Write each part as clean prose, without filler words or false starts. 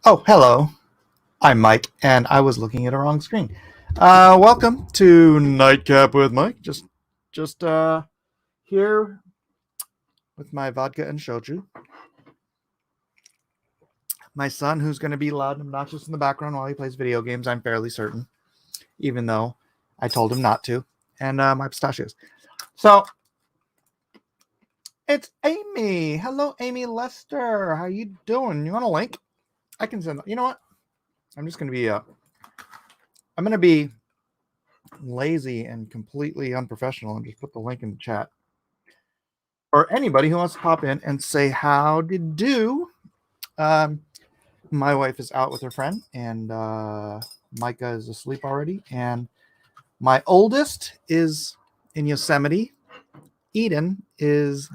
Oh, hello. I'm Mike, and I was looking at a wrong screen. Welcome to Nightcap with Mike. Just here with my vodka and shochu. My son, who's going to be loud and obnoxious in the background while he plays video games, I'm fairly certain, even though I told him not to. And my pistachios. So it's Amy. Hello, Amy Lester. How you doing? You want a link? I can send. You know what? I'm just going to be. I'm going to be lazy and completely unprofessional and just put the link in the chat. Or anybody who wants to pop in and say how did do. My wife is out with her friend, and Micah is asleep already. And my oldest is in Yosemite. Eden is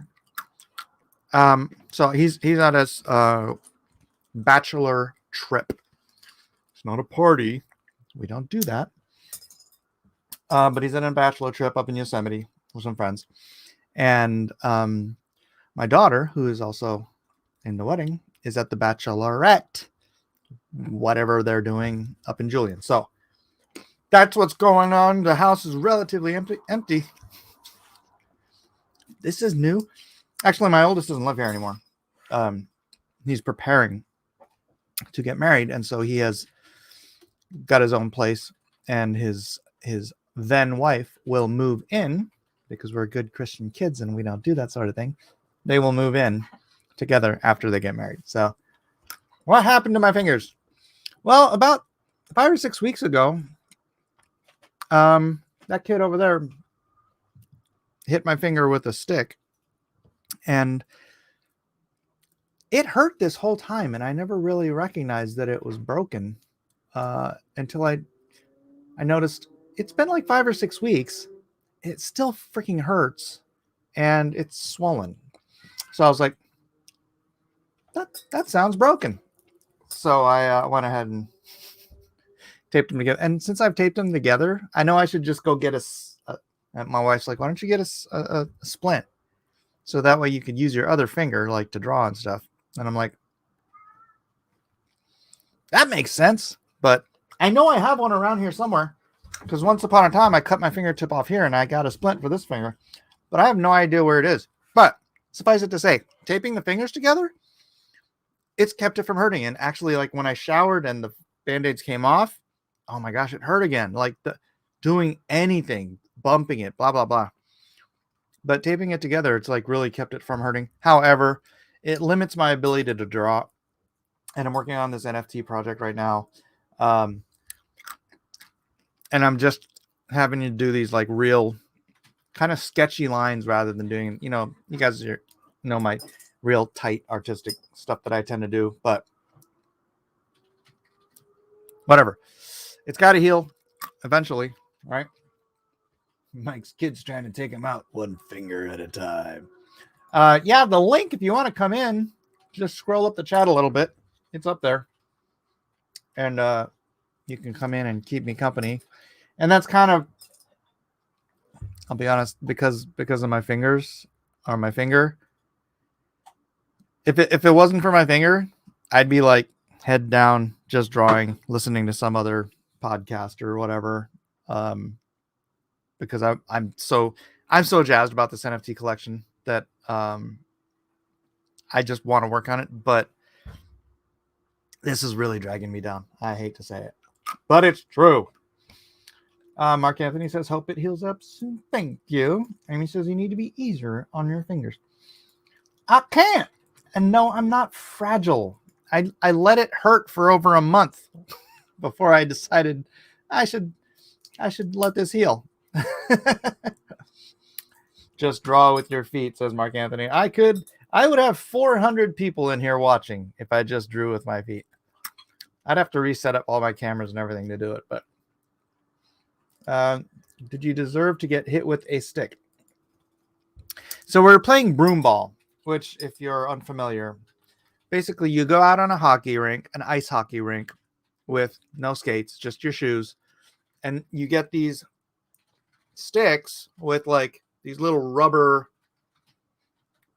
so he's on his bachelor trip. It's not a party. We don't do that. But he's on a bachelor trip up in Yosemite with some friends. And my daughter, who is also in the wedding, is at the bachelorette, whatever they're doing up in Julian. So that's what's going on. The house is relatively empty. This is new. Actually, my oldest doesn't live here anymore. He's preparing to get married, and so he has got his own place, and his then wife will move in because we're good Christian kids and we don't do that sort of thing. They will move in together after they get married. So what happened to my fingers? Well, about 5 or 6 weeks ago, that kid over there hit my finger with a stick, and it hurt this whole time, and I never really recognized that it was broken until I noticed it's been like 5 or 6 weeks. It still freaking hurts, and it's swollen. So I was like, that sounds broken. So I went ahead and taped them together. And since I've taped them together, I know I should just go get my wife's like, why don't you get a splint? So that way you could use your other finger like to draw and stuff. And I'm like, that makes sense. But I know I have one around here somewhere, because once upon a time I cut my fingertip off here and I got a splint for this finger, but I have no idea where it is. But suffice it to say, taping the fingers together, it's kept it from hurting. And actually, like when I showered and the band-aids came off, oh my gosh, it hurt again. Like doing anything, bumping it, blah, blah, blah. But taping it together, it's like really kept it from hurting. However, it limits my ability to draw. And I'm working on this NFT project right now. And I'm just having to do these like real kind of sketchy lines rather than doing, you guys know my real tight artistic stuff that I tend to do, but whatever. It's got to heal eventually, right? Mike's kid's trying to take him out one finger at a time. Yeah, the link, if you want to come in, just scroll up the chat a little bit. It's up there. And you can come in and keep me company. And that's kind of, I'll be honest, because of my fingers or my finger. If it wasn't for my finger, I'd be like head down, just drawing, listening to some other podcast or whatever. Because I'm so jazzed about this NFT collection that I just want to work on it. But this is really dragging me down. I hate to say it, but it's true. Mark Anthony says, hope it heals up soon. Thank you. Amy says, you need to be easier on your fingers. I can't. And no, I'm not fragile. I let it hurt for over a month before I decided I should let this heal. Just draw with your feet, says Mark Anthony. I would have 400 people in here watching if I just drew with my feet. I'd have to reset up all my cameras and everything to do it, but did you deserve to get hit with a stick? So we're playing broom ball, which, if you're unfamiliar, basically you go out on a hockey rink, an ice hockey rink with no skates, just your shoes, and you get these sticks with like these little rubber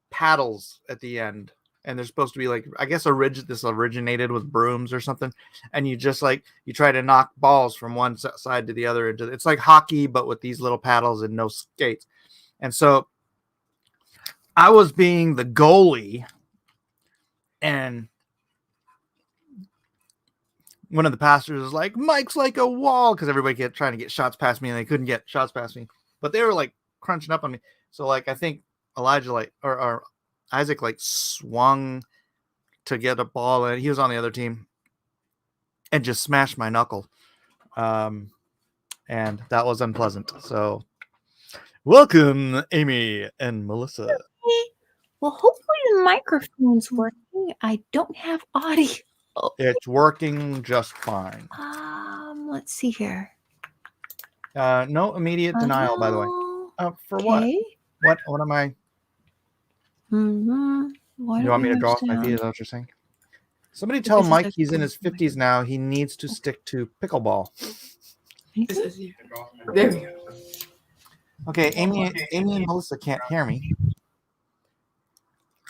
paddles at the end, and they're supposed to be like, I guess this originated with brooms or something, and you just like you try to knock balls from one side to the other. It's like hockey, but with these little paddles and no skates. And so I was being the goalie, and one of the pastors was like, Mike's like a wall, because everybody kept trying to get shots past me, and they couldn't get shots past me, but they were like crunching up on me. So like I think Elijah or Isaac like swung to get a ball, and he was on the other team and just smashed my knuckle. And that was unpleasant. So welcome, Amy and Melissa. Well, hopefully the microphone's working. I don't have audio. It's working just fine. Let's see here. No immediate denial, by the way. For okay. what? What am I? Mm-hmm. You want me to draw off my feet? Is that what you're saying? Somebody tell Mike he's in his 50s now. He needs to stick to pickleball. There we go. Okay, Amy and Melissa can't hear me.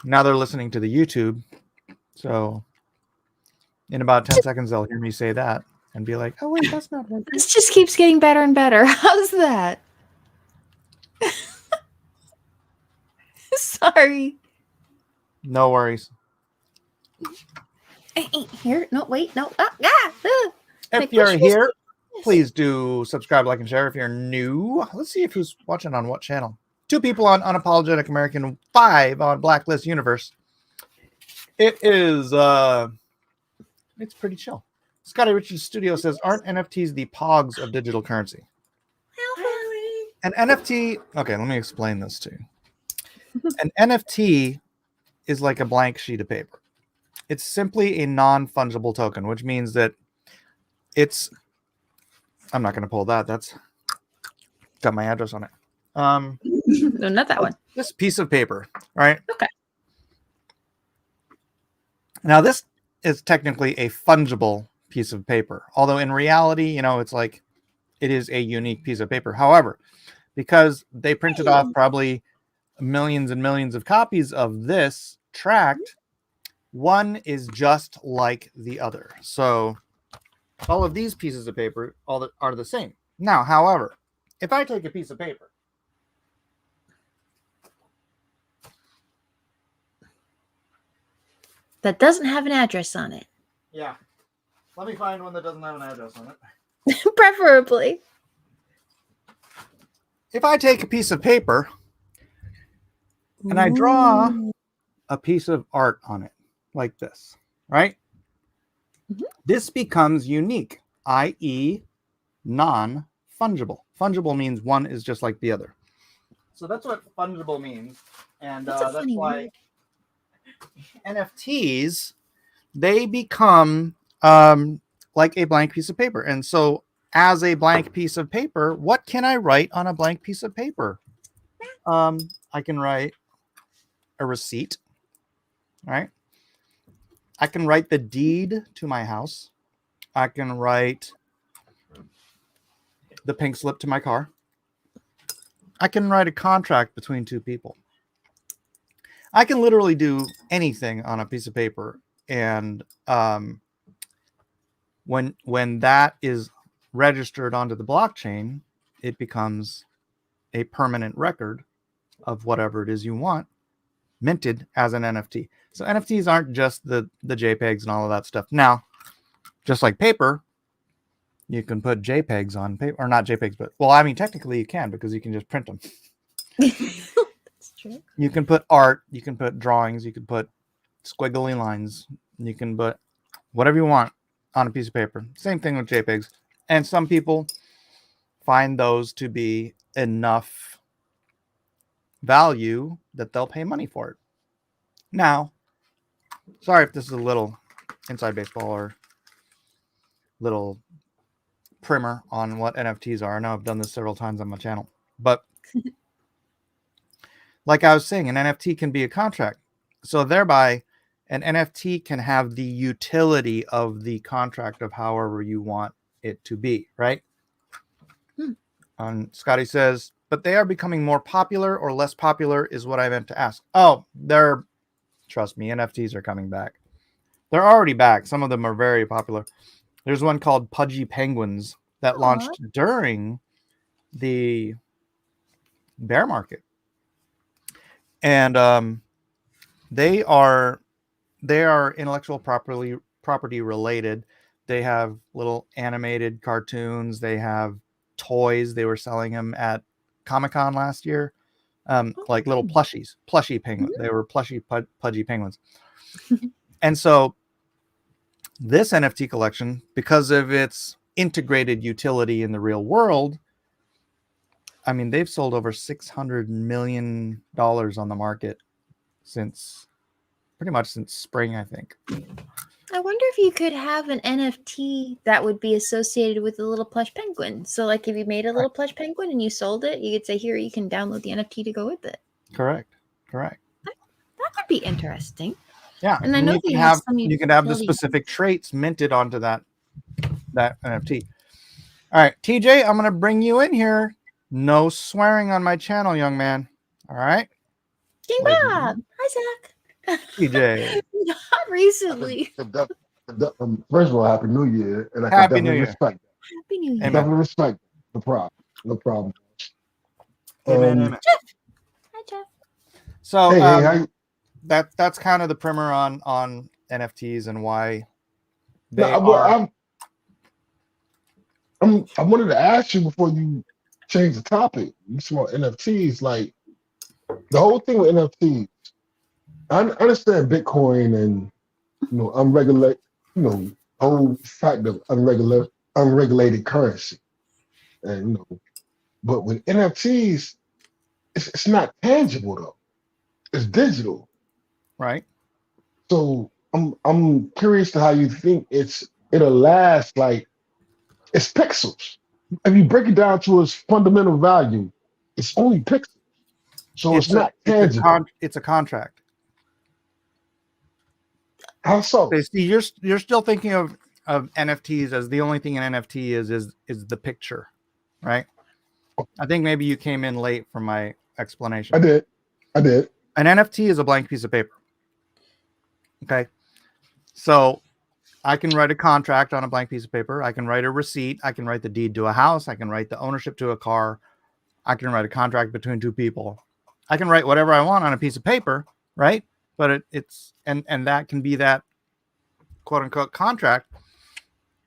Now they're listening to the YouTube. So in about 10 seconds, they'll hear me say that and be like, oh, wait, that's not right. This just keeps getting better and better. How's that? Sorry. No worries. Here. No, wait. No. If you're here, please do subscribe, like, and share. If you're new, let's see if who's watching on what channel. 2 people on Unapologetic American, 5 on Blacklist Universe. It is, it's pretty chill. Scotty Richards Studio says, aren't NFTs the pogs of digital currency? An NFT, okay, let me explain this to you. An NFT is like a blank sheet of paper. It's simply a non-fungible token, which means that it's, I'm not going to pull that. That's got my address on it. No, not that one. This piece of paper, right? Okay. Now, this is technically a fungible piece of paper, although in reality, you know, it's like it is a unique piece of paper. However, because they printed off probably millions and millions of copies of this tract, one is just like the other. So all of these pieces of paper are the same. Now, however, if I take a piece of paper, that doesn't have an address on it. Yeah. Let me find one that doesn't have an address on it. Preferably. If I take a piece of paper and I draw a piece of art on it like this, right? Mm-hmm. This becomes unique, i.e. non-fungible. Fungible means one is just like the other. So that's what fungible means. And that's why NFTs, they become like a blank piece of paper. And so as a blank piece of paper, what can I write on a blank piece of paper? I can write a receipt, right? I can write the deed to my house. I can write the pink slip to my car. I can write a contract between 2 people. I can literally do anything on a piece of paper. And when that is registered onto the blockchain, it becomes a permanent record of whatever it is you want, minted as an NFT. So NFTs aren't just the JPEGs and all of that stuff. Now, just like paper, you can put JPEGs on paper, or not JPEGs, but, well, I mean, technically you can, because you can just print them. That's true. You can put art, you can put drawings, you can put squiggly lines, you can put whatever you want on a piece of paper. Same thing with JPEGs. And some people find those to be enough value that they'll pay money for it. Now, sorry if this is a little inside baseball or little primer on what NFTs are. I know I've done this several times on my channel, but like I was saying, an NFT can be a contract. So thereby, an NFT can have the utility of the contract of however you want it to be, right? Scotty says, but they are becoming more popular or less popular is what I meant to ask. Oh, they're trust me, NFTs are coming back. They're already back. Some of them are very popular. There's one called Pudgy Penguins that launched during the bear market, and they are intellectual property related. They have little animated cartoons. They have toys. They were selling them at Comic-Con last year, like little plushy penguins. They were pudgy penguins. And so this NFT collection, because of its integrated utility in the real world, I mean, they've sold over $600 million on the market pretty much since spring, I think. I wonder if you could have an NFT that would be associated with a little plush penguin. So, like, if you made a little plush penguin and you sold it, you could say, here, you can download the NFT to go with it. Correct. That could be interesting. Yeah, and I know you can have the specific traits minted onto that NFT. All right, TJ, I'm going to bring you in here. No swearing on my channel, young man. All right. King Bob. Hi, Zach. TJ. Not recently. First of all, Happy New Year, and I Happy can New definitely Year. respect that. Happy New Year. I definitely respect that. No problem. Amen. Hi, Jeff. So hey, that's kind of the primer on NFTs and why they I wanted to ask you before you change the topic. You small NFTs, like the whole thing with NFTs. I understand Bitcoin and unregulated, whole fact of unregulated currency, and but with NFTs, it's not tangible though. It's digital, right? So I'm curious to how you think it'll last. Like it's pixels. If you break it down to its fundamental value, it's only pixels. So it's not tangible. It's a contract. How so? See, you're still thinking of NFTs as the only thing an NFT is the picture, right? I think maybe you came in late for my explanation. I did. An NFT is a blank piece of paper. Okay. So I can write a contract on a blank piece of paper. I can write a receipt. I can write the deed to a house. I can write the ownership to a car. I can write a contract between two people. I can write whatever I want on a piece of paper, right? But it's that can be that quote unquote contract.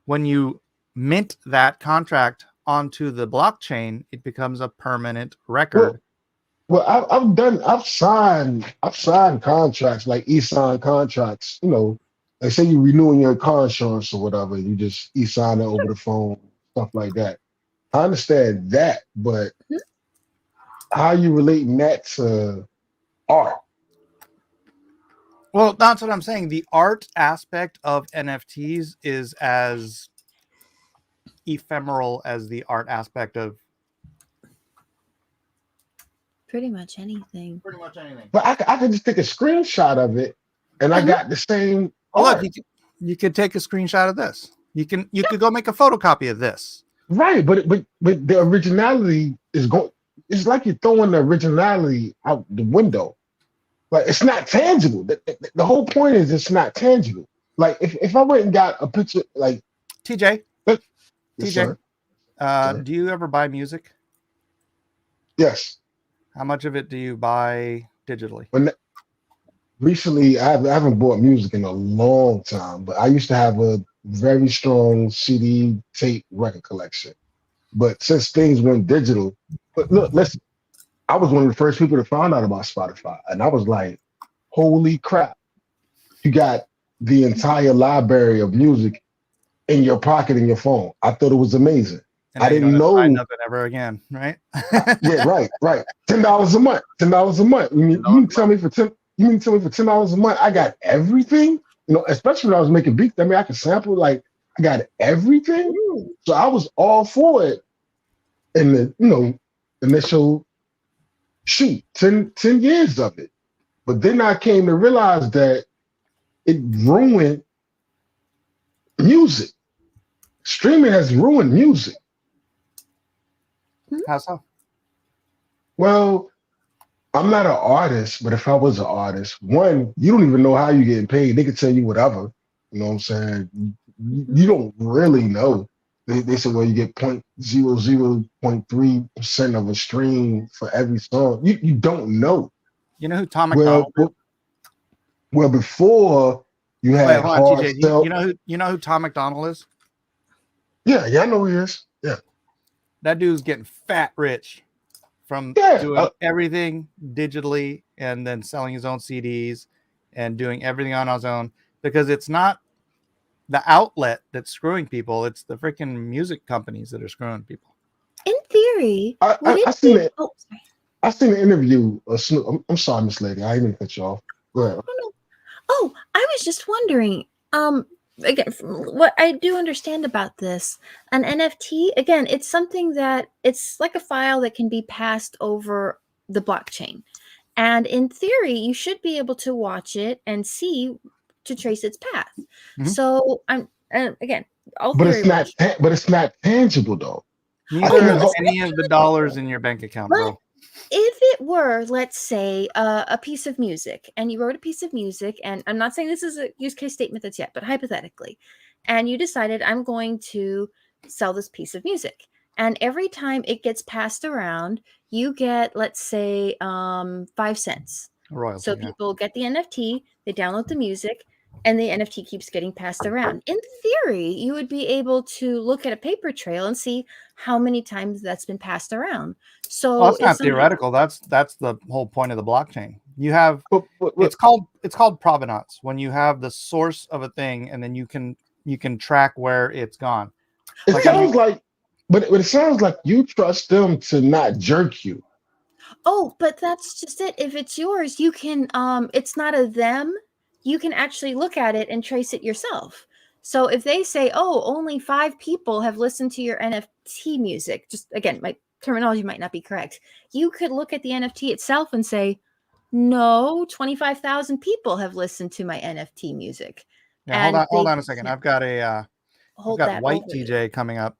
When you mint that contract onto the blockchain, it becomes a permanent record. Well, I've signed contracts like e-sign contracts. Like say you're renewing your car insurance or whatever, you just e-sign it over the phone, stuff like that. I understand that, but how are you relating that to art? Well, that's what I'm saying. The art aspect of NFTs is as ephemeral as the art aspect of pretty much anything. But I could just take a screenshot of it, and I got the same. Oh, look, you could take a screenshot of this. You could go make a photocopy of this. Right, but the originality is going. It's like you're throwing the originality out the window. Like it's not tangible. The whole point is it's not tangible. Like if I went and got a picture, like TJ, sir. Do you ever buy music? Yes. How much of it do you buy digitally? Recently, I haven't bought music in a long time, but I used to have a very strong CD tape record collection. But since things went digital, but look, listen, I was one of the first people to find out about Spotify, and I was like, "Holy crap! You got the entire library of music in your pocket in your phone." I thought it was amazing. And I didn't know. Buy nothing ever again, right? Yeah, right. $10 a month. $10 a month. You mean tell me for $10 a month I got everything? Especially when I was making beats. I mean, I could sample. Like I got everything. So I was all for it in the initial shoot 10 years of it. But then I came to realize that it ruined music. Streaming has ruined music. How so? Well, I'm not an artist, but if I was an artist, one, you don't even know how you're getting paid. They could tell you whatever. You know what I'm saying? You don't really know. They say, well, you get 0.00.3% of a stream for every song. You don't know. You know who Tom Well, McDonald is? well, before you Wait, had hold on, hard TJ. sell. You know who Tom McDonald is? Yeah, I know he is. Yeah, That dude's getting fat rich from yeah. doing everything digitally and then selling his own CDs and doing everything on his own, because it's not the outlet that's screwing people, it's the freaking music companies that are screwing people. In theory, would I it seen be? it. Oh, sorry. I seen an interview. I'm sorry, Miss Lady. I didn't mean to cut you off. Go ahead. Oh, I was just wondering. Again, from what I do understand about this, an NFT, again, it's something that it's like a file that can be passed over the blockchain. And in theory, you should be able to watch it and see to trace its path. Mhm. So I'm again, all But theory it's not. works. But it's not tangible though. Neither can't is help- any of the dollars in your bank account, But bro. if it were, let's say, a piece of music, and you wrote a piece of music, and I'm not saying this is a use case statement that's yet, but hypothetically, and you decided I'm going to sell this piece of music, and every time it gets passed around, you get, let's say, 5 cents. Royalty. So Yeah. people get the NFT, they download the music, and the NFT keeps getting passed around. In theory, you would be able to look at a paper trail and see how many times that's been passed around. So Well, that's if not somebody- theoretical. That's the whole point of the blockchain. You have But it's called provenance, when you have the source of a thing and then you can track where it's gone. it Like, sounds like. But it sounds like you trust them to not jerk you. Oh, but that's just it. If it's yours, you can it's not a them. You can actually look at it and trace it yourself. So if they say, "Oh, only 5 people have listened to your NFT music," just again, my terminology might not be correct. You could look at the NFT itself and say, "No, 25,000 people have listened to my NFT music." Yeah, And hold they on a second. can't I've got I've hold got that white over you. TJ coming up.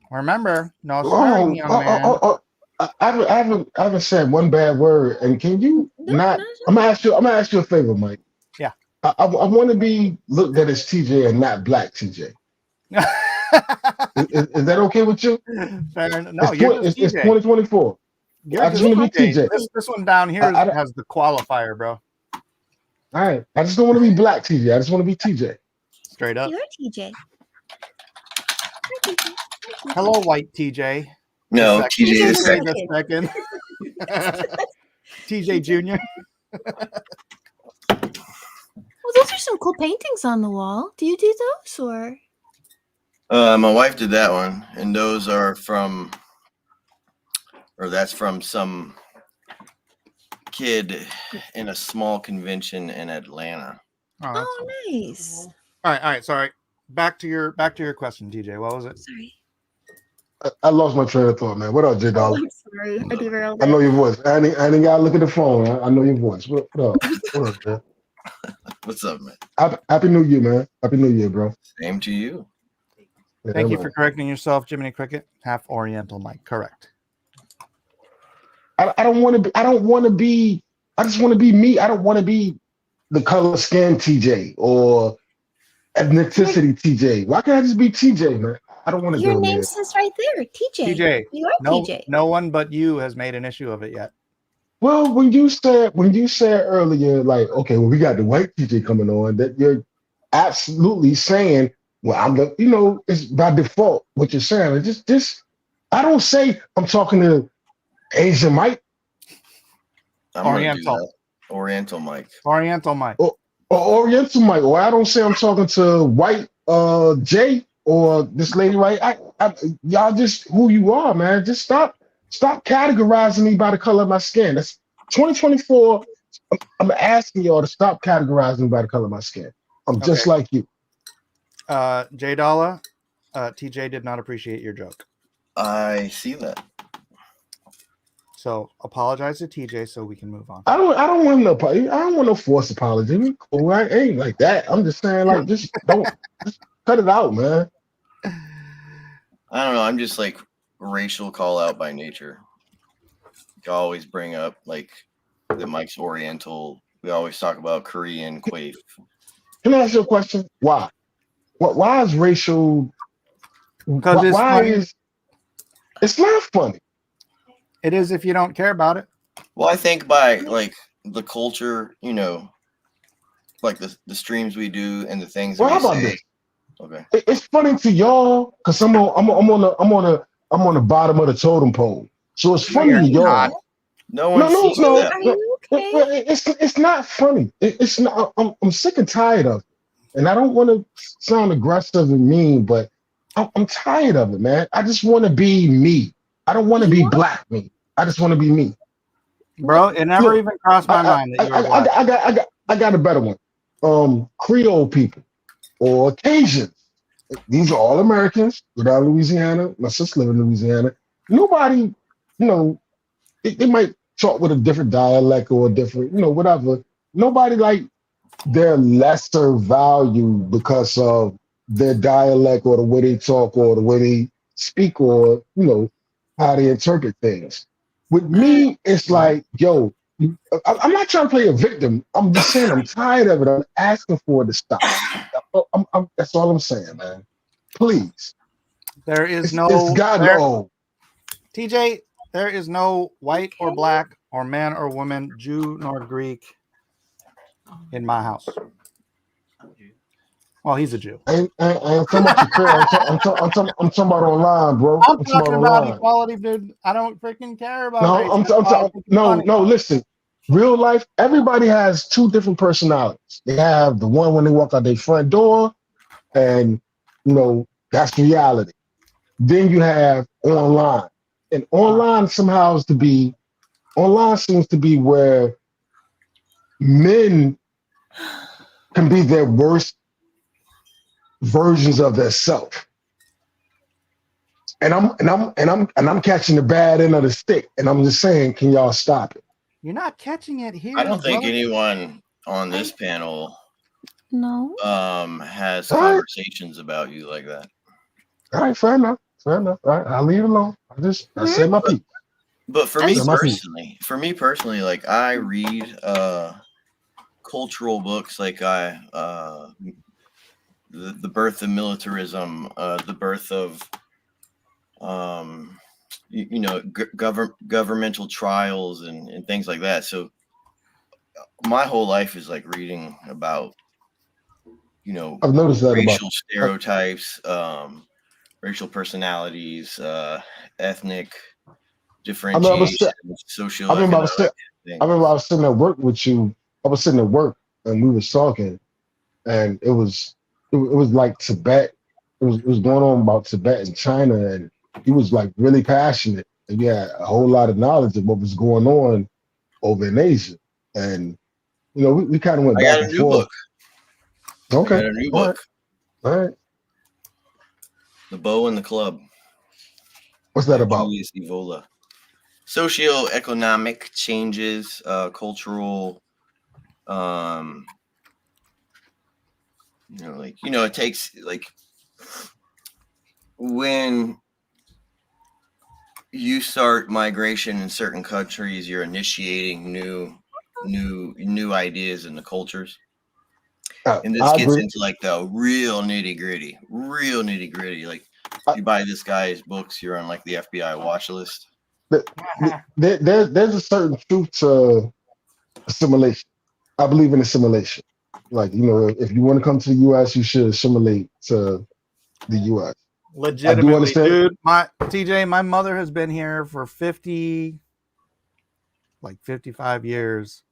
Remember, no swearing, young man. I haven't said one bad word. And can you No, not? not at I'm gonna ask you a favor, Mike. Yeah. I want to be looked at as TJ and not black TJ. Is that okay with you? Fair enough. No, you're just It's TJ. 2024. You're I just just want to be TJ. TJ. This one down here I- has the qualifier, bro. All right. I just don't want to be black TJ. I just want to be TJ. Straight up. You're TJ. Hi, TJ. Hi, TJ. Hello, white TJ. No, The TJ the second. second. The second. TJ Junior. Well, those are some cool paintings on the wall. Do you do those or? My wife did that one, and those are from, or that's from some kid in a small convention in Atlanta. Oh, that's Oh, nice. all right. Sorry. Back to your question, TJ. What was it? Sorry. I lost my train of thought, man. What up, J Oh, Dog? I'm sorry. I derailed I know it. your voice. I ain't gotta look at the phone. I know your voice. What up? What up, man? What's up, man? Happy New Year, man. Happy New Year, bro. Same to you. Yeah, Thank you man. for correcting yourself, Jiminy Cricket. Half Oriental Mike. Correct. I don't want to be. I don't want to be. I just want to be me. I don't want to be the color skin TJ or ethnicity TJ. Why can't I just be TJ, man? I don't want to Your go name there. says right there, TJ. TJ. You are No, TJ. no one but you has made an issue of it yet. Well, when you said earlier, like, okay, well, we got the white TJ coming on, that you're absolutely saying, well, I'm the, it's by default what you're saying. It's just, I don't say I'm talking to Asian Mike I'm gonna do Oriental. that. Oriental Mike. Oriental Mike. or Oriental Mike, or I don't say I'm talking to white Jay or this lady, right? Y'all just who you are, man. Just stop categorizing me by the color of my skin. That's 2024. I'm asking y'all to stop categorizing me by the color of my skin. I'm just Okay. like you. J Dalla, TJ did not appreciate your joke. I see that. So apologize to TJ so we can move on. I don't want no apology. I don't want no forced apology. We cool. I ain't like that. I'm just saying, like, just cut it out, man. I don't know. I'm just like racial call out by nature. You always bring up like that Mike's Oriental. We always talk about Korean, Quaif. Can I ask you a question? Why? Why is racial? Because it's Why funny. is it's not funny? It is if you don't care about it. Well, I think by like the culture, you know, like the streams we do and the things that Well, we how about say. this? Okay. It's funny to y'all because I'm on the bottom of the totem pole. So it's No, funny you're to not. y'all. No one No, sees no, that. Are no. you okay? It's not funny. It's not. I'm sick and tired of it, and I don't want to sound aggressive and mean, but I'm tired of it, man. I just want to be me. I don't want to be You black me. I just want to be me. Bro, it never Look, even crossed my mind that you were black. I got a better one. Creole people or Cajun. These are all Americans. We're out of Louisiana. My sister lives in Louisiana. Nobody, they might talk with a different dialect or a different, whatever. Nobody like they're lesser value because of their dialect or the way they talk or the way they speak or, how they interpret things. With me, it's like, yo, I'm not trying to play a victim. I'm just saying I'm tired of it. I'm asking for it to stop. That's all I'm saying, man. Please. There is It's got no. TJ, there is no white or black or man or woman, Jew nor Greek in my house. Well, he's a Jew. I ain't talking about your crib. I'm talking about online, bro. I'm talking about online. equality, dude. I don't freaking care about No, race. no. Listen, real life. Everybody has two different personalities. They have the one when they walk out their front door, and that's reality. Then you have online, and online seems to be where men can be their worst versions of their self. And I'm catching the bad end of the stick, and I'm just saying, can y'all stop it? You're not catching it here. I don't think brother. anyone on this panel has All right. conversations about you like that. All right, fair enough. All right, I'll leave it alone. I said my piece. But for me personally, like I read cultural books, like the birth of militarism, the birth of governmental trials and things like that. So my whole life is like reading about I've noticed that racial stereotypes, racial personalities, ethnic differentiation, socioeconomic. I remember I was sitting at work with you. I was sitting at work and we was talking, and it was like Tibet. It was going on about Tibet and China, and he was like really passionate, and he had a whole lot of knowledge of what was going on over in Asia. And we kind of went back and forth. Okay. I got a new book. All right. The Bow and the Club. What's that about? Julius Evola. Socioeconomic changes, cultural, it takes like when you start migration in certain countries, you're initiating new ideas in the cultures. And this gets into like the real nitty gritty. Like if you buy this guy's books, you're on like the FBI watch list. There's a certain truth to assimilation. I believe in assimilation. Like, if you want to come to the U.S., you should assimilate to the U.S. Legitimately, dude. My mother has been here for 55 years.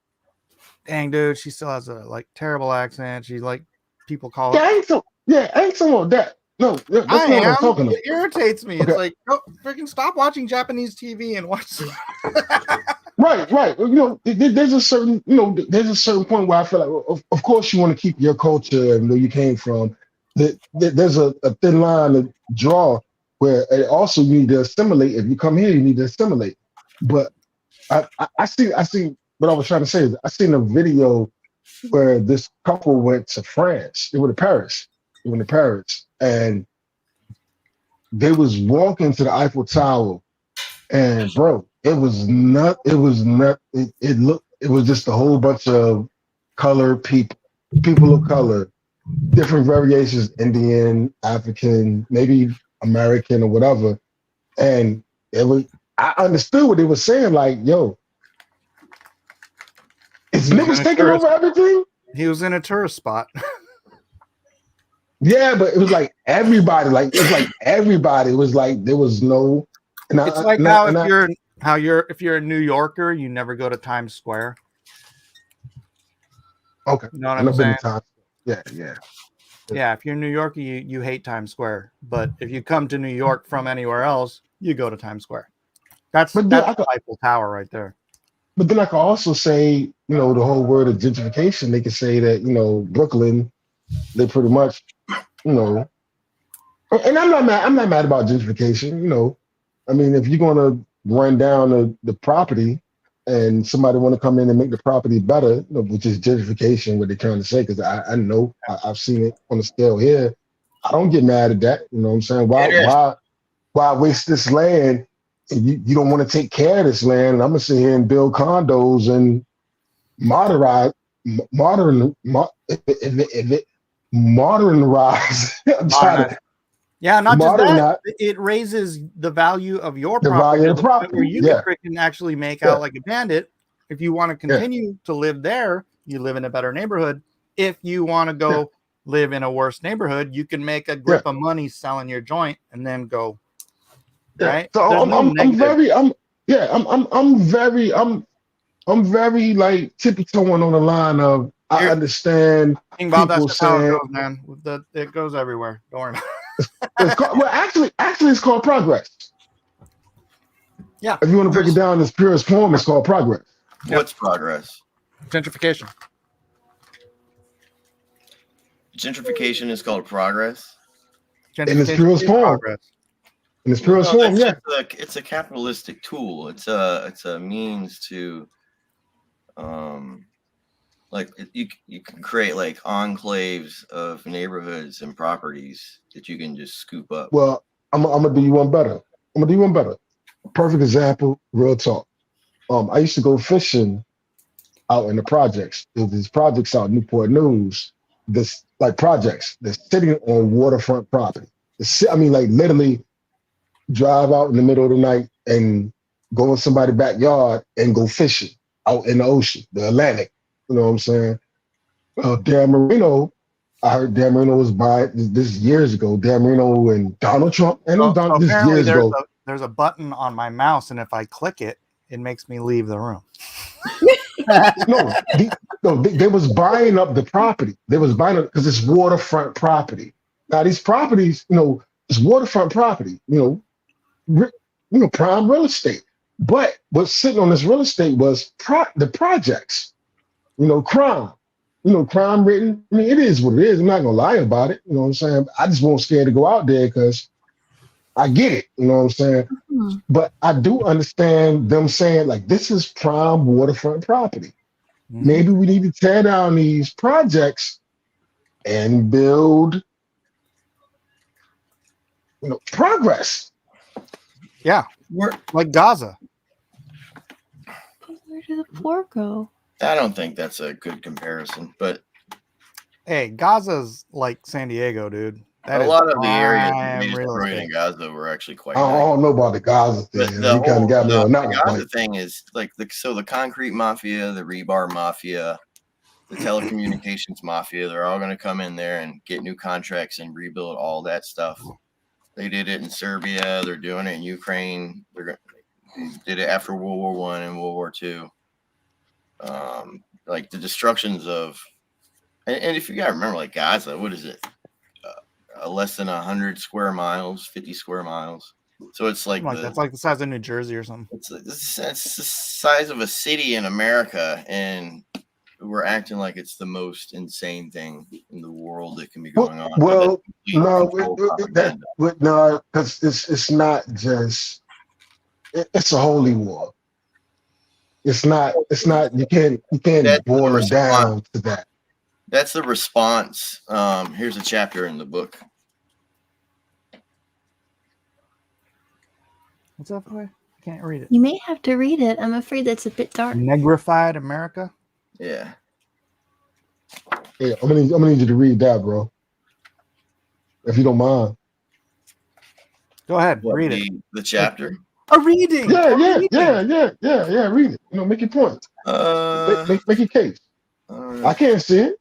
Dang, dude, she still has a terrible accent. She's like, people call it. I ain't talking about that. No, that's not what I'm talking about. It irritates me. Okay. It's like, freaking stop watching Japanese TV and watch. Right. There's a certain point where I feel like, of course, you want to keep your culture and where you came from. There's a thin line to draw where also you need to assimilate. If you come here, you need to assimilate. But I see what I was trying to say is I seen a video where this couple went to France. They went to Paris. And they was walking to the Eiffel Tower, and bro, it it was just a whole bunch of colored people of color, different variations, Indian, African, maybe American or whatever. And I understood what they were saying. Like, yo, is niggas taking over everything? He was in a tourist spot. Yeah, but it was like everybody. Like it was like everybody. It was like there was no. It's like if you're a New Yorker, you never go to Times Square. Okay, you know what I'm saying? Yeah. Yeah, if you're a New Yorker, you hate Times Square. But if you come to New York from anywhere else, you go to Times Square. That's the Eiffel Tower right there. But then I could also say, the whole word of gentrification. They could say that, Brooklyn, they pretty much, and I'm not mad about gentrification. I mean, if you're going to run down the property and somebody want to come in and make the property better, which is gentrification, what they're trying to say, because I know I've seen it on the scale here. I don't get mad at that. You know what I'm saying? Why waste this land? And you don't want to take care of this land, and I'm gonna sit here and build condos and modernize. Yeah, not just that. It raises the value of your property. The property. Where you can freaking actually make out like a bandit. If you want to continue to live there, you live in a better neighborhood. If you want to go live in a worse neighborhood, you can make a grip of money selling your joint and then go. Right. So I'm very like tiptoeing on the line of I understand people saying, how it goes, man. It goes everywhere. Don't worry about it. Actually, it's called progress. Yeah. If you want to break it down in its purest form, it's called progress. What's progress? Gentrification. Gentrification is called progress. In its purest form. In its purest form, it's a capitalistic tool. It's a means to, like you can create like enclaves of neighborhoods and properties that you can just scoop up. Well, I'm gonna do you one better. Perfect example, real talk. I used to go fishing out in the projects. There's these projects out in Newport News. This like projects. They're sitting on waterfront property. Like literally. Drive out in the middle of the night and go in somebody's backyard and go fishing out in the ocean, the Atlantic. You know what I'm saying? Dan Marino, I heard Dan Marino was buying this years ago. Dan Marino and Donald Trump, and years ago. There's a button on my mouse, and if I click it, it makes me leave the room. They was buying up the property. They was buying it because it's waterfront property. Now these properties, it's waterfront property. Prime real estate. But what's sitting on this real estate was the projects. Crime. Crime written. I mean, it is what it is. I'm not gonna lie about it. You know what I'm saying? I just won't scared to go out there because I get it. You know what I'm saying? Mm-hmm. But I do understand them saying like this is prime waterfront property. Mm-hmm. Maybe we need to tear down these projects and build, progress. Yeah, like Gaza. Where did the poor go? I don't think that's a good comparison, but hey, Gaza's like San Diego, dude. A lot of the areas destroyed in Gaza were actually quite. I don't know about the Gaza thing. You kind of got me on that one. The Gaza thing is like the concrete mafia, the rebar mafia, the telecommunications mafia. They're all going to come in there and get new contracts and rebuild all that stuff. They did it in Serbia. They're doing it in Ukraine. They did it after World War I and World War II. Like the destructions of, and if you gotta remember, like Gaza, what is it? Less than 100 square miles, 50 square miles. So it's like that's like the size of New Jersey or something. It's the size of a city in America, and we're acting like it's the most insane thing in the world that can be going on. Well, no, because it's not just. It's a holy war. It's not. You can't boil it down to that. That's the response. Here's a chapter in the book. What's up, boy? can't read it. You may have to read it. I'm afraid that's a bit dark. Negrified America. Yeah. Yeah, I'm gonna need you to read that, bro. If you don't mind. Go ahead, What, read it. The chapter? A reading. Yeah, reading. yeah. Read it. Make your point. Make your case. I can't see it.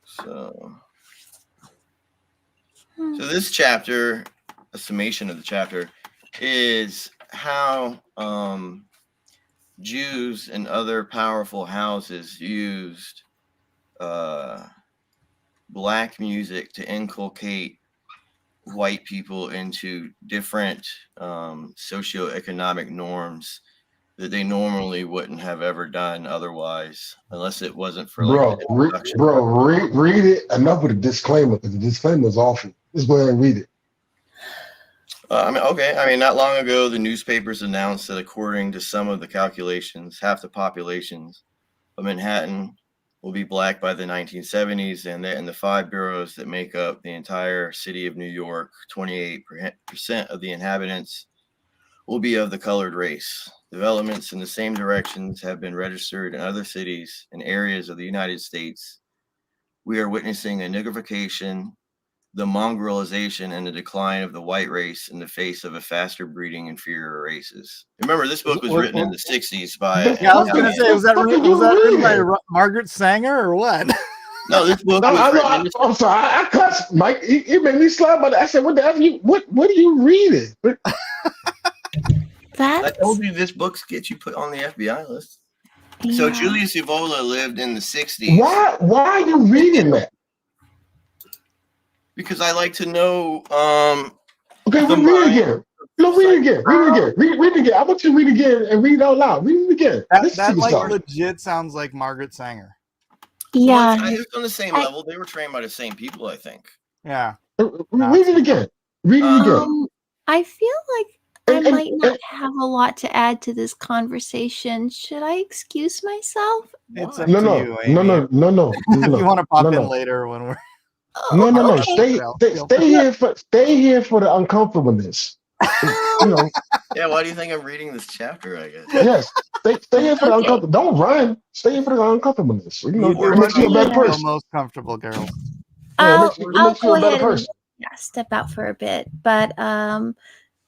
So this chapter, a summation of the chapter, is how Jews and other powerful houses used black music to inculcate white people into different socioeconomic norms that they normally wouldn't have ever done otherwise, unless it wasn't for like read it. Enough with the disclaimer, because the disclaimer is awful. Just go ahead and read it. Not long ago, the newspapers announced that according to some of the calculations, half the populations of Manhattan will be black by the 1970s, and in the 5 boroughs that make up the entire city of New York, 28% of the inhabitants will be of the colored race. Developments in the same directions have been registered in other cities and areas of the United States. We are witnessing a nigrification, the mongrelization, and the decline of the white race in the face of a faster breeding inferior races. Remember, this book was written in the 60s by... Yeah, I was going to say, was that written by Margaret Sanger or what? No, this book was written... I'm sorry, I cussed, Mike. It made me slap by that. I said, what the F what are you reading? I told you this book gets you put on the FBI list. Yeah. So Julius Evola lived in the 60s. Why are you reading that? Because I like to know. Okay, read it again. No, read it again. Read it again. I want you to read it again and read it out loud. Read it again. That like legit sounds like Margaret Sanger. Yeah, well, it's on the same level. They were trained by the same people, I think. Yeah. Read it again. Read it again. I feel like I might not have a lot to add to this conversation. Should I excuse myself? It's up to you, Amy. No. If you want to pop in later when we're No. Stay here for the uncomfortableness. Yeah, why do you think I'm reading this chapter, I guess? Yes. Stay here for the uncomfortable. Don't run. Stay here for the uncomfortableness. It makes you a better person. Most comfortable, girls. I'll go ahead and step out for a bit. But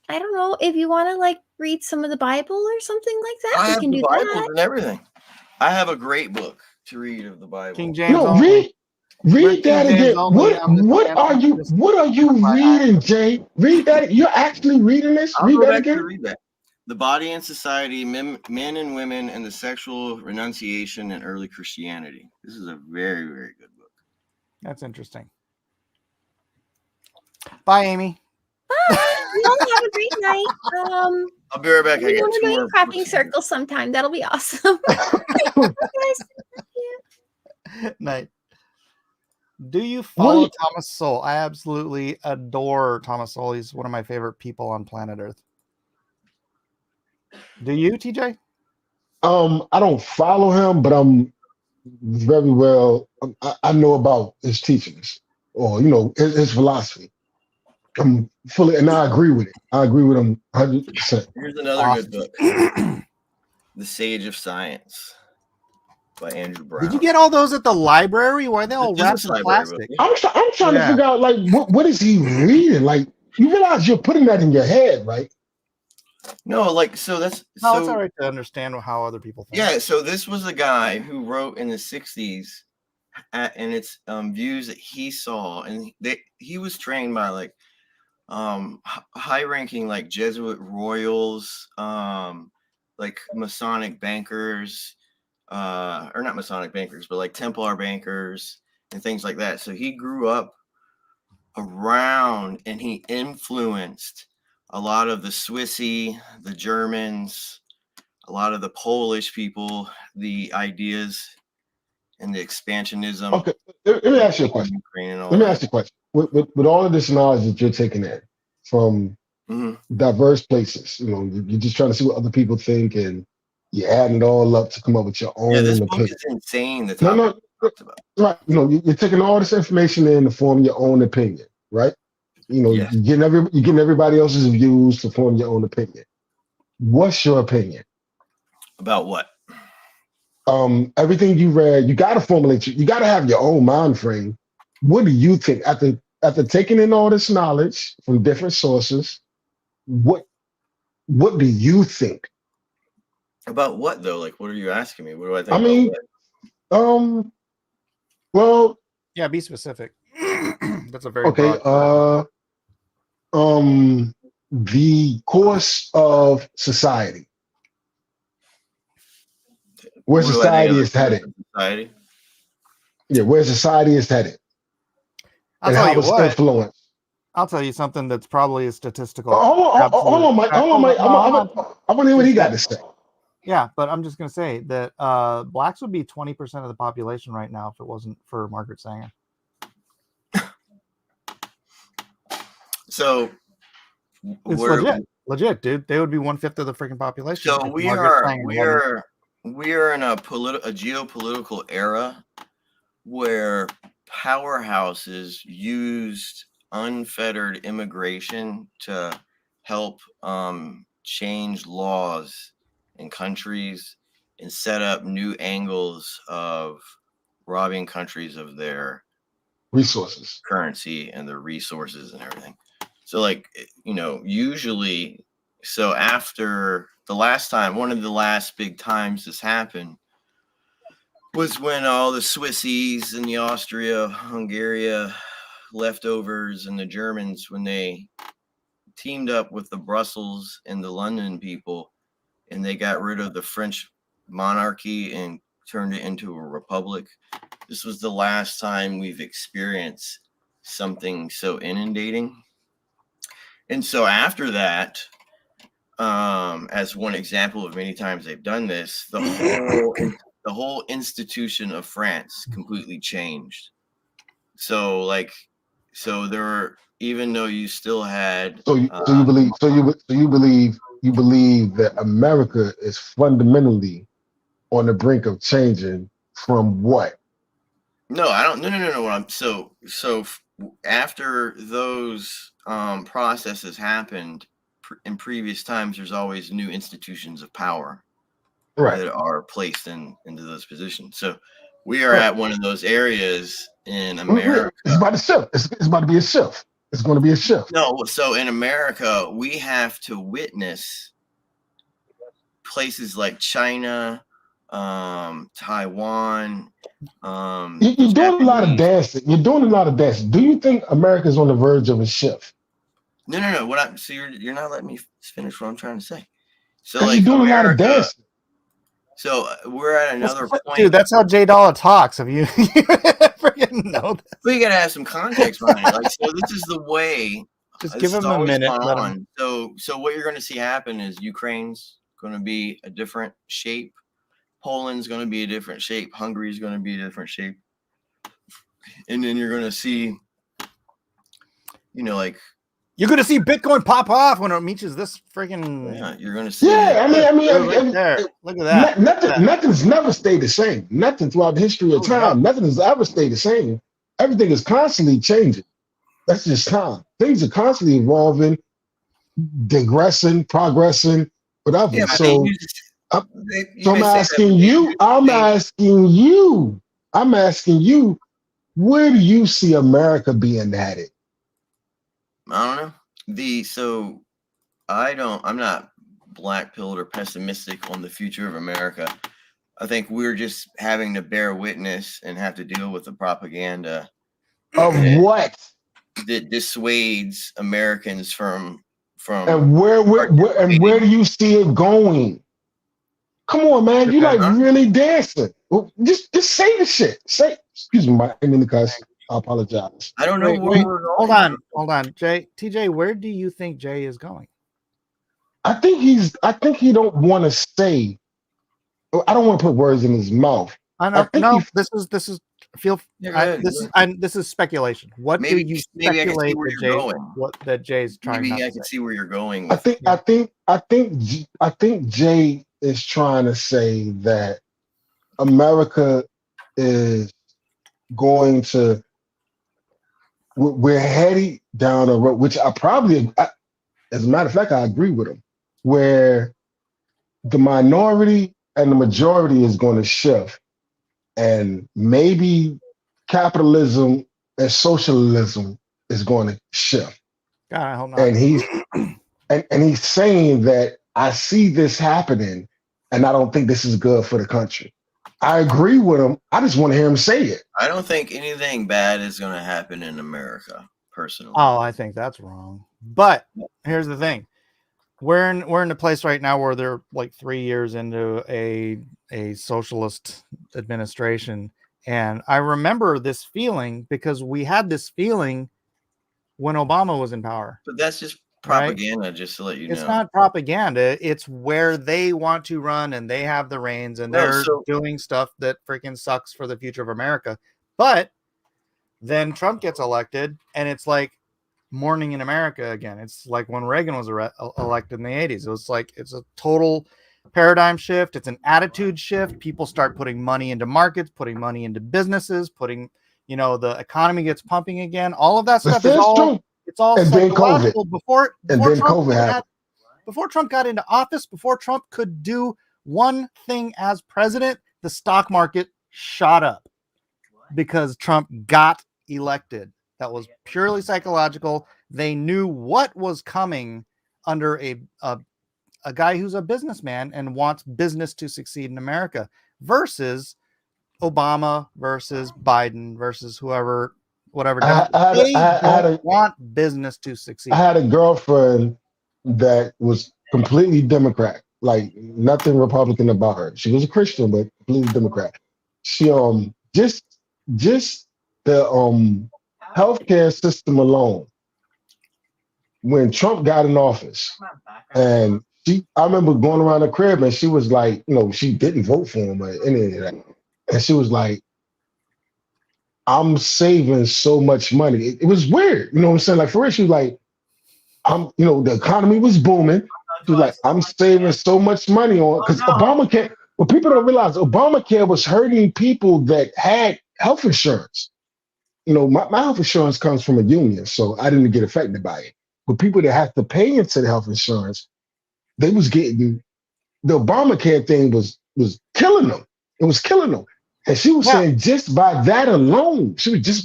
I don't know if you want to read some of the Bible or something like that. I have the Bible and everything. I have a great book to read of the Bible. King James. No, read that again. What are you reading, Jay? Read that. You're actually reading this? Read that again. Read that. The Body and Society, Men and Women, and the Sexual Renunciation in Early Christianity. This is a very, very good book. That's interesting. Bye, Amy. Bye. You all have a great night. I'll be right back. I want to do a clapping circle sometime. That'll be awesome. Night. Do you follow Thomas Sowell? I absolutely adore Thomas Sowell. He's one of my favorite people on planet Earth. Do you, TJ? I don't follow him, but I'm very well. I know about his teachings, or his philosophy. I'm fully, and I agree with it. I agree with him 100%. Here's another good book, The Sage of Science by Andrew Brown. Did you get all those at the library? Why are they all wrapped in plastic? I'm trying to figure out what is he reading? You realize you're putting that in your head, right? No, so that's it's all right to understand how other people think. Yeah, so this was a guy who wrote in the 60s, and it's views that he saw, and he was trained by high-ranking Jesuit royals, Masonic bankers, or not Masonic bankers, but Templar bankers and things like that. So he grew up around, and he influenced a lot of the Swissy, the Germans, a lot of the Polish people, the ideas and the expansionism. Okay, let me ask you a question. With all of this knowledge that you're taking in from diverse places, you're just trying to see what other people think, and you're adding it all up to come up with your own. Yeah, this book is insane. Right. You're taking all this information in to form your own opinion, right? You're getting everybody else's views to form your own opinion. What's your opinion about what? Everything you read, you got to formulate. You got to have your own mind frame. What do you think after taking in all this knowledge from different sources? What do you think about what though? Like, what are you asking me? What do I think? I mean, well, yeah, be specific. That's a very okay. broad. The course of society, where society is headed. Society? Yeah, where society is headed. I'll tell you what. Influenced. I'll tell you something that's probably a statistical. Hold on, Mike. I want to hear what he got to say. Yeah, but I'm just going to say that blacks would be 20% of the population right now if it wasn't for Margaret Sanger. So it's legit, dude. They would be 1/5 of the freaking population. So we are in a geopolitical era where powerhouses used unfettered immigration to help change laws in countries and set up new angles of robbing countries of their resources, currency, and their resources and everything. So, like, usually, so after the last time, one of the last big times this happened was when all the Swissies and the Austria-Hungary leftovers and the Germans, when they teamed up with the Brussels and the London people, and they got rid of the French monarchy and turned it into a republic. This was the last time we've experienced something so inundating. And so after that, as one example of many times they've done this, the whole institution of France completely changed. So there were, even though you still had you believe that America is fundamentally on the brink of changing from what? No, I don't. No. So after those processes happened in previous times, there's always new institutions of power that are placed into those positions. So we are at one of those areas in America. It's about to shift. It's about to be a shift. It's going to be a shift. No, so in America, we have to witness places like China, Taiwan. You're doing a lot of dancing. Do you think America is on the verge of a shift? No. You're not letting me finish what I'm trying to say. So you're doing a lot of dancing. So we're at another point. Dude, that's how J Dollar talks. If you freaking know this. We gotta have some context behind it. Like, so this is the way. Just give him a minute. So what you're going to see happen is Ukraine's going to be a different shape. Poland's going to be a different shape. Hungary's going to be a different shape. And then you're going to see, like. You're going to see Bitcoin pop off when it reaches this freaking. Yeah, you're going to see. Yeah, I mean, there. Look at that. Nothing's never stayed the same. Nothing throughout the history of time. Nothing has ever stayed the same. Everything is constantly changing. That's just time. Things are constantly evolving, digressing, progressing, whatever. Yeah, so I'm asking you, where do you see America being headed? I don't know. I'm not black-pilled or pessimistic on the future of America. I think we're just having to bear witness and have to deal with the propaganda of what that dissuades Americans from. And where do you see it going? Come on, man, you like really dancing. Well, just say the shit. Excuse me, I didn't mean to cuss. I apologize. I don't know where we're going. Hold on, TJ. Where do you think Jay is going? I think he don't want to say. I don't want to put words in his mouth. This is speculation. What do you speculate that Jay's trying? Maybe I can see where you're going. I think Jay is trying to say that America is going to. We're heading down a road, which as a matter of fact, I agree with him. Where the minority and the majority is going to shift, and maybe capitalism and socialism is going to shift. God, I hope not. And he's saying that I see this happening, and I don't think this is good for the country. I agree with him. I just want to hear him say it. I don't think anything bad is going to happen in America, personally. Oh, I think that's wrong. But here's the thing. We're in a place right now where they're like 3 years into a socialist administration. And I remember this feeling because we had this feeling when Obama was in power. But that's just propaganda, right? Just to let you know. It's not propaganda. It's where they want to run and they have the reins and they're doing stuff that freaking sucks for the future of America. But then Trump gets elected and it's like morning in America again. It's like when Reagan was elected in the 80s. It was like, it's a total paradigm shift. It's an attitude shift. People start putting money into markets, putting money into businesses, putting, the economy gets pumping again. All of that stuff is all, it's all psychological. Before Trump got into office, before Trump could do one thing as president, the stock market shot up because Trump got elected. That was purely psychological. They knew what was coming under a guy who's a businessman and wants business to succeed in America versus Obama versus Biden versus whoever, whatever. They don't want business to succeed. I had a girlfriend that was completely Democrat, like nothing Republican about her. She was a Christian, but completely Democrat. She just the healthcare system alone. When Trump got in office, and I remember going around the crib and she was like, she didn't vote for him or any of that. And she was like, I'm saving so much money. It was weird. You know what I'm saying? Like, for real, she was like, the economy was booming. She was like, I'm saving so much money on, because Obamacare, what people don't realize, Obamacare was hurting people that had health insurance. My health insurance comes from a union, so I didn't get affected by it. But people that have to pay into the health insurance, they was getting, the Obamacare thing was killing them. It was killing them. And she was saying just by that alone, she's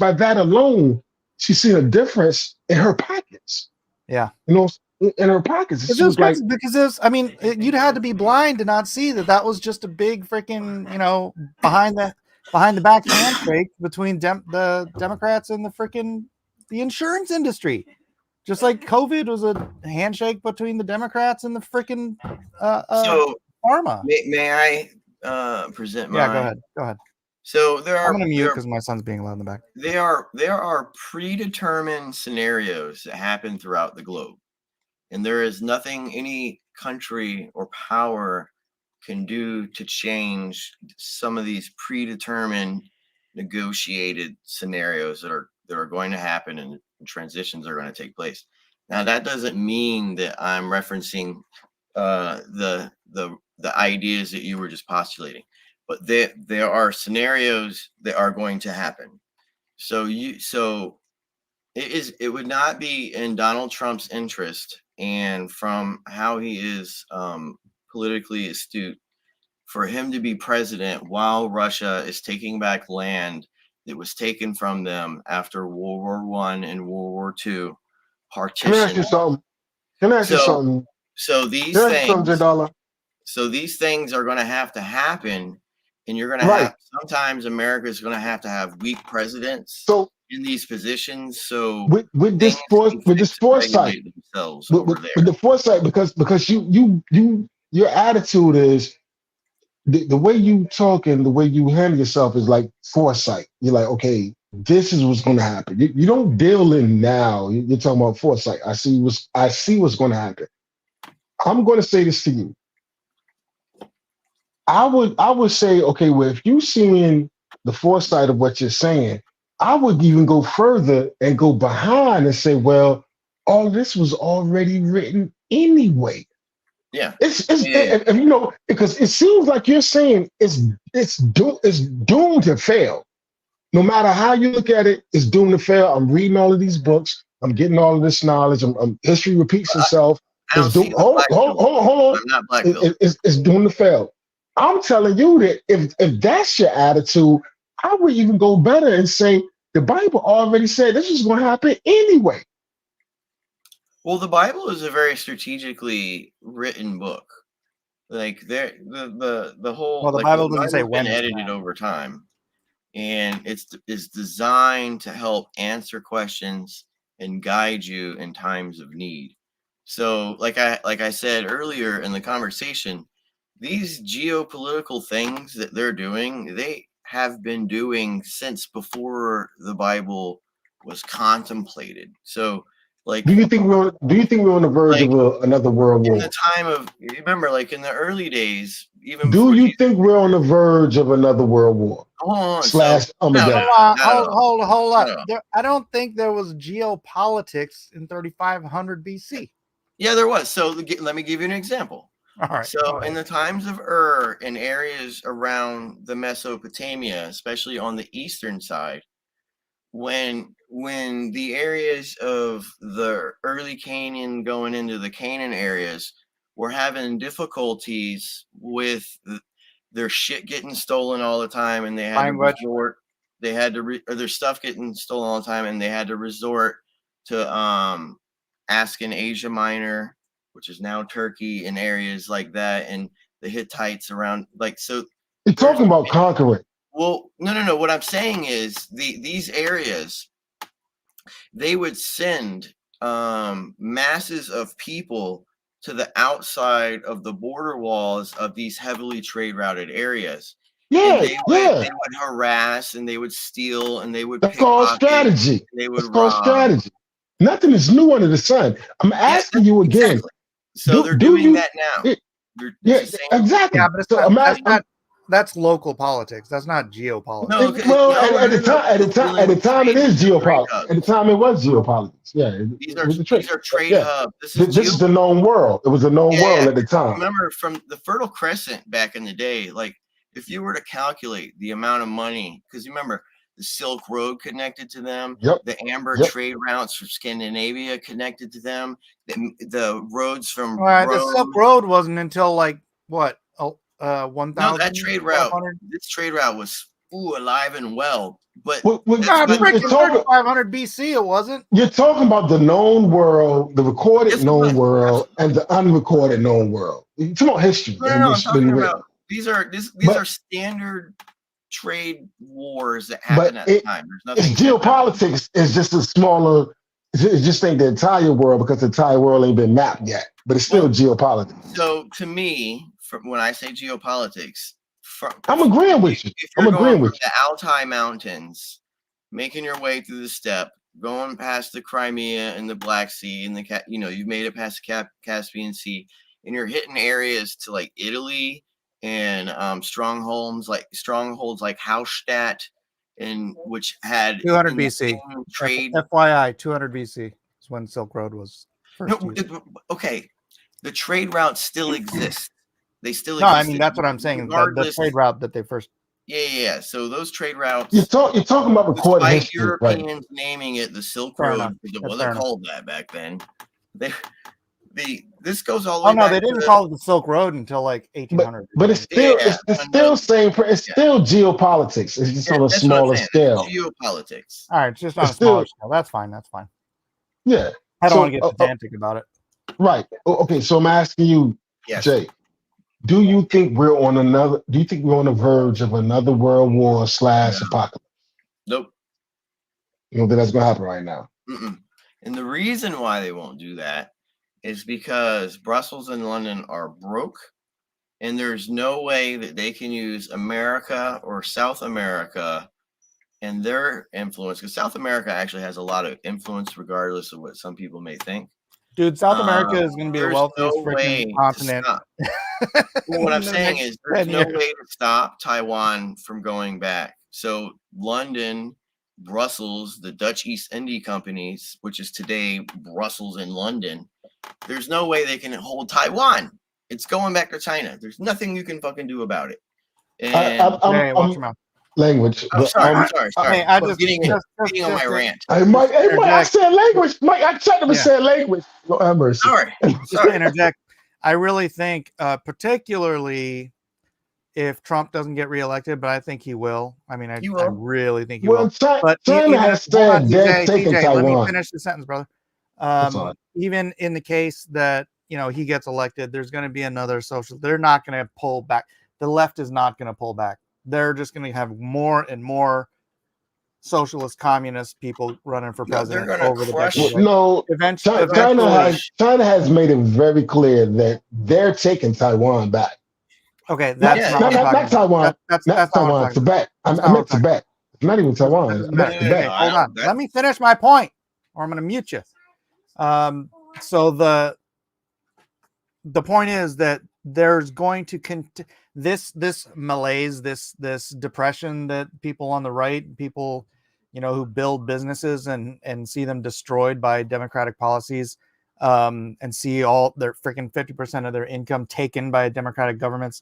seen a difference in her pockets. Yeah. In her pockets. It was crazy because you'd had to be blind to not see that was just a big freaking, behind the back handshake between the Democrats and the insurance industry. Just like COVID was a handshake between the Democrats and the freaking pharma. May I present my... Yeah, go ahead. So there are... I'm going to mute because my son's being loud in the back. There are predetermined scenarios that happen throughout the globe. And there is nothing any country or power can do to change some of these predetermined negotiated scenarios that are going to happen and transitions are going to take place. Now, that doesn't mean that I'm referencing the ideas that you were just postulating, but there are scenarios that are going to happen. So it would not be in Donald Trump's interest, and from how he is politically astute, for him to be president while Russia is taking back land that was taken from them after World War I and World War II partition. Can I ask you something? So these things are going to have to happen, and you're going to have, sometimes America is going to have weak presidents in these positions. So with this foresight, because your attitude is the way you talk and the way you handle yourself is like foresight. You're like, okay, this is what's going to happen. You don't deal in now. You're talking about foresight. I see what's going to happen. I'm going to say this to you. I would say, okay, well, if you're seeing the foresight of what you're saying, I would even go further and go behind and say, well, all this was already written anyway. Yeah, because it seems like you're saying it's doomed to fail. No matter how you look at it, it's doomed to fail. I'm reading all of these books. I'm getting all of this knowledge. History repeats itself. It's doing. Hold on. I'm not black pill. It's doing the fail. I'm telling you that if that's your attitude, I would even go better and say the Bible already said this is going to happen anyway. Well, the Bible is a very strategically written book. Like the whole Well, the Bible doesn't say when been it's edited over time, and it's designed to help answer questions and guide you in times of need. So, like I said earlier in the conversation, these geopolitical things that they're doing, they have been doing since before the Bible was contemplated. So, like, do you think we're on the verge of another world war? In the time of, remember, like in the early days, even do you think we're on the verge of another world war? Armageddon. Hold up. I don't think there was geopolitics in 3500 BC. Yeah, there was. So let me give you an example. All right. So in the times of in areas around the Mesopotamia, especially on the eastern side, when the areas of the early Canaan going into the Canaan areas were having difficulties with their shit getting stolen all the time, and they had their stuff getting stolen all the time, and they had to resort to asking Asia Minor, which is now Turkey, and areas like that, and the Hittites around, like, so. You're talking about conquering. Well, no. What I'm saying is these areas, they would send masses of people to the outside of the border walls of these heavily trade routed areas. Yeah, they would harass, and they would steal, and they would. That's called strategy. They would called strategy. Nothing is new under the sun. I'm asking you again. Exactly. So they're doing that now. Exactly. Yeah, but that's local politics. That's not geopolitics. At the time, it is geopolitics. At the time, it was geopolitics. Yeah, these are trade hubs. This is the known world. It was a known world at the time. Remember, from the Fertile Crescent back in the day, like, if you were to calculate the amount of money, because you remember the Silk Road connected to them, the amber trade routes from Scandinavia connected to them, the roads from Rome. The Silk Road wasn't until like what? 1,000. No, that trade route. This trade route was alive and well. But 3,500 BC, it wasn't. You're talking about the known world, the recorded known world, and the unrecorded known world. You're talking about history. No, I'm talking about these are standard trade wars that happen at the time. There's nothing. Geopolitics is just a smaller. It's just ain't the entire world, because the entire world ain't been mapped yet. But it's still geopolitics. So to me, when I say geopolitics, I'm agreeing with you. I'm agreeing with you. The Altai Mountains, making your way through the steppe, going past the Crimea and the Black Sea, and you've made it past the Caspian Sea, and you're hitting areas to like Italy and strongholds like Hallstatt, and which had 200 BC trade. FYI, 200 BC is when Silk Road was first used. Okay, the trade route still exists. They still exist. I mean, that's what I'm saying. The trade route that they first. Yeah. So those trade routes. You're talking about recorded history, Europeans right? naming it the Silk Road, because it wasn't called that back then. This goes all the way back. Oh no, they didn't call it the Silk Road until like 1800. But it's still still geopolitics. It's just on a smaller scale. It's geopolitics. All right, it's just on a smaller scale. That's fine. Yeah. I don't want to get pedantic about it. Right. Okay. So I'm asking you, Jay. Do you think we're on the verge of another world war / apocalypse? Nope. You don't think that's going to happen right now? Mm-mm. And the reason why they won't do that is because Brussels and London are broke, and there's no way that they can use America or South America and their influence, because South America actually has a lot of influence regardless of what some people may think. Dude, South America is going to be the wealthiest freaking continent. Well, what I'm saying is there's no way to stop Taiwan from going back. So London, Brussels, the Dutch East India companies, which is today Brussels and London, there's no way they can hold Taiwan. It's going back to China. There's nothing you can fucking do about it. And watch your mouth. language. Oh, But sorry. Hey, I just getting on my rant. Hey, Mike, I said language. Mike, I tried to say language. No, have mercy. Sorry. Just to interject, I really think, particularly if Trump doesn't get reelected, but I think he will. I mean, I really think he will. But China has said they're taking Taiwan. Let me finish the sentence, brother. Even in the case that he gets elected, there's going to be another social. They're not going to pull back. The left is not going to pull back. They're just going to have more and more socialist, communist people running for president over the decade. No, eventually, China has made it very clear that they're taking Taiwan back. Okay, that's not Taiwan. That's Taiwan. Tibet. I meant Tibet. Not even Taiwan. Tibet. Hold on. Let me finish my point, or I'm going to mute you. So the point is that there's going to this malaise, this depression that people on the right, people who build businesses and see them destroyed by democratic policies, and see all their freaking 50% of their income taken by democratic governments.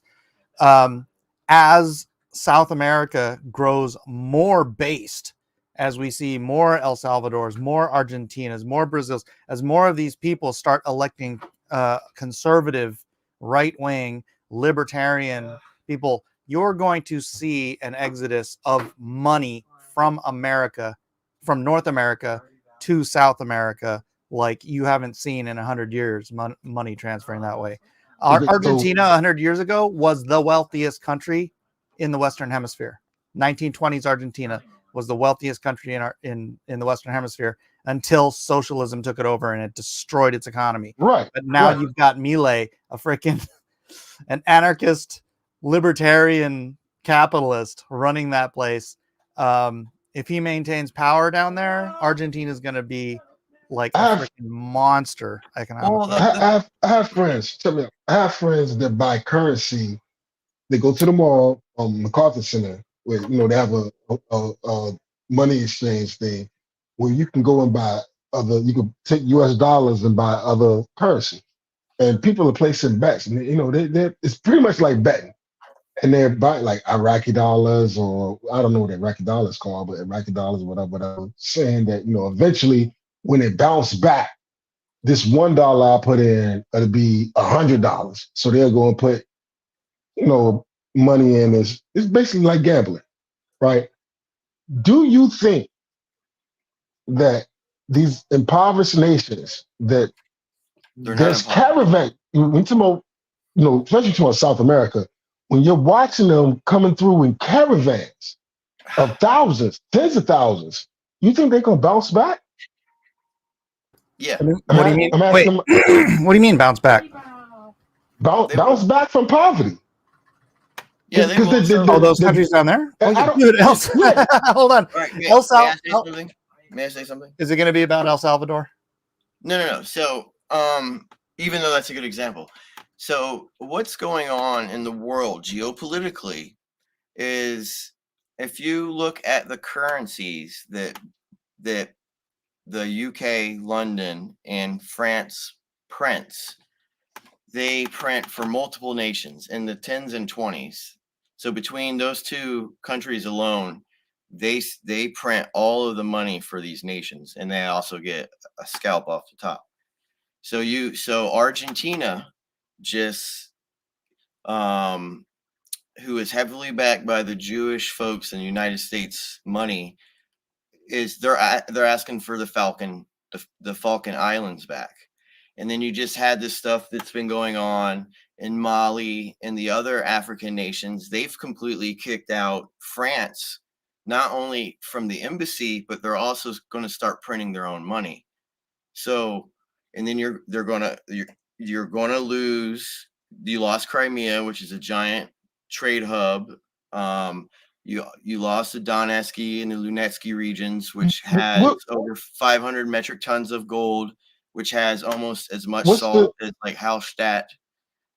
As South America grows more based, as we see more El Salvadors, more Argentinas, more Brazils, as more of these people start electing conservative, right-wing, libertarian people, you're going to see an exodus of money from America, from North America to South America, like you haven't seen in 100 years, money transferring that way. Argentina 100 years ago was the wealthiest country in the Western Hemisphere. 1920s Argentina was the wealthiest country in the Western Hemisphere until socialism took it over and it destroyed its economy. Right. But now you've got Milei, an anarchist, libertarian capitalist running that place. If he maintains power down there, Argentina is going to be like a freaking monster economically. I have friends. I have friends that buy currency. They go to the mall, MacArthur Center, where they have a money exchange thing where you can go and buy you can take US dollars and buy other currency. And people are placing bets. And it's pretty much like betting. And they're buying like Iraqi dollars, or I don't know what Iraqi dollars called, but Iraqi dollars, whatever, saying that, eventually when it bounced back, this $1 I put in, it'll be $100. So they'll go and put, money in. It's basically like gambling, right? Do you think that these impoverished nations that there's caravan, especially to South America, when you're watching them coming through in caravans of thousands, tens of thousands, you think they're gonna bounce back? Yeah. What do you mean? Wait, what do you mean bounce back? Bounce back from poverty. Yeah, those countries down there. Dude, hold on. Right, may I say something? Is it going to be about El Salvador? No. So, even though that's a good example, so what's going on in the world geopolitically is, if you look at the currencies that the UK, London, and France prints, they print for multiple nations in the 10s and 20s. So between those two countries alone, they print all of the money for these nations, and they also get a scalp off the top. So Argentina just who is heavily backed by the Jewish folks in the United States money, is they're asking for the Falkland Islands back. And then you just had this stuff that's been going on in Mali and the other African nations. They've completely kicked out France, not only from the embassy, but they're also going to start printing their own money. So, and then you're going to lose. You lost Crimea, which is a giant trade hub. You lost the Donetsk and the Luhansk regions, which has over 500 metric tons of gold, which has almost as much salt as like Hallstatt.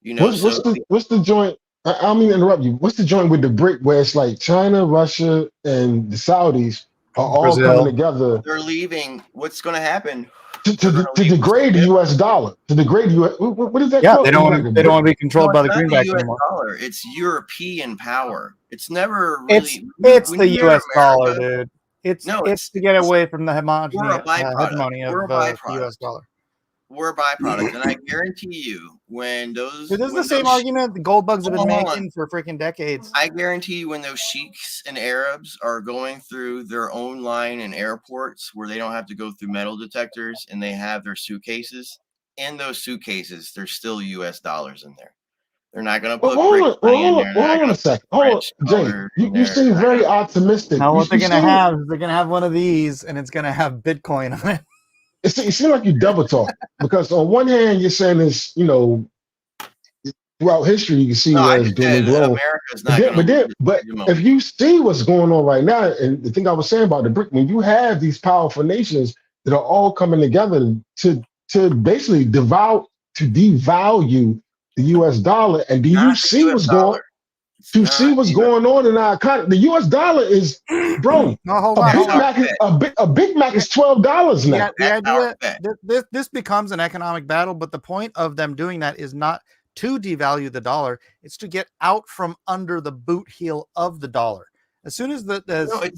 What's the joint? I don't mean to interrupt you. What's the joint with the Brink, where it's like China, Russia, and the Saudis are all coming together? They're leaving. What's going to happen? To degrade the U.S. dollar, to degrade U.S. What is that? Yeah, they don't want to be controlled by the greenbacks anymore. It's European power. It's never really. It's when the you're in U.S. dollar, America, dude. It's no, to get away from the we're a byproduct. hegemony of We're a the byproduct. U.S. dollar. We're a byproduct, and I guarantee you, when those Dude, this is when the same those argument the gold bugs have been hold on. making for freaking decades. I guarantee you, when those sheiks and Arabs are going through their own line in airports where they don't have to go through metal detectors and they have their suitcases, in those suitcases, there's still U.S. dollars in there. They're not going to put BRICS money in there. Hold on a second. Hold on, Jay. You seem very optimistic. Now, what they're going to have is they're going to have one of these, and it's going to have Bitcoin on it. It seems like you double talk because on one hand you're saying this, throughout history you can see where it's doom and gloom. But if you see what's going on right now, and the thing I was saying about the BRIC, when you have these powerful nations that are all coming together to basically devalue the U.S. dollar, and do you see what's going? To see what's going on in our economy, the U.S. dollar is, bro. No, hold on. A Big Mac is $12 now. Yeah, the idea this becomes an economic battle, but the point of them doing that is not to devalue the dollar; it's to get out from under the boot heel of the dollar. As soon as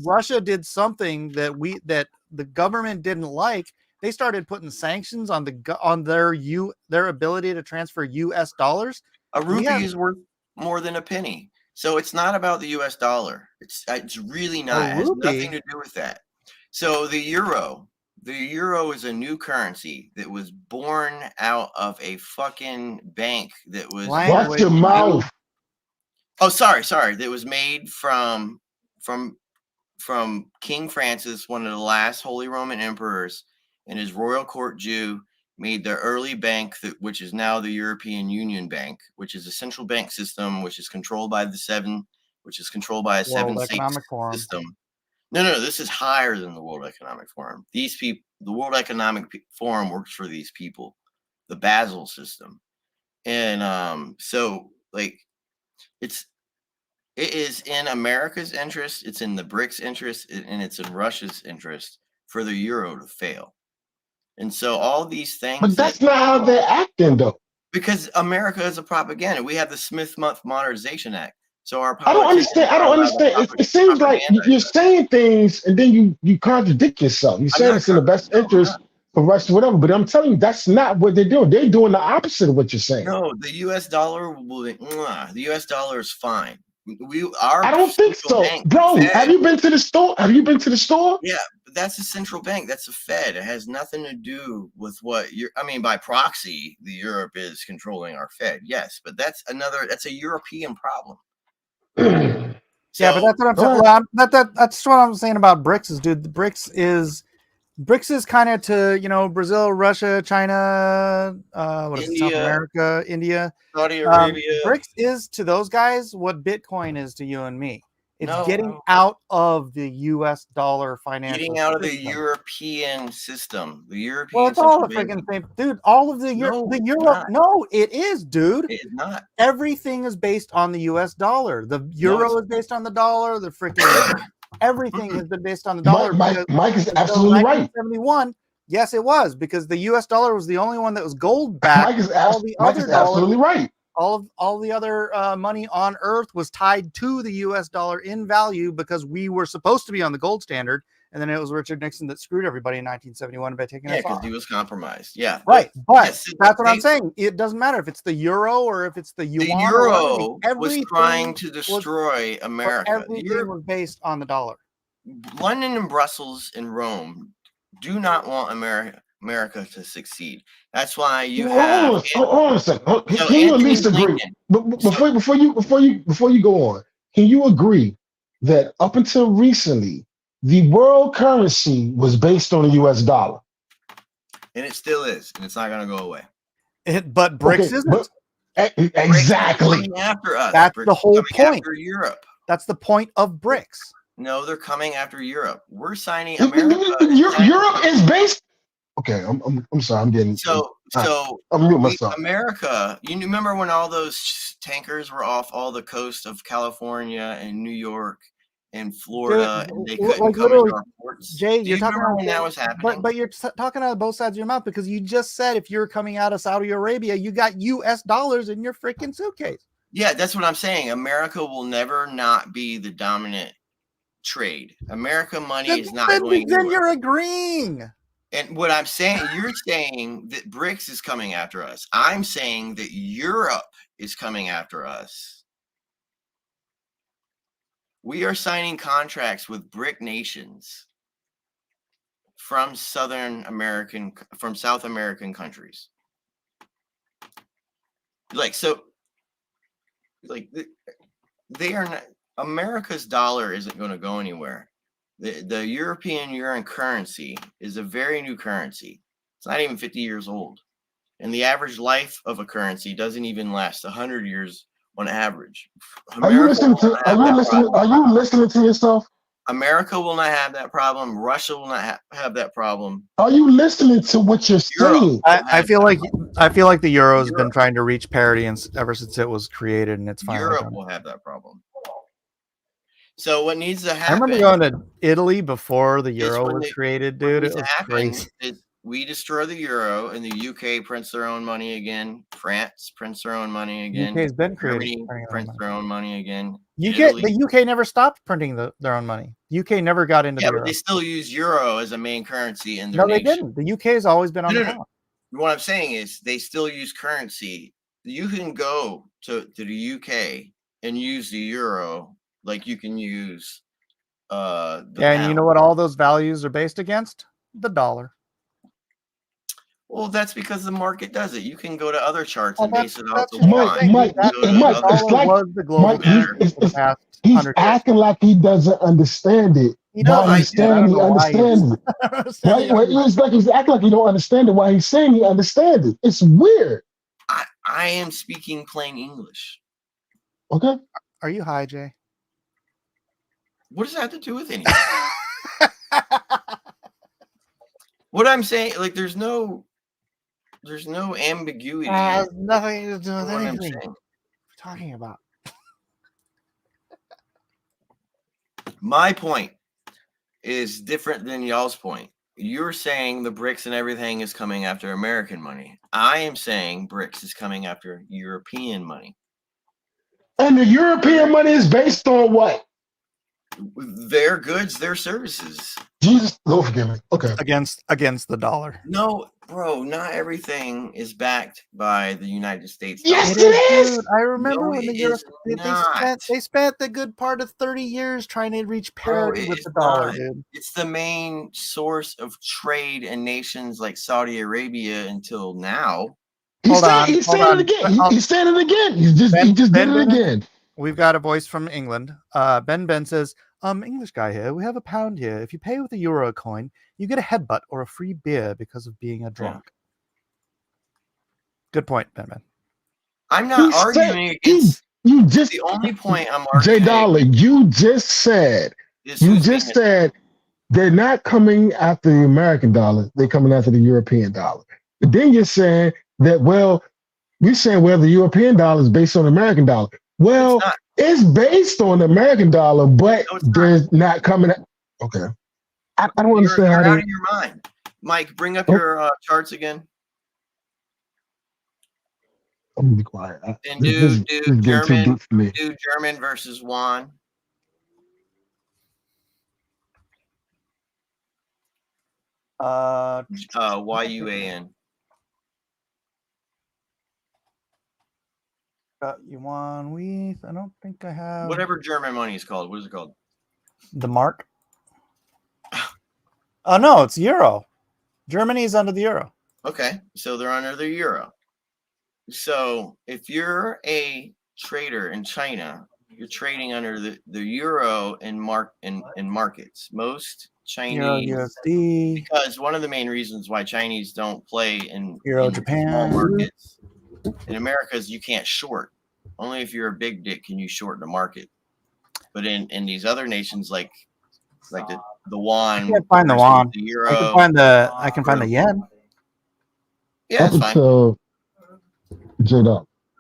Russia did something that the government didn't like, they started putting sanctions on their ability to transfer U.S. dollars. A rupee is worth more than a penny. So it's not about the U.S. dollar. It's really not. It has nothing to do with that. So the euro is a new currency that was born out of a fucking bank that was. Watch your mouth. Oh, sorry. That was made from King Francis, one of the last Holy Roman emperors, and his royal court Jew made the early bank, which is now the European Union Bank, which is a central bank system, which is controlled by a seven-state system. No, this is higher than the World Economic Forum. These people, the World Economic Forum works for these people, the Basel system. And so like it is in America's interest, it's in the BRICS interest, and it's in Russia's interest for the euro to fail. And so all these things. But that's not how they're acting, though. Because America is a propaganda. We have the Smith-Month Modernization Act. So our I don't understand. It seems like you're saying things and then you contradict yourself. You're saying it's in the best interest for Russia, whatever. But I'm telling you, that's not what they're doing. They're doing the opposite of what you're saying. No, the U.S. dollar the U.S. dollar is fine. I don't think so, bro. Have you been to the store? Yeah, but that's a central bank. That's a Fed. It has nothing to do with what by proxy, the Europe is controlling our Fed. Yes, but that's a European problem. Yeah, but that's what I'm saying. Well, that's what I'm saying about BRICS is, dude. The BRICS is kind of to Brazil, Russia, China, South America, India, Saudi Arabia. BRICS is to those guys what Bitcoin is to you and me. It's getting out of the U.S. dollar financial. Getting out of the European system. The European. Well, it's all the freaking same, dude. All of the euro. No, it is, dude. It is not. Everything is based on the U.S. dollar. The euro is based on the dollar. The freaking everything has been based on the dollar. Mike is absolutely right. 1971. Yes, it was, because the U.S. dollar was the only one that was gold backed. Mike is absolutely right. All the other money on Earth was tied to the U.S. dollar in value because we were supposed to be on the gold standard, and then it was Richard Nixon that screwed everybody in 1971 by taking us off. Yeah, because he was compromised. Yeah, right. But that's what I'm saying. It doesn't matter if it's the euro or if it's the yuan. The euro was trying to destroy America. Everything was based on the dollar. London and Brussels and Rome do not want America to succeed. That's why you have. Hold on a second. Can you at least agree? Before you go on, can you agree that up until recently, the world currency was based on the U.S. dollar? And it still is, and it's not going to go away. But BRICS isn't. Exactly. After us. That's the whole point. After Europe. That's the point of BRICS. No, they're coming after Europe. We're signing America. Europe is based. Okay, I'm sorry. I'm getting I'm muting myself. America. You remember when all those tankers were off all the coast of California and New York and Florida, and they couldn't come into our ports? Jay, you're talking about when that was happening. But you're talking out of both sides of your mouth, because you just said if you're coming out of Saudi Arabia, you got U.S. dollars in your freaking suitcase. Yeah, that's what I'm saying. America will never not be the dominant trade. America money is not going Then anywhere. you're agreeing. And what I'm saying, you're saying that BRICS is coming after us. I'm saying that Europe is coming after us. We are signing contracts with BRIC nations from South American countries. They are not. America's dollar isn't going to go anywhere. The European euro currency is a very new currency. It's not even 50 years old. And the average life of a currency doesn't even last 100 years on average. Are you listening to yourself? America will not have that problem. Russia will not have that problem. Are you listening to what you're saying? I feel like the euro's been trying to reach parity ever since it was created, and it's finally Europe will have that problem. So what needs to happen? I remember going to Italy before the euro was created, dude. It was crazy. We destroy the euro, and the UK prints their own money again. France prints their own money again. UK's been Germany prints their own money again. The UK never stopped printing their own money. The UK never got into the euro. But they still use euro as a main currency in No, their nation. they didn't. The UK has always been on the top. What I'm saying is they still use currency. You can go to the UK and use the euro like you can use the and you know what all those values are based against? The dollar. Well, that's because the market does it. You can go to other charts and base it off the Mike, he's acting like he doesn't understand it. He understands it. It's like he's acting like he don't understand it while he's saying he understands it. It's weird. I am speaking plain English. Okay. Are you high, Jay? What does that have to do with anything? What I'm saying, like, there's no ambiguity. It has nothing to do with anything. What are you talking about? My point is different than y'all's point. You're saying the BRICS and everything is coming after American money. I am saying BRICS is coming after European money. And the European money is based on what? Their goods, their services. Jesus, don't forgive me. Okay. Against the dollar. No, bro, not everything is backed by the United States. Yes, it is. Dude, I remember when they spent the good part of 30 years trying to reach parity with the dollar, dude. It's the main source of trade in nations like Saudi Arabia until now. He's saying it again. He's saying it again. He just did it again. We've got a voice from England. Ben says, English guy here, we have a pound here. If you pay with a euro coin, you get a headbutt or a free beer because of being a drunk. Yeah. Good point, Ben. I'm not arguing against the only point I'm arguing. Jay Dollar, you just said they're not coming after the American dollar, they're coming after the European dollar. But then you're saying that, the European dollar is based on the American dollar. Well, it's based on the American dollar, but there's not coming. Okay, I don't understand. You're out of your mind, Mike. Bring up your charts again. I'm gonna be quiet. And do German versus Yuan. YUAN. Yuan with, I don't think I have. Whatever German money is called. What is it called? The mark. Oh no, it's euro. Germany is under the euro. Okay, so they're under the euro. So if you're a trader in China, you're trading under the euro in markets. Most Chinese Euro USD. Because one of the main reasons why Chinese don't play in Japan small markets in America is you can't short. Only if you're a big dick can you short the market. But in these other nations like the yuan, I can't find the yuan. The euro, I can find the yen. Yeah, that's fine.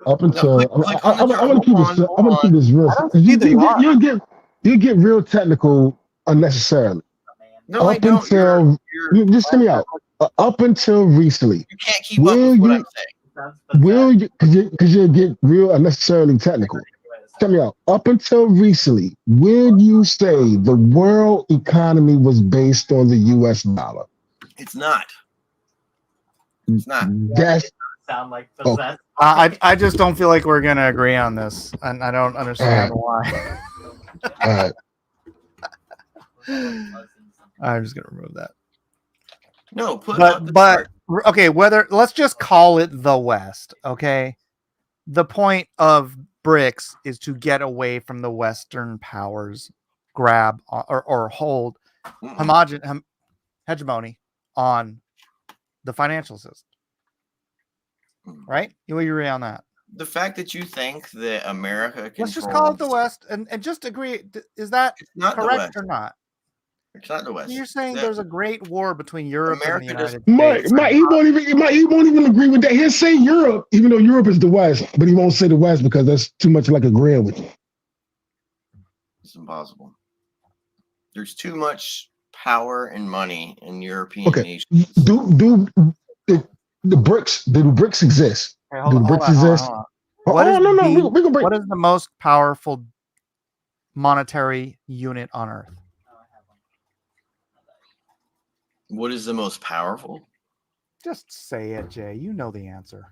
Up until I'm gonna keep this real. You get real technical unnecessarily. No, I don't. Just hear me out. Up until recently, you can't keep up with what I'm saying. will you, because you'll get real unnecessarily technical. Tell me out. Up until recently, would you say the world economy was based on the U.S. dollar? It's not. It's not. That's sound like Oh. possessed. I just don't feel like we're gonna agree on this, and I don't understand why. I'm just gonna remove that. No, put up the But chart. okay, let's just call it the West. Okay, the point of BRICS is to get away from the Western powers, grab or hold hegemony on the financial system. Right? You agree on that? The fact that you think that America controls... Let's just call it the West and just agree. Is that not correct or not? It's not the West. You're saying there's a great war between Europe and the United States. He won't even agree with that. He'll say Europe, even though Europe is the West, but he won't say the West because that's too much like agreeing with you. It's impossible. There's too much power and money in European nations. Do the BRICS? Do the BRICS exist? Okay, do the BRICS exist? What is the most powerful monetary unit on Earth? What is the most powerful? Just say it, Jay. You know the answer.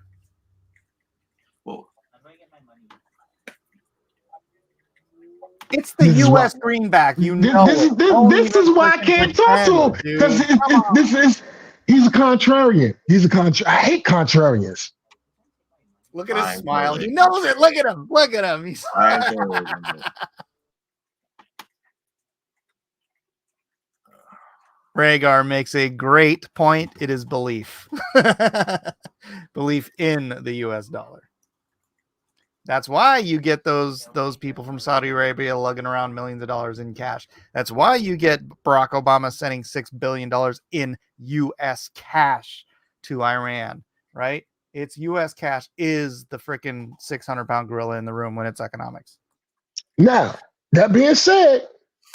Well, it's the U.S. greenback. You know. This is why I can't talk to him because he's a contrarian. I hate contrarians. Look at his smile. He knows it. Look at him. Look at him. He's Rhaegar makes a great point. It is belief. Belief in the US dollar. That's why you get those people from Saudi Arabia lugging around millions of dollars in cash. That's why you get Barack Obama sending $6 billion in US cash to Iran, right? It's US cash is the freaking 600-pound gorilla in the room when it's economics. Now, that being said,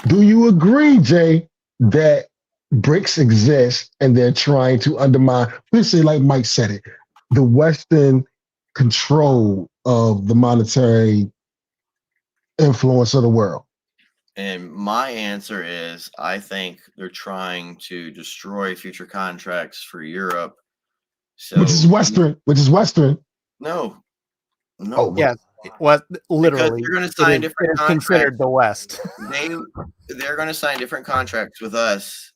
do you agree, Jay, that BRICS exist and they're trying to undermine, let's say like Mike said it, the Western control of the monetary influence of the world? And my answer is, I think they're trying to destroy future contracts for Europe. So, which is Western. No. Oh, yes. Well, literally, they're going to sign different contracts. Considered the West. They're going to sign different contracts with us.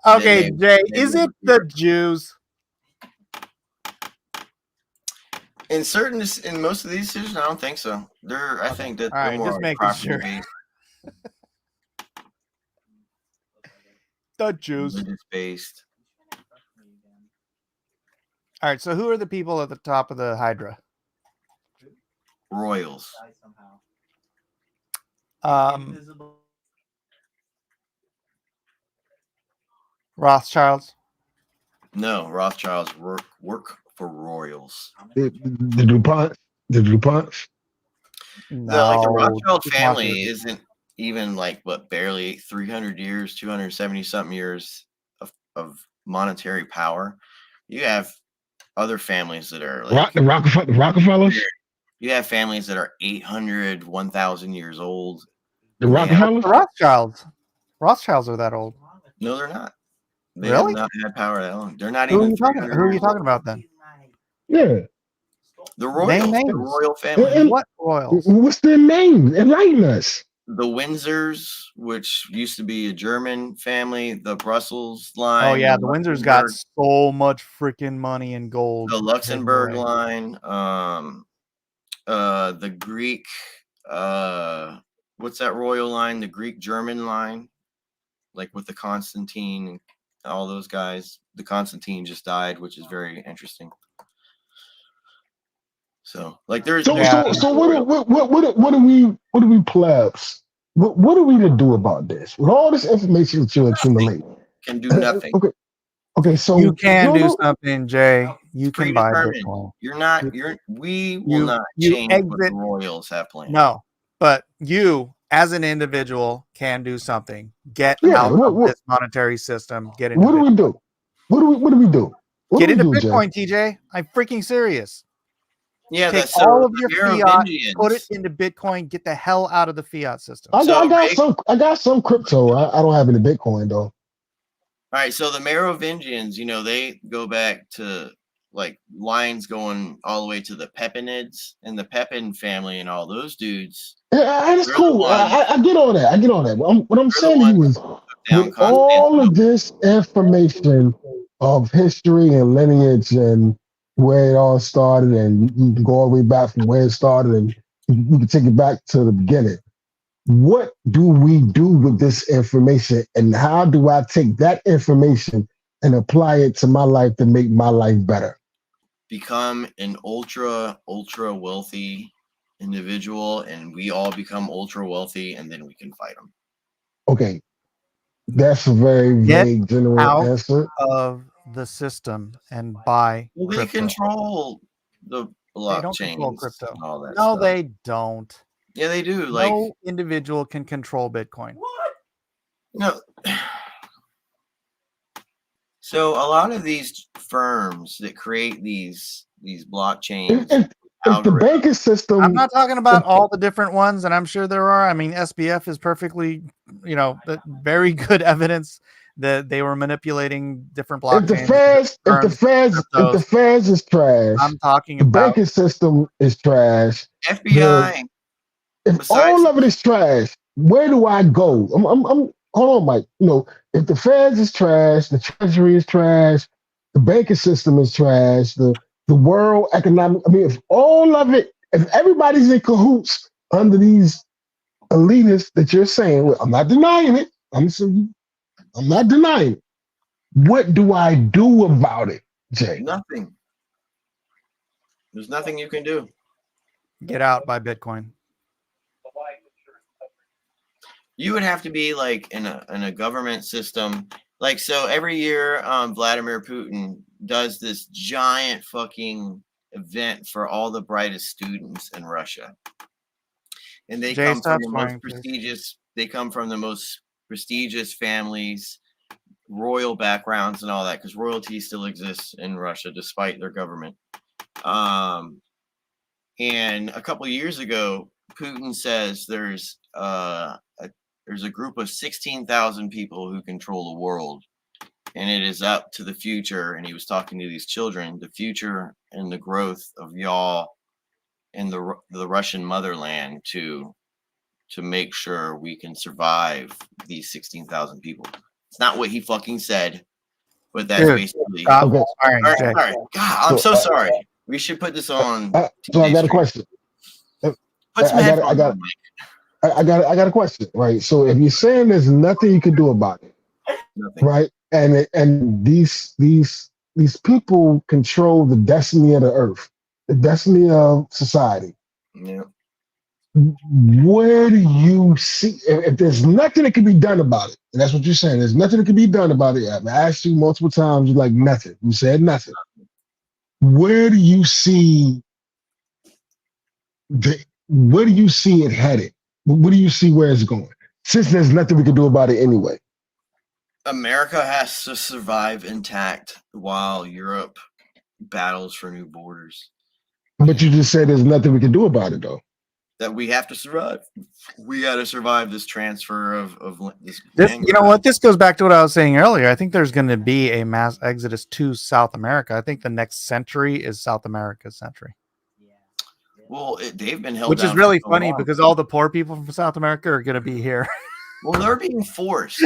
Okay, Jay, is it the Jews? In most of these decisions, I don't think so. I think that they're more sure. The Jews. Based. All right, so who are the people at the top of the Hydra? Royals. Rothschilds? No, Rothschilds work for royals. The DuPont? No, the Rothschild family isn't even barely 300 years, 270 something years of monetary power. You have other families that are the Rockefellers. You have families that are 800, 1,000 years old. The Rockefellers, Rothschilds are that old. No, they're not. They really? have not had power that long. They're not Who even. Who are you talking about then? Yeah, the royal family. And what royals? What's their name? Enlighten us. The Windsors, which used to be a German family, the Brussels line. Oh yeah, the Windsors got so much freaking money and gold. The Luxembourg line, the Greek, what's that royal line? The Greek-German line, with the Constantine and all those guys. The Constantine just died, which is very interesting. So there's so what do we plebs? What are we to do about this? With all this information that you accumulate, can do nothing. Okay, so you can do something, Jay. You can buy Bitcoin. We will not change what the royals have planned. No, but you as an individual can do something. Get out of this monetary system. Get into what do we do? What do we do? What Get do we into do, Bitcoin, TJ. I'm freaking serious. Yeah, Take that's so all of your the fiat, put it Merovingians. into Bitcoin. Get the hell out of the fiat system. I So got some crypto. I don't have any Bitcoin though. all right, so the Merovingians, they go back to like lines going all the way to the Pepinids and the Pepin family and all those dudes. Yeah, that's They're the cool. ones. I get on that. I get on that. What I'm They're the saying to ones you is, that took down with all of this information of history and lineage and where it all started, and you can go all the way back from where it started, and you can take it back to the beginning. What do we do with this information, and how do I take that information and apply it to my life to make my life better? Become an ultra wealthy individual, and we all become ultra wealthy, and then we can fight them. Okay, that's a very vague, general answer. Of the system and buy. Well, they control the blockchain. They don't control crypto. And all that No, stuff. they don't. Yeah, they do. No individual can control Bitcoin. What? No. So a lot of these firms that create these blockchains, if the banking system, I'm not talking about all the different ones, and I'm sure there are. I mean, SBF is perfectly, very good evidence that they were manipulating different blockchains. If the Feds is trash, I'm talking the about banking system is trash. FBI. If all of it is trash, where do I go? I'm hold on, Mike. If the Feds is trash, the Treasury is trash, the banking system is trash, the world economic. I mean, if all of it, if everybody's in cahoots under these elitists that you're saying, well, I'm not denying it. I'm not denying it. What do I do about it, Jay? Nothing. There's nothing you can do. Get out by Bitcoin. You would have to be like in a government system. Like, so every year, Vladimir Putin does this giant fucking event for all the brightest students in Russia. And they come from the most prestigious, families, royal backgrounds and all that, because royalty still exists in Russia despite their government. And a couple of years ago, Putin says there's a group of 16,000 people who control the world, and it is up to the future. And he was talking to these children, the future and the growth of y'all in the Russian motherland to make sure we can survive these 16,000 people. It's not what he fucking said, but that's basically. Okay. All right. God, I'm so sorry. We should put this on. So I got a question. Put some headphones on, Mike. I got a question, right? So if you're saying there's nothing you can do about it, right? And these people control the destiny of the earth, the destiny of society. Yeah. Where do you see if there's nothing that can be done about it? And that's what you're saying. There's nothing that can be done about it. I've asked you multiple times. You're like nothing. You said nothing. Where do you see where do you see it headed? What do you see where it's going? Since there's nothing we can do about it anyway. America has to survive intact while Europe battles for new borders. But you just said there's nothing we can do about it, though. That we have to survive. We got to survive this transfer of this. You know what? This goes back to what I was saying earlier. I think there's going to be a mass exodus to South America. I think the next century is South America's century. Well, they've been held Which down is really so funny long. Because all the poor people from South America are going to be here. Well, they're being forced.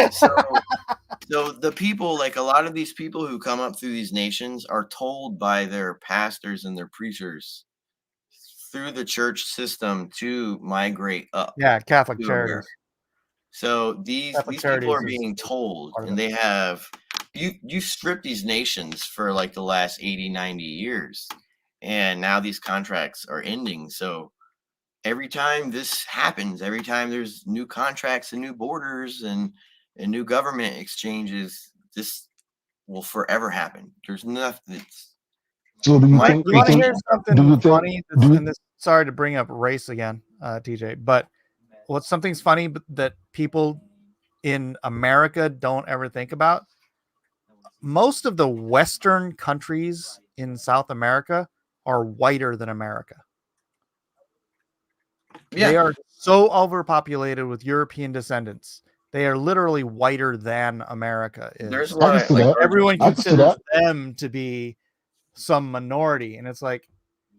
So the people, like a lot of these people who come up through these nations are told by their pastors and their preachers through the church system to migrate up. Yeah, Catholic charities. So these people are being told, and they have you strip these nations for like the last 80, 90 years, and now these contracts are ending. So every time this happens, every time there's new contracts and new borders and new government exchanges, this will forever happen. There's nothing. So do you want to hear something funny? Sorry to bring up race again, TJ, but what's something's funny that people in America don't ever think about? most of the Western countries in South America are whiter than America. Yeah. They are so overpopulated with European descendants. They are literally whiter than America is. There's a lot of like, everyone considers them to be some minority, and it's like,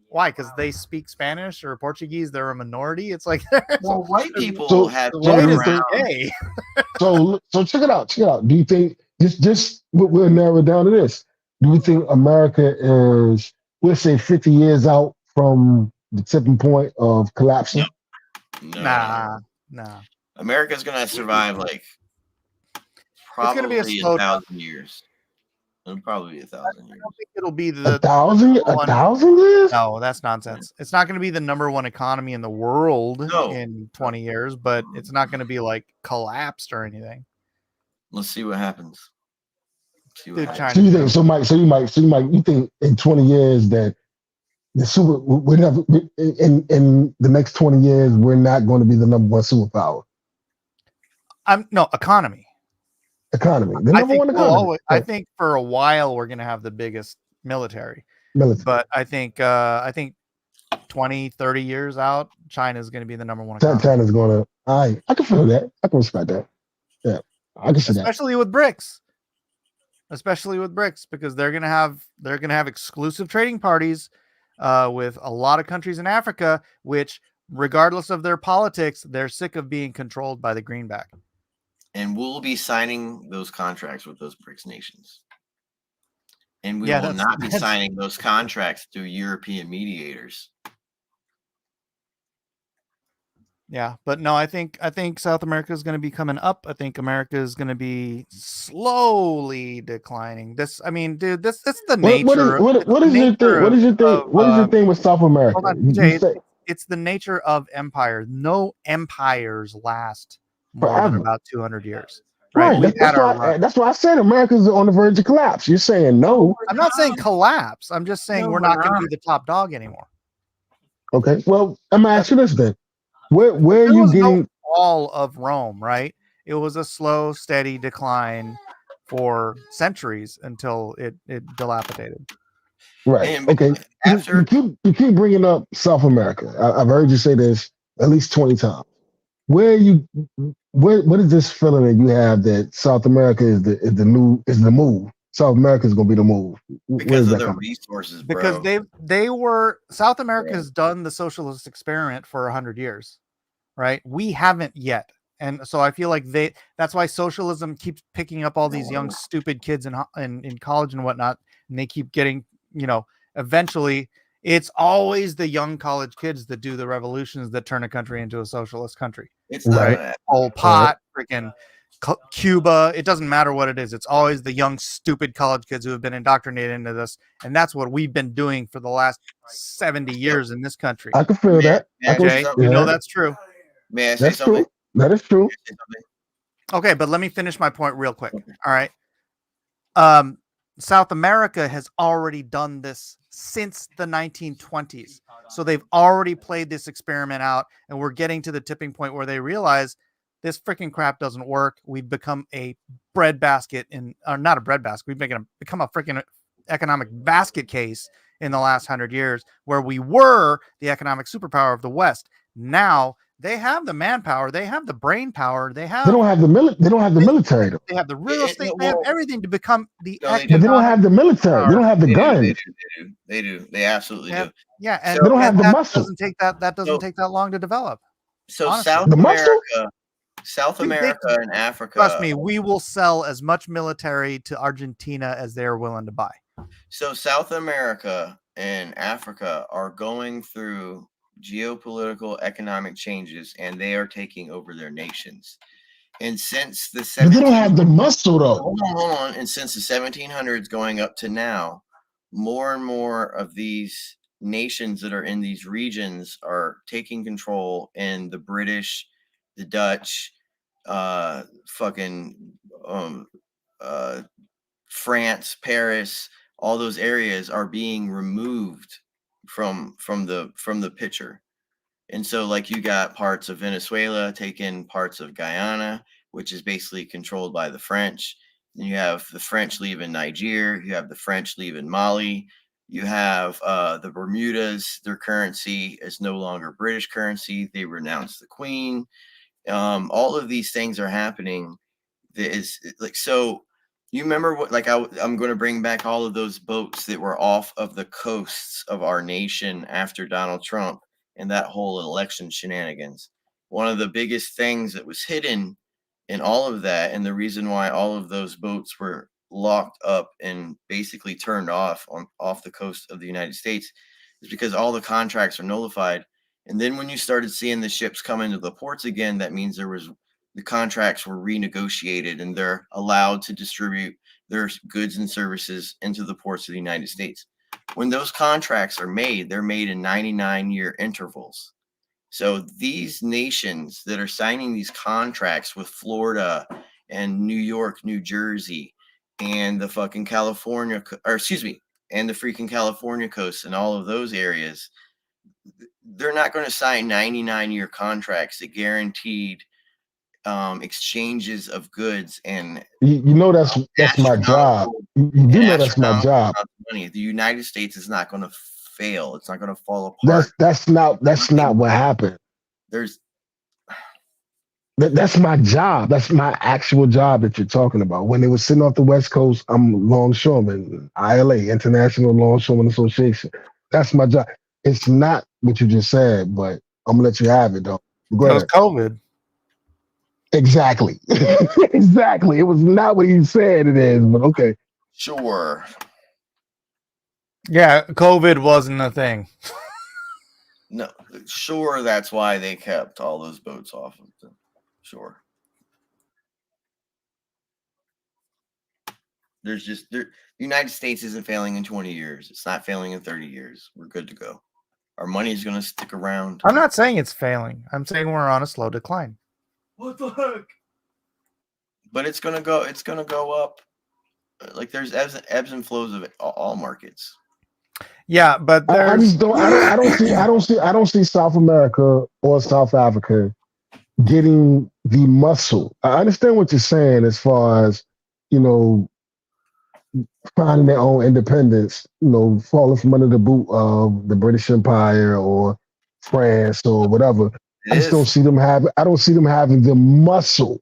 why? Because they speak Spanish or Portuguese, they're a minority. It's like, well, white people have white is around. gay. So check it out. Do you think just we'll narrow it down to this? Do you think America is, let's say, 50 years out from the tipping point of collapsing? No. Nah. America's gonna survive like probably it's gonna be a 1,000 years. It'll probably be 1,000 years. I don't think it'll be the 1,000 years? No, that's nonsense. It's not going to be the number one economy in the world in 20 years, but it's not going to be like collapsed or anything. Let's see what happens. So you think in 20 years that we're never in the next 20 years we're not going to be the number one superpower? No, economy. The number one economy. I think for a while we're going to have the biggest military. But I think 20, 30 years out, China is going to be the number one economy. China's going to. I can feel that. I can respect that. Yeah, I can see that. Especially with BRICS. Because they're going to have exclusive trading parties with a lot of countries in Africa, which, regardless of their politics, they're sick of being controlled by the greenback. And we'll be signing those contracts with those BRICS nations. And we will not be signing those contracts through European mediators. Yeah, but no, I think South America is going to be coming up. I think America is going to be slowly declining. This is the nature. What is your thing with South America? Hold on, Jay, it's the nature of empire. No empires last more than about 200 years. Right. That's why I said America's on the verge of collapse. You're saying no. I'm not saying collapse. I'm just saying we're not going to be the top dog anymore. Okay. Well, I'm gonna ask you this then. Where are you getting all of Rome? Right. It was a slow, steady decline for centuries until it dilapidated. Right. Okay. You keep bringing up South America. I've heard you say this at least 20 times. What is this feeling that you have that South America is the move? South America is going to be the move. Because of the resources, bro. Because South America has done the socialist experiment for 100 years, right? We haven't yet. And so I feel like that's why socialism keeps picking up all these young, stupid kids in college and whatnot. And they keep getting, eventually it's always the young college kids that do the revolutions that turn a country into a socialist country. It's right. Pol Pot, freaking Cuba. It doesn't matter what it is. It's always the young, stupid college kids who have been indoctrinated into this. And that's what we've been doing for the last 70 years in this country. I can feel that. Okay, that's true. May I say something? That is true. Okay, but let me finish my point real quick. All right. South America has already done this since the 1920s. So they've already played this experiment out, and we're getting to the tipping point where they realize this freaking crap doesn't work. We've become a breadbasket not a breadbasket. We've become a freaking economic basket case in the last 100 years, where we were the economic superpower of the West. Now they have the manpower, they have the brain power, they don't have the military. They have the real estate, they have everything to become the. But they don't have the military. They don't have the guns. They do. They absolutely do. Yeah, and they don't have the muscle. That doesn't take that long to develop. So honestly. South America and Africa. Trust me, we will sell as much military to Argentina as they are willing to buy. So South America and Africa are going through geopolitical economic changes, and they are taking over their nations. And since the they don't have the muscle though. Hold on. And since the 1700s going up to now, more and more of these nations that are in these regions are taking control, and the British, the Dutch, France, Paris, all those areas are being removed from the picture. And so like you got parts of Venezuela taking parts of Guyana, which is basically controlled by the French. You have the French leaving Niger. You have the French leaving Mali. You have the Bermudas. Their currency is no longer British currency. They renounced the Queen. All of these things are happening. Is like, so you remember what, like, I'm going to bring back all of those boats that were off of the coasts of our nation after Donald Trump and that whole election shenanigans. One of the biggest things that was hidden in all of that, and the reason why all of those boats were locked up and basically turned off the coast of the United States, is because all the contracts are nullified. And then when you started seeing the ships come into the ports again, that means the contracts were renegotiated and they're allowed to distribute their goods and services into the ports of the United States. When those contracts are made, they're made in 99-year intervals. So these nations that are signing these contracts with Florida and New York, New Jersey, and the fucking California, and the freaking California coast and all of those areas, they're not going to sign 99-year contracts that guaranteed exchanges of goods. And that's my job. You do know that's my job. Money. The United States is not going to fail. It's not going to fall apart. That's not what happened. That's my job. That's my actual job that you're talking about. When they were sitting off the West Coast, I'm longshoreman, ILA, International Longshoreman Association. That's my job. It's not what you just said, but I'm gonna let you have it though. Go ahead. It was COVID. Exactly. Exactly. It was not what you said it is, but okay. Sure. Yeah, COVID wasn't a thing. No, sure, that's why they kept all those boats off of them. Sure. The United States isn't failing in 20 years. It's not failing in 30 years. We're good to go. Our money is going to stick around. I'm not saying it's failing. I'm saying we're on a slow decline. What the heck? But it's going to go up. Like, there's ebbs and flows of all markets. Yeah, but I don't see South America or South Africa getting the muscle. I understand what you're saying as far as, finding their own independence, falling from under the boot of the British Empire or France or whatever. I don't see them having the muscle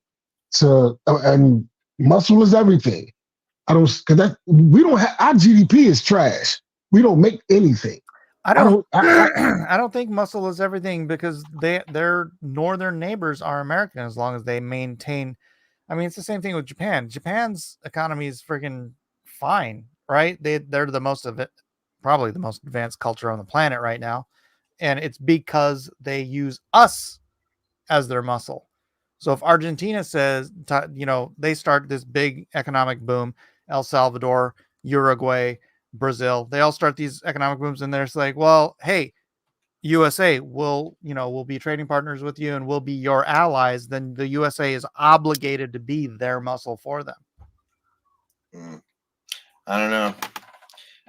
and muscle is everything. We don't have, our GDP is trash. We don't make anything. I don't think muscle is everything because their northern neighbors are American as long as they maintain. I mean, it's the same thing with Japan. Japan's economy is freaking fine, right? They're probably the most advanced culture on the planet right now, and it's because they use us as their muscle. So if Argentina says, they start this big economic boom, El Salvador, Uruguay, Brazil, they all start these economic booms, and they're like, well, hey, USA, we'll be trading partners with you and we'll be your allies. Then the USA is obligated to be their muscle for them. I don't know.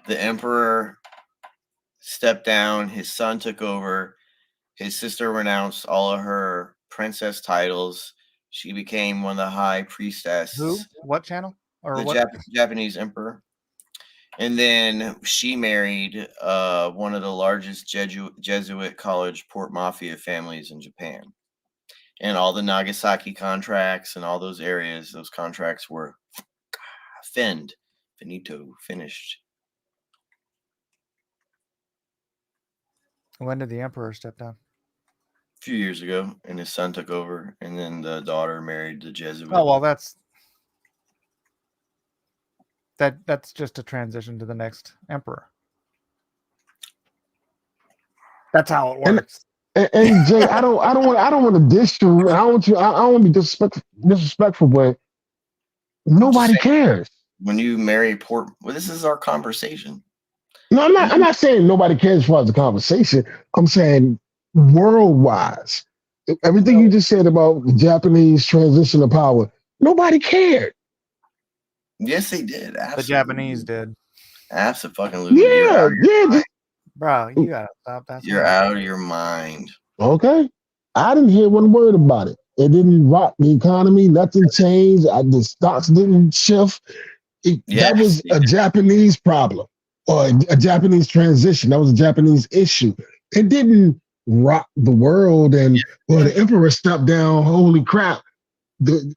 The emperor stepped down. His son took over. His sister renounced all of her princess titles. She became one of the high priestesses. Who? What channel? Or the what? Japanese emperor. And then she married one of the largest Jesuit college port mafia families in Japan. And all the Nagasaki contracts and all those areas, those contracts were finished. When did the emperor step down? A few years ago, and his son took over, and then the daughter married the Jesuit. Oh, well, that's just a transition to the next emperor. That's how it works. And Jay, I don't want to diss you. I don't want to be disrespectful, but nobody cares. When you marry this is our conversation. No, I'm not saying nobody cares as far as the conversation. I'm saying world-wise. Everything you just said about the Japanese transition of power, nobody cared. Yes, they did. Absolutely. The Japanese did. Absolutely. Yeah. Bro, you gotta stop that. You're out of your mind. Okay. I didn't hear one word about it. It didn't rock the economy. Nothing changed. The stocks didn't shift. That was a Japanese problem or a Japanese transition. That was a Japanese issue. It didn't rock the world. And the emperor stepped down. Holy crap! The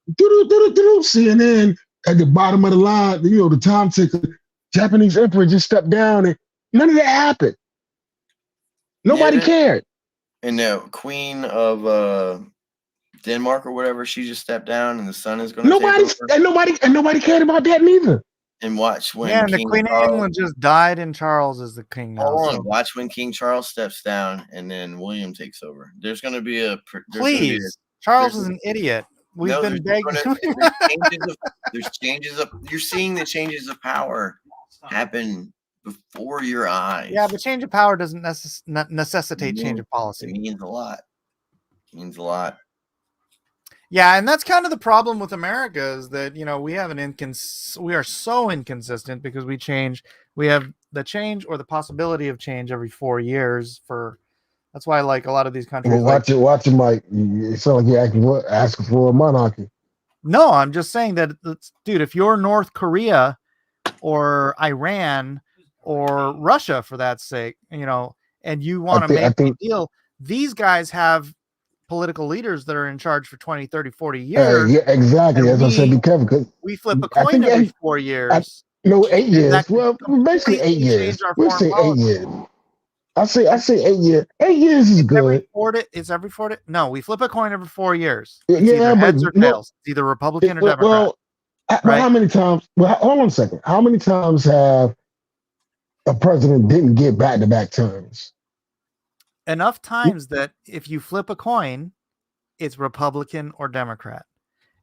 CNN at the bottom of the line. The time ticker. Japanese emperor just stepped down, and none of that happened. Nobody cared. And the queen of Denmark or whatever, she just stepped down, and the son is going to nobody cared about that neither. And watch when and the Queen of England just died, and Charles is the king now. Hold on, watch when King Charles steps down, and then William takes over. There's going to be please. Charles is an idiot. We've been begging. There's changes of. You're seeing the changes of power happen before your eyes. Yeah, but change of power doesn't necessitate change of policy. It means a lot. It means a lot. Yeah, and that's kind of the problem with America is that, we have we are so inconsistent because we have the change or the possibility of change every 4 years that's why like a lot of these countries. Well, watch it, Mike. You sound like you're asking for a monarchy. No, I'm just saying that, dude, if you're North Korea or Iran or Russia, for that sake, and you want to make a deal, these guys have political leaders that are in charge for 20, 30, 40 years. Yeah, exactly. As I said, be careful because we flip a coin every 4 years. 8 years. Well, basically 8 years. We'll say 8 years. I say 8 years. 8 years is good. It's every 4. No, we flip a coin every 4 years. It's either heads or tails. It's either Republican or Democrat. Well, how many times? Well, hold on a second. How many times have a president didn't get back-to-back terms? Enough times that if you flip a coin, it's Republican or Democrat.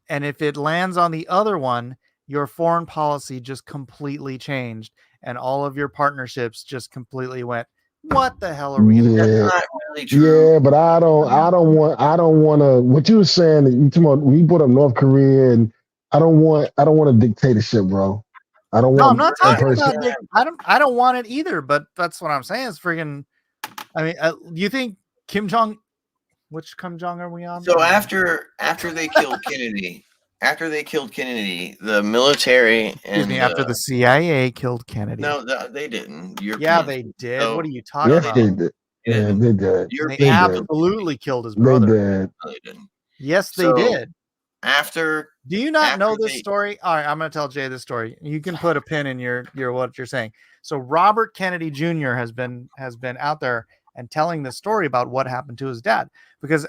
And if it lands on the other one, your foreign policy just completely changed and all of your partnerships just completely went, what the hell are we doing? That's not really true. Yeah, but I don't want to, what you were saying, we put up North Korea, and I don't want a dictatorship, bro. I don't want. I'm not talking about I don't want it either, but that's what I'm saying is friggin', I mean, do you think which Kim Jong are we on? So after they killed Kennedy, the military and after the CIA killed Kennedy. No, they didn't. Yeah, they did. So, what are you talking about? They did. Yeah, they did. They absolutely killed his brother. They did. No, they didn't. Yes, they did. Do you not know this story? All right, I'm going to tell Jay this story. You can put a pin in your what you're saying. So Robert Kennedy Jr. has been out there and telling the story about what happened to his dad, because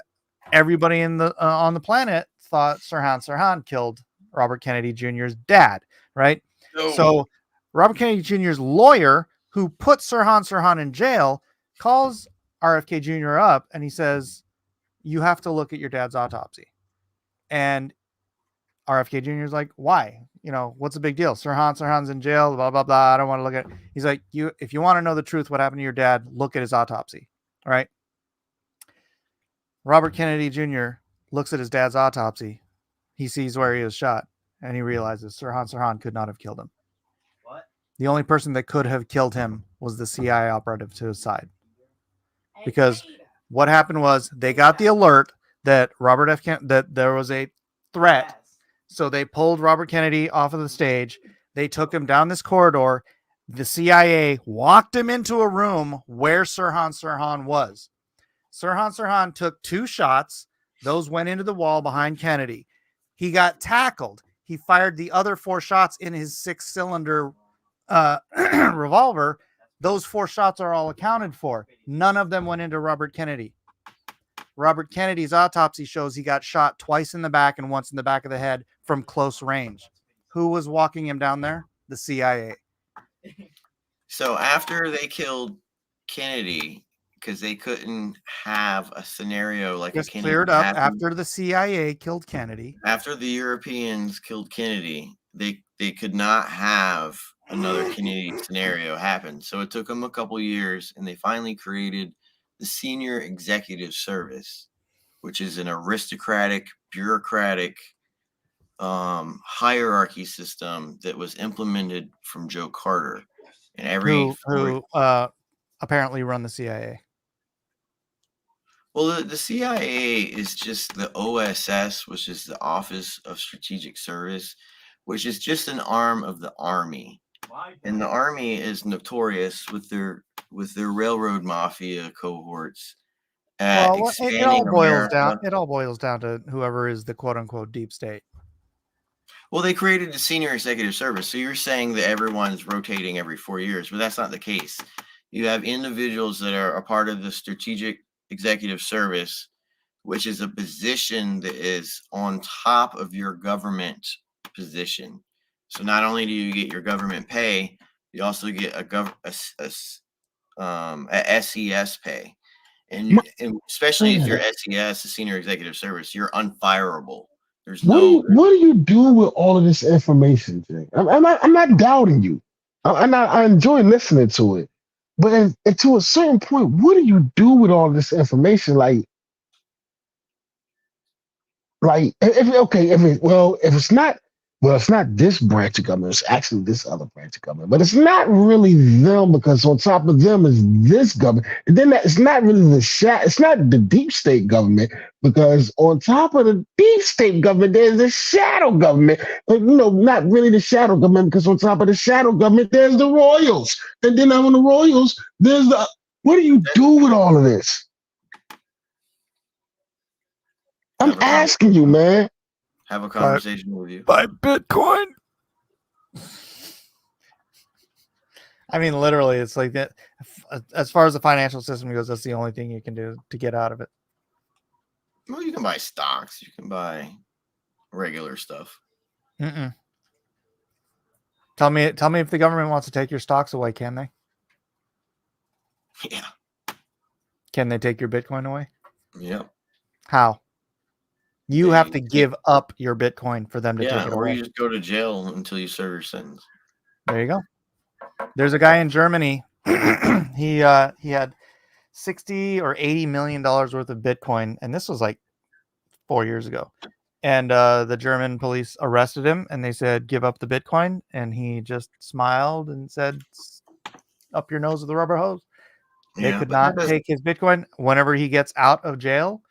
everybody in the on the planet thought Sirhan Sirhan killed Robert Kennedy Jr.'s dad, right? No. So Robert Kennedy Jr.'s lawyer, who put Sirhan Sirhan in jail, calls RFK Jr. up and he says, you have to look at your dad's autopsy. And RFK Jr. is like, why? What's the big deal? Sirhan's in jail, blah, blah, blah. I don't want to look at it. He's like, if you want to know the truth, what happened to your dad, look at his autopsy. All right. Robert Kennedy Jr. looks at his dad's autopsy. He sees where he was shot, and he realizes Sirhan could not have killed him. What? The only person that could have killed him was the CIA operative to his side. Because what happened was they got the alert that that there was a threat. So they pulled Robert Kennedy off of the stage. They took him down this corridor. The CIA walked him into a room where Sirhan was. Sirhan took 2 shots. Those went into the wall behind Kennedy. He got tackled. He fired the other 4 shots in his 6-cylinder revolver. Those 4 shots are all accounted for. None of them went into Robert Kennedy. Robert Kennedy's autopsy shows he got shot twice in the back and once in the back of the head from close range. Who was walking him down there? The CIA. So after they killed Kennedy, because they couldn't have a scenario like just a Kennedy cleared up after the CIA killed Kennedy. After the Europeans killed Kennedy, they could not have another Kennedy scenario happen. So it took them a couple years, and they finally created the Senior Executive Service, which is an aristocratic, bureaucratic hierarchy system that was implemented from Joe Carter. And who apparently run the CIA. Well, the CIA is just the OSS, which is the Office of Strategic Service, which is just an arm of the Army. And the Army is notorious with their railroad mafia cohorts at Well, it expanding all boils down. America. It all boils down to whoever is the quote unquote deep state. Well, they created the senior executive service. So you're saying that everyone's rotating every 4 years, but that's not the case. You have individuals that are a part of the strategic executive service, which is a position that is on top of your government position. So not only do you get your government pay, you also get a SES pay. And especially if you're SES, a senior executive service, you're unfireable. There's what do you do with all of this information, Jay? I'm not doubting you. I enjoy listening to it, but to a certain point, what do you do with all this information? Like if it's not this branch of government, it's actually this other branch of government, but it's not really them because on top of them is this government, and then it's not really it's not the deep state government because on top of the deep state government there's the shadow government, but not really the shadow government because on top of the shadow government there's the royals, and then on the royals there's the. What do you do with all of this? I'm asking you, man. Have a conversation with you. Buy Bitcoin. I mean, literally, it's like that. As far as the financial system goes, that's the only thing you can do to get out of it. Well, you can buy stocks. You can buy regular stuff. Mm-mm. Tell me if the government wants to take your stocks away, can they? Yeah. Can they take your Bitcoin away? Yep. How? You have to give up your Bitcoin for them to take it away. Or you just go to jail until you serve your sentence. There you go. There's a guy in Germany. He had 60 or 80 million dollars worth of Bitcoin, and this was like 4 years ago. And the German police arrested him, and they said, "Give up the Bitcoin," and he just smiled and said, "Up your nose with the rubber hose." They could not take his Bitcoin. Whenever he gets out of jail,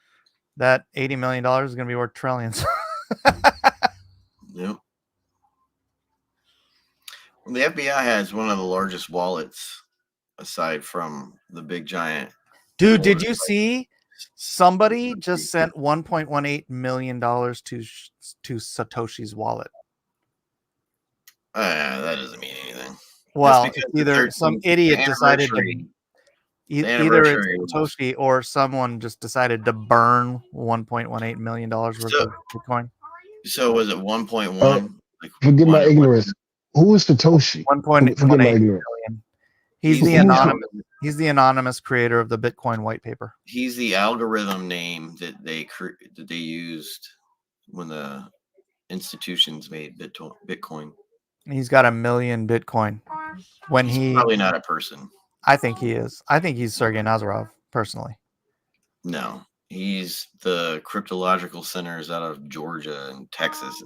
that $80 million is going to be worth trillions. Yep. Well, the FBI has one of the largest wallets aside from the big giant. Dude, did you see somebody just sent $1.18 million to Satoshi's wallet? That doesn't mean anything. Well, either some idiot decided to... Either it's Satoshi or someone just decided to burn $1.18 million worth of Bitcoin. So was it 1.1? Forgive my ignorance. Who is Satoshi? 1.18 million. He's the anonymous creator of the Bitcoin white paper. He's the algorithm name that they used when the institutions made Bitcoin. He's got 1 million Bitcoin. He's probably not a person. I think he is. I think he's Sergei Nazarov, personally. No, he's the cryptological centers out of Georgia and Texas.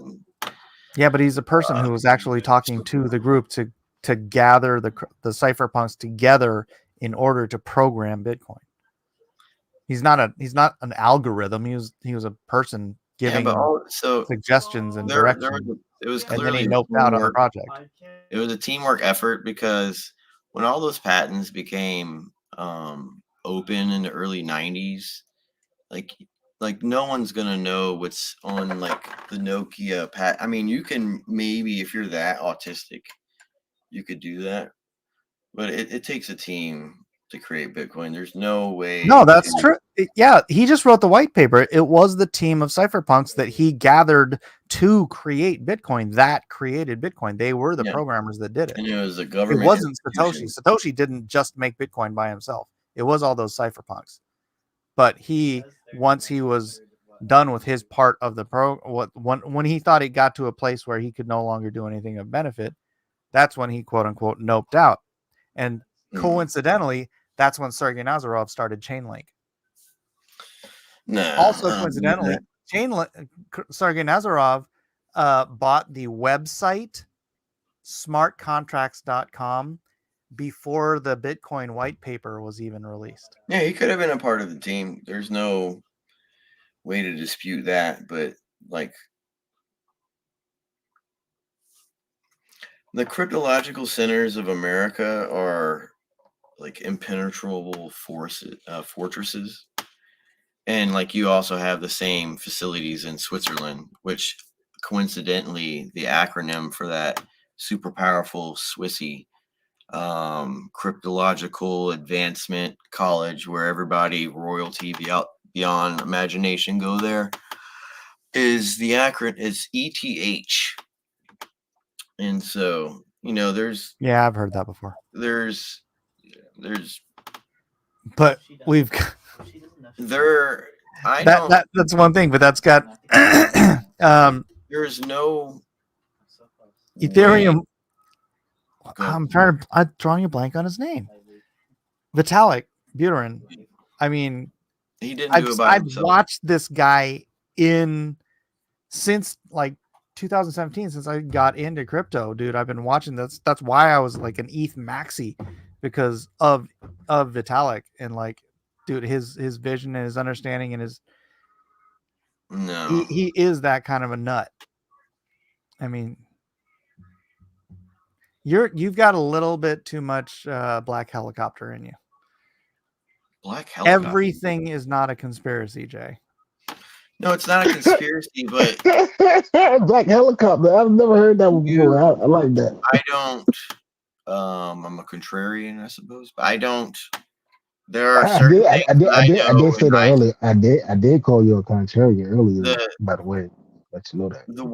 Yeah, but he's a person who was actually talking to the group to gather the cypherpunks together in order to program Bitcoin. He's not an algorithm. He was a person giving suggestions and directions. It was and then he clearly noped out on the project. It was a teamwork effort because when all those patents became open in the early 90s, like no one's gonna know what's on like the Nokia patent. I mean, you can maybe, if you're that autistic, you could do that, but it takes a team to create Bitcoin. There's no way. No, that's true. Yeah, he just wrote the white paper. It was the team of cypherpunks that he gathered to create Bitcoin that created Bitcoin. They were the programmers that did it. And it was a government. It wasn't Satoshi. Satoshi didn't just make Bitcoin by himself. It was all those cypherpunks. But once he was done with his part of the when he thought he got to a place where he could no longer do anything of benefit, that's when he quote unquote noped out. And coincidentally, that's when Sergei Nazarov started Chainlink. Also coincidentally, Sergei Nazarov bought the website smartcontracts.com before the Bitcoin white paper was even released. Yeah, he could have been a part of the team. There's no way to dispute that, but like the cryptological centers of America are like impenetrable fortresses. And like you also have the same facilities in Switzerland, which coincidentally, the acronym for that super powerful Swissy cryptological advancement college, where everybody royalty beyond imagination go there, is the acronym is ETH. And so, there's I've heard that before. There's but we've that's one thing, but that's got there's no Ethereum. I'm drawing a blank on his name. Vitalik Buterin. I mean, he didn't do it by himself. I've watched this guy since like 2017, since I got into crypto, dude. I've been watching this. That's why I was like an ETH maxi, because of Vitalik, and like, dude, his vision and his understanding and his he is that kind of a nut. I mean, you've got a little bit too much black helicopter in you. Black helicopter. Everything is not a conspiracy, Jay. No, it's not a conspiracy, but black helicopter. I've never heard that one before. I like that. I don't. I'm a contrarian, I suppose, but I don't. There are certain things I did say that earlier. I did call you a contrarian earlier. By the way, let you know that. The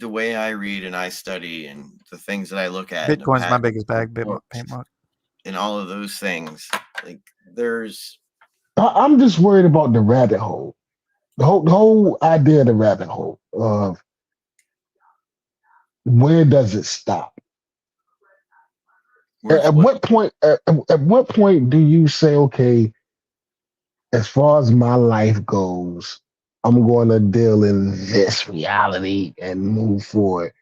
way I read and I study and the things that I look at. Bitcoin's my biggest bag. Paint mark. And all of those things, like I'm just worried about the rabbit hole. The whole idea of the rabbit hole of where does it stop? At what point do you say, okay, as far as my life goes, I'm going to deal in this reality and move forward?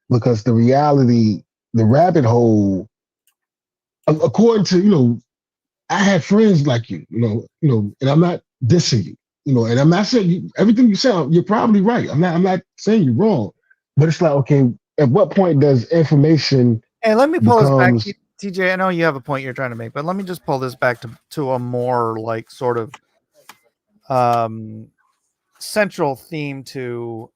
Because the reality, the rabbit hole, according to, I have friends like you, and I'm not dissing you. And I'm not saying everything you say, you're probably right. I'm not saying you're wrong, but it's like, okay, at what point does information? Hey, let me pull this back, TJ. I know you have a point you're trying to make, but let me just pull this back to a more like sort of central theme to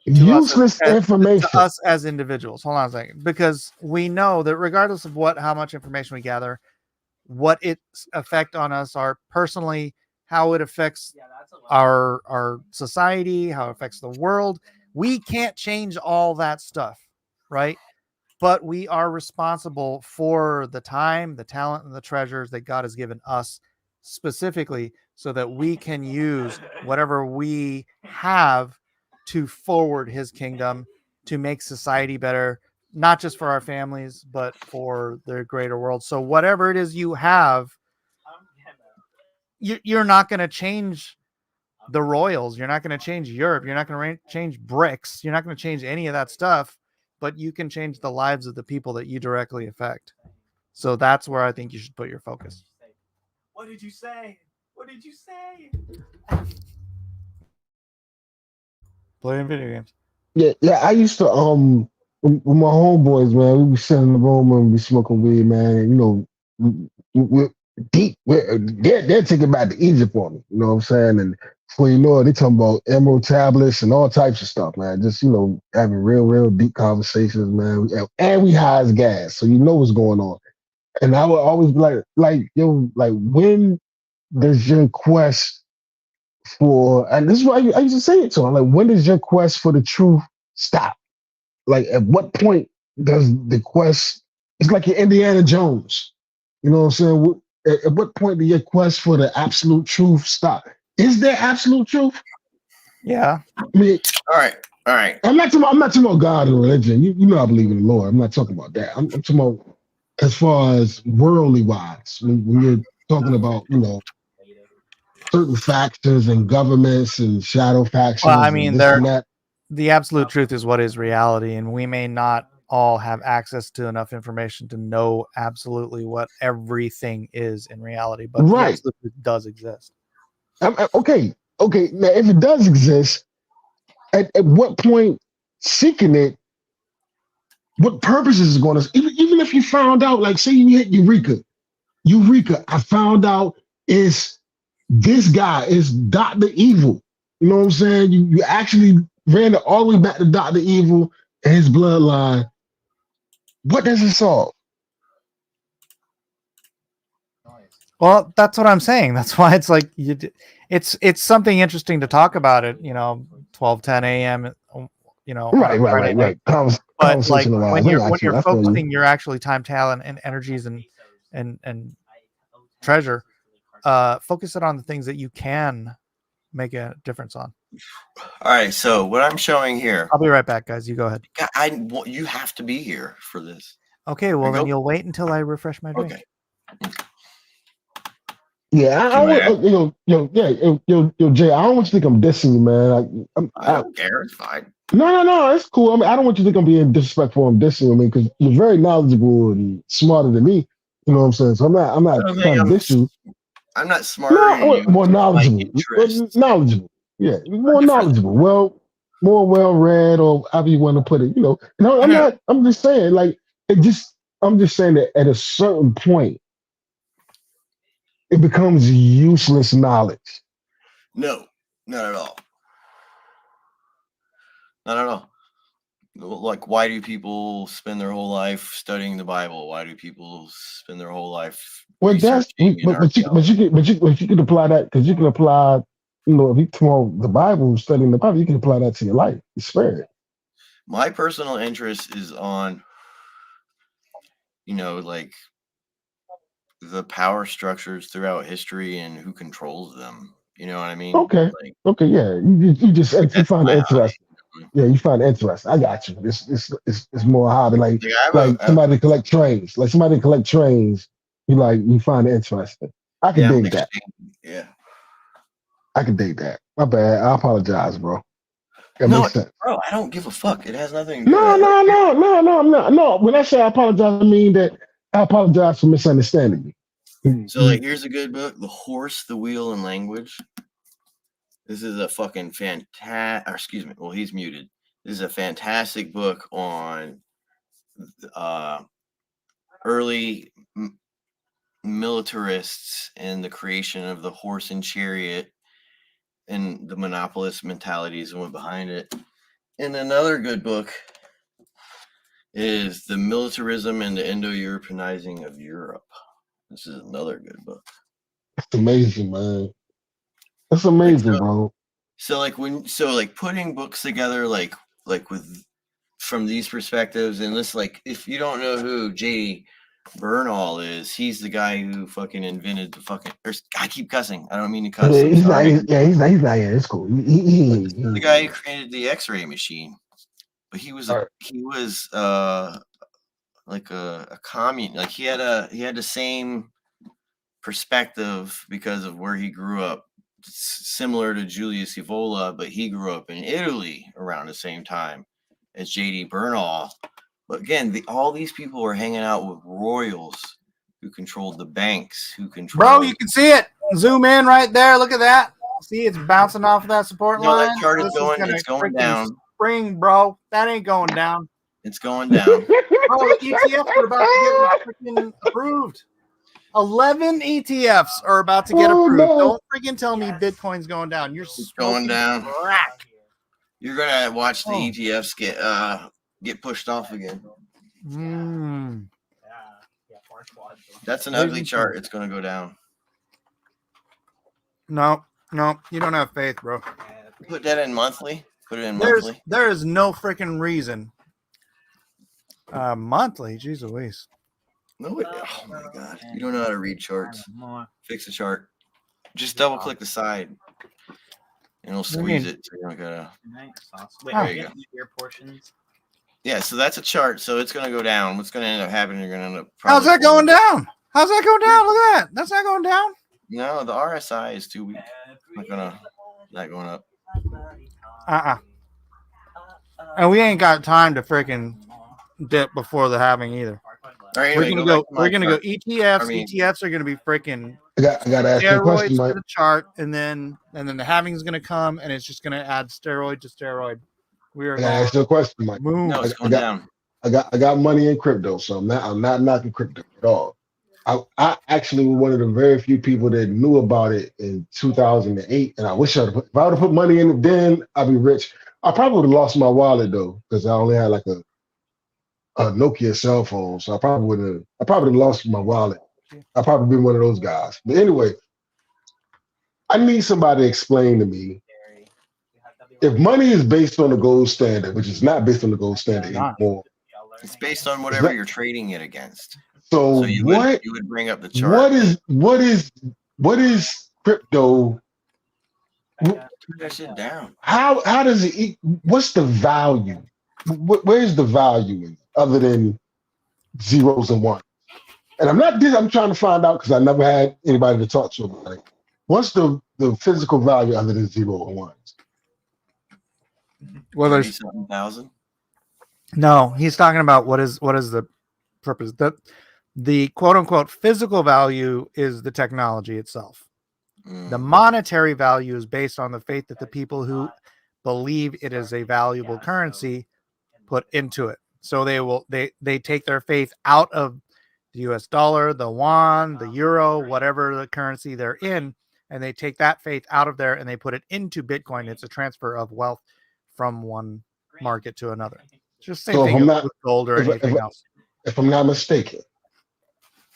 useless information to us as individuals. Hold on a second, because we know that regardless of how much information we gather, what its effect on us are personally, how it affects our society, how it affects the world. We can't change all that stuff, right? But we are responsible for the time, the talent, and the treasures that God has given us specifically, so that we can use whatever we have to forward his kingdom, to make society better, not just for our families, but for the greater world. So whatever it is you have, you're not going to change the royals. You're not going to change Europe. You're not going to change BRICS. You're not going to change any of that stuff, but you can change the lives of the people that you directly affect. So that's where I think you should put your focus. What did you say? What did you say? Playing video games. Yeah. I used to with my homeboys, man. We be sitting in the room and we smoking weed, man. We're deep. They're taking back to Egypt for me. You know what I'm saying? And before you know it, they talking about emerald tablets and all types of stuff, man. Just having real deep conversations, man. And we high as gas, so you know what's going on. And I would always be like, when does your quest for, and this is what I used to say it to him, like, when does your quest for the truth stop? Like, at what point does the quest, it's like your Indiana Jones. You know what I'm saying? At what point does your quest for the absolute truth stop? Is there absolute truth? Yeah. I mean, all right. I'm not talking about God and religion. You know I believe in the Lord. I'm not talking about that. I'm talking about as far as worldly wise. When you're talking about, certain factions and governments and shadow factions. Well, I mean, the absolute truth is what is reality, and we may not all have access to enough information to know absolutely what everything is in reality, but the Right. absolute truth does exist. Okay. Now, if it does exist, at what point seeking it, what purpose is it going to? Even if you found out, like, say you hit Eureka, I found out is this guy is Dr. Evil. You know what I'm saying? You actually ran it all the way back to Dr. Evil and his bloodline. What does it solve? Well, that's what I'm saying. That's why it's like it's something interesting to talk about it. 12:10 a.m. Right. But like Conversation when arise. you're I feel you. focusing your actually time, talent, and energies and treasure, focus it on the things that you can make a difference on. All right. So what I'm showing here, I'll be right back, guys. You go ahead. You have to be here for this. Okay. Well, then you'll wait until I refresh my drink. Okay. Yeah, Jay. I don't want you to think I'm dissing you, man. I don't care. It's fine. No, it's cool. I mean, I don't want you to think I'm being disrespectful. I'm dissing you, because you're very knowledgeable and smarter than me. You know what I'm saying? So I'm not trying to diss you. I'm not smarter than you. More knowledgeable. Knowledgeable. Yeah, more knowledgeable. More well read, or however you want to put it. No, I'm not. I'm just saying, like, I'm just saying that at a certain point, it becomes useless knowledge. No, not at all. Not at all. Like, why do people spend their whole life studying the Bible? Why do people spend their whole life? Well, but you can apply that, because you can apply, if you come the Bible, studying the Bible, you can apply that to your life. It's fair. My personal interest is on, like, the power structures throughout history and who controls them. You know what I mean? Okay. Like, okay. Yeah. You find it interesting. Yeah, you find it interesting. I got you. It's more hobby, like somebody collect trains. Like somebody collect trains. You find it interesting. I can dig that. Yeah. I can dig that. My bad. I apologize, bro. That No, makes sense. bro, I don't give a fuck. It has nothing to do No. with I'm not. No, when I say I apologize, I mean that I apologize for misunderstanding you. So, like, here's a good book: The Horse, the Wheel, and Language. This is a fucking fantastic. Excuse me. Well, he's muted. This is a fantastic book on early militarists and the creation of the horse and chariot and the monopolist mentalities that went behind it. And another good book is The Militarism and the Indo-Europeanizing of Europe. This is another good book. It's amazing, man. It's amazing, bro. So putting books together, like with from these perspectives, and this, like, if you don't know who J.D. Bernal is, he's the guy who fucking invented the fucking. I keep cussing. I don't mean to cuss. He's not. Yeah, it's cool. He's the guy who created the X-ray machine, but he was like a commune. Like he had the same perspective because of where he grew up, similar to Julius Evola, but he grew up in Italy around the same time as J.D. Bernal. But again, all these people were hanging out with royals who controlled the banks, who controlled. Bro, you can see it. Zoom in right there. Look at that. See, it's bouncing off of that support line. That chart is going. It's going down. Spring, bro. That ain't going down. It's going down. Bro, the ETFs are about to get freaking approved. 11 ETFs are about to get approved. No. Don't freaking tell me Bitcoin's going down. You're going down. Crack. You're gonna watch the ETFs get pushed off again. That's an ugly chart. It's gonna go down. No, you don't have faith, bro. Put that in monthly. Put it in monthly. There is no freaking reason. Monthly, jeez Louise. No, oh my god, you don't know how to read charts. Fix the chart. Just double click the side, and it'll squeeze it. So you don't gotta. There you go. Portions. Yeah, so that's a chart. So it's gonna go down. What's gonna end up happening? You're gonna end up. How's that going down? How's that going down? Look at that. That's not going down. No, the RSI is too weak. Not going up. And we ain't got time to freaking dip before the halving either. All right, anyway, We're gonna go ETFs. I mean- ETFs are gonna be freaking I got to ask you a question, steroids Mike. to the chart, and then the halving is gonna come, and it's just gonna add steroid to steroid. We are I got to ask you a question, Mike. moon. No, it's going down. I got money in crypto, so I'm not knocking crypto at all. I actually was one of the very few people that knew about it in 2008, and I wish if I would have put money in it then, I'd be rich. I probably would have lost my wallet though, because I only had like a Nokia cell phone, so I probably would have lost my wallet. I'd probably been one of those guys. But anyway, I need somebody to explain to me if money is based on the gold standard, which is not based on the gold standard anymore. It's based on whatever you're trading it against. So you what? would bring up the chart. What is crypto? Turn that shit down. How does it? What's the value? Where's the value in it, other than zeros and ones? And I'm trying to find out because I never had anybody to talk to about it. What's the physical value other than 0 and 1s? Well, there's 37,000. no. He's talking about what is the purpose. The quote unquote physical value is the technology itself. The monetary value is based on the faith that the people who believe it is a valuable currency put into it. So they take their faith out of the US dollar, the yuan, the euro, whatever the currency they're in, and they take that faith out of there and they put it into Bitcoin. It's a transfer of wealth from one market to another. It's just the same thing with gold or anything else. If I'm not mistaken,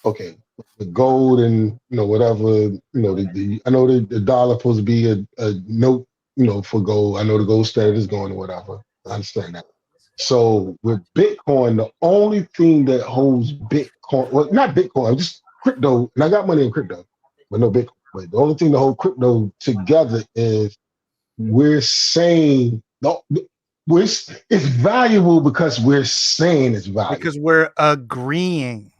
okay, the gold and whatever, I know the dollar supposed to be a note, for gold. I know the gold standard is going or whatever. I understand that. So with Bitcoin, the only thing that holds Bitcoin, well, not Bitcoin, just crypto, and I got money in crypto, but no Bitcoin. But the only thing that holds crypto together is we're saying it's valuable because we're saying it's valuable. Because we're agreeing.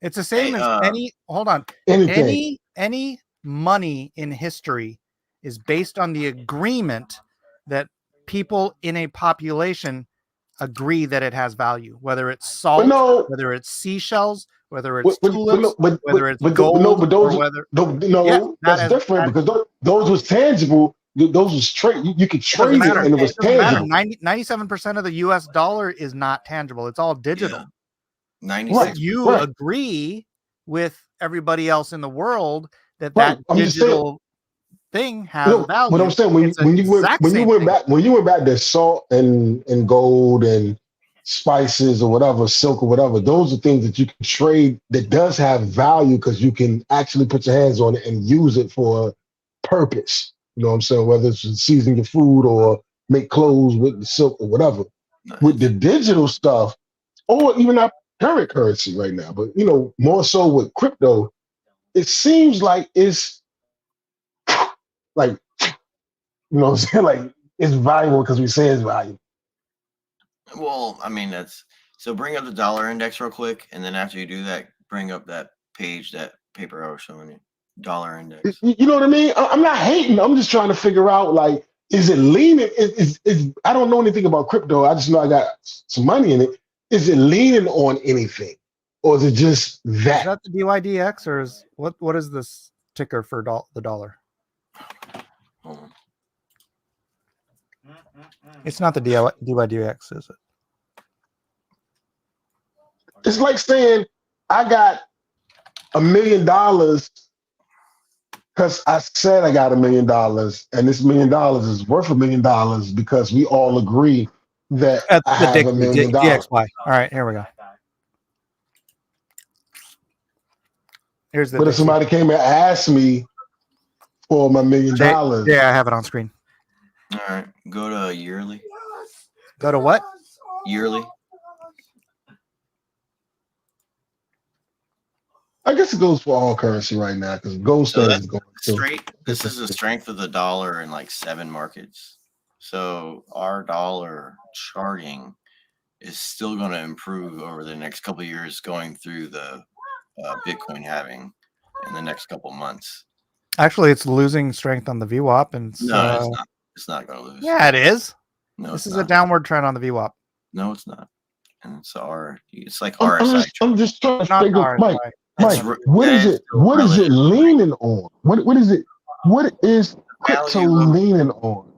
It's the same as anything. Any money in history is based on the agreement that people in a population agree that it has value, whether it's salt, whether it's seashells, whether it's tulips, whether it's gold, that's different because those was tangible. Those was trade. You could trade it, and it was tangible. 97% of the U.S. dollar is not tangible; it's all digital. 96. You agree with everybody else in the world that digital thing has value. What I'm saying, when you went back to salt and gold and spices or whatever, silk or whatever, those are things that you can trade that does have value because you can actually put your hands on it and use it for a purpose. You know what I'm saying? Whether it's to season your food or make clothes with the silk or whatever. Nice. With the digital stuff, or even our current currency right now, but more so with crypto, it seems like it's like, what I'm saying? Like it's valuable because we say it's valuable. Well, I mean, so bring up the dollar index real quick. And then after you do that, bring up that page, that paper I was showing you. Dollar index. You know what I mean? I'm not hating. I'm just trying to figure out, like, is it leaning? I don't know anything about crypto. I just know I got some money in it. Is it leaning on anything? Or is it just that? Is that the DYDX or is what is this ticker for the dollar? It's not the DYDX, is it? It's like saying I got $1 million because I said I got $1 million, and this $1 million is worth $1 million because we all agree that I have $1 million. DXY. All right, here we go. Here's the. But if somebody came and asked me for my $1 million, yeah, I have it on screen. All right, go to yearly. Go to what? Yearly. I guess it goes for all currency right now because gold standard is going straight. This is the strength of the dollar in like 7 markets. So our dollar charting is still going to improve over the next couple of years, going through the Bitcoin halving in the next couple months. Actually, it's losing strength on the VWAP, and it's not. It's not going to lose. Yeah, it is. No, this is a downward trend on the VWAP. No, it's not. and it's like I'm RSI. just trying to Not figure, RSI. Mike. It's Mike, what is it? still What is it relative. leaning on? What is it? What is crypto Value of- leaning on?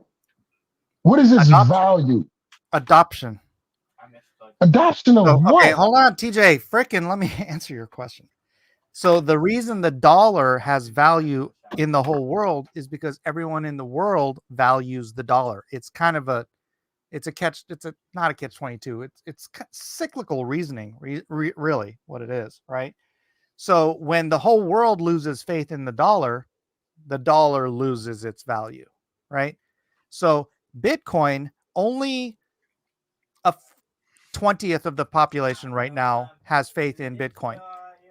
What is its value? Adoption. Adoption of Okay, what? hold on, TJ. Frickin', let me answer your question. So the reason the dollar has value in the whole world is because everyone in the world values the dollar. It's kind of it's not a catch 22. It's cyclical reasoning, really what it is, right? So when the whole world loses faith in the dollar loses its value, right? So Bitcoin, only a 20th of the population right now has faith in Bitcoin.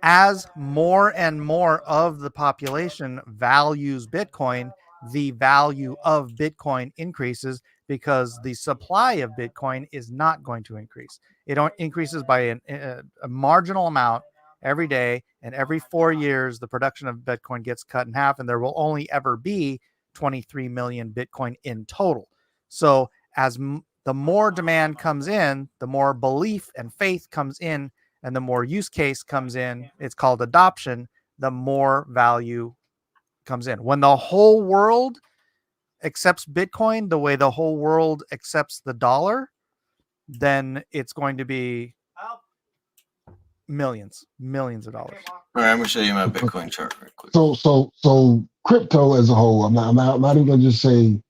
As more and more of the population values Bitcoin, the value of Bitcoin increases because the supply of Bitcoin is not going to increase. It increases by a marginal amount every day, and every 4 years, the production of Bitcoin gets cut in half, and there will only ever be 23 million Bitcoin in total. So as the more demand comes in, the more belief and faith comes in, and the more use case comes in, it's called adoption, the more value comes in. When the whole world accepts Bitcoin the way the whole world accepts the dollar, then it's going to be millions of dollars. All right, I'm gonna show you my Bitcoin chart real quick. So crypto as a whole, I'm not even gonna just say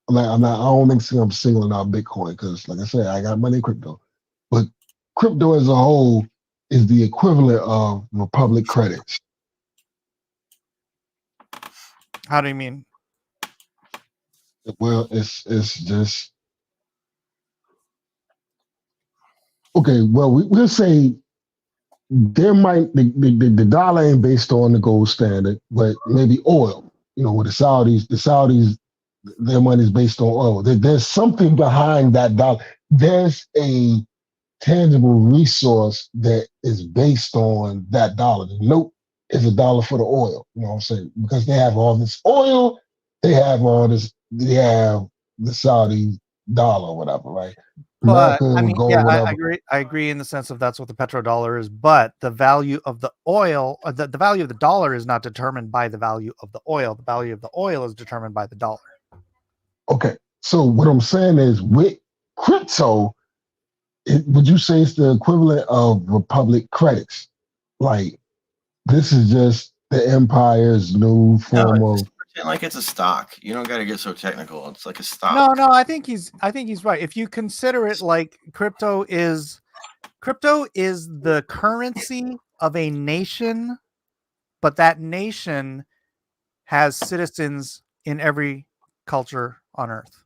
I don't think I'm singling out Bitcoin because, like I said, I got money in crypto. But crypto as a whole is the equivalent of Republic credits. How do you mean? Well, it's just okay. Well, we'll say there might the dollar ain't based on the gold standard, but maybe oil. With the Saudis, their money is based on oil. There's something behind that dollar. There's a tangible resource that is based on that dollar. The note is $1 for the oil. You know what I'm saying? Because they have all this oil, they have the Saudi dollar or whatever, right? But America I would mean, go yeah, whatever. I agree in the sense of that's what the petrodollar is. But the value of the oil, the value of the dollar is not determined by the value of the oil. The value of the oil is determined by the dollar. Okay, so what I'm saying is with crypto, would you say it's the equivalent of Republic credits? Like this is just the empire's new form of. Pretend like it's a stock. You don't got to get so technical. It's like a stock. No, I think he's right. If you consider it like crypto is the currency of a nation, but that nation has citizens in every culture on earth,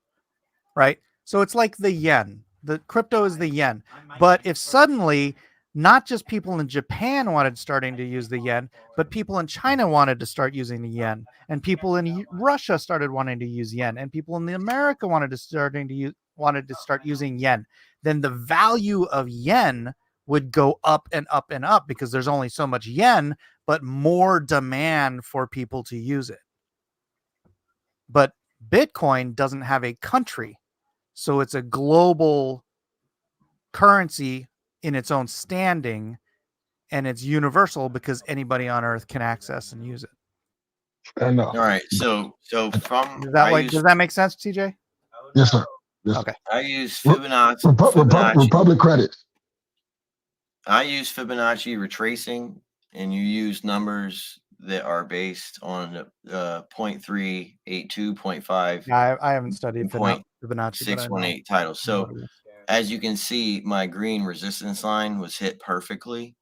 right? So it's like the yen. The crypto is the yen. But if suddenly not just people in Japan wanted starting to use the yen, but people in China wanted to start using the yen, and people in Russia started wanting to use yen, and people in America wanted to start using yen, then the value of yen would go up and up and up because there's only so much yen, but more demand for people to use it. But Bitcoin doesn't have a country, so it's a global currency in its own standing, and it's universal because anybody on earth can access and use it. I know. All right, so from does that make sense, TJ? Yes, sir. Yes, okay. I use Fibonacci. Republic credits. I use Fibonacci retracing, and you use numbers that are based on 0.3, 82, 0.5. Yeah, I haven't studied Fibonacci. 618 titles. So as you can see, my green resistance line was hit perfectly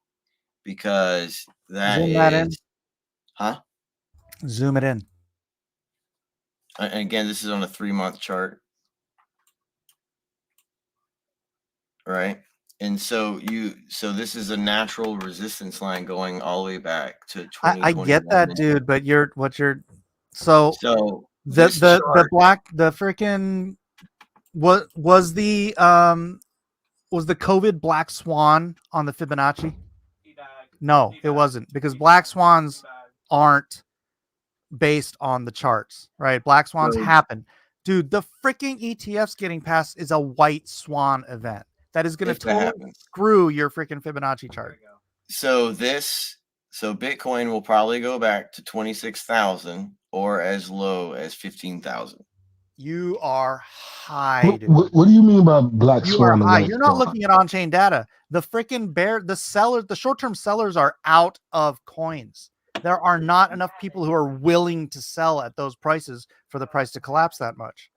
because Zoom that in. Huh? Zoom it in. And again, this is on a 3-month chart. Right. And so this is a natural resistance line going all the way back to 2021. I get that, dude, but the freaking was the COVID black swan on the Fibonacci? No, it wasn't, because black swans aren't based on the charts, right? Black swans happen. Dude, the freaking ETFs getting passed is a white swan event. That is going to If that totally happens. screw your freaking Fibonacci chart. So Bitcoin will probably go back to 26,000 or as low as 15,000. You are high. What do you mean by black You swan are high. event? You're not looking at on-chain data. The freaking the short-term sellers are out of coins. There are not enough people who are willing to sell at those prices for the price to collapse that much.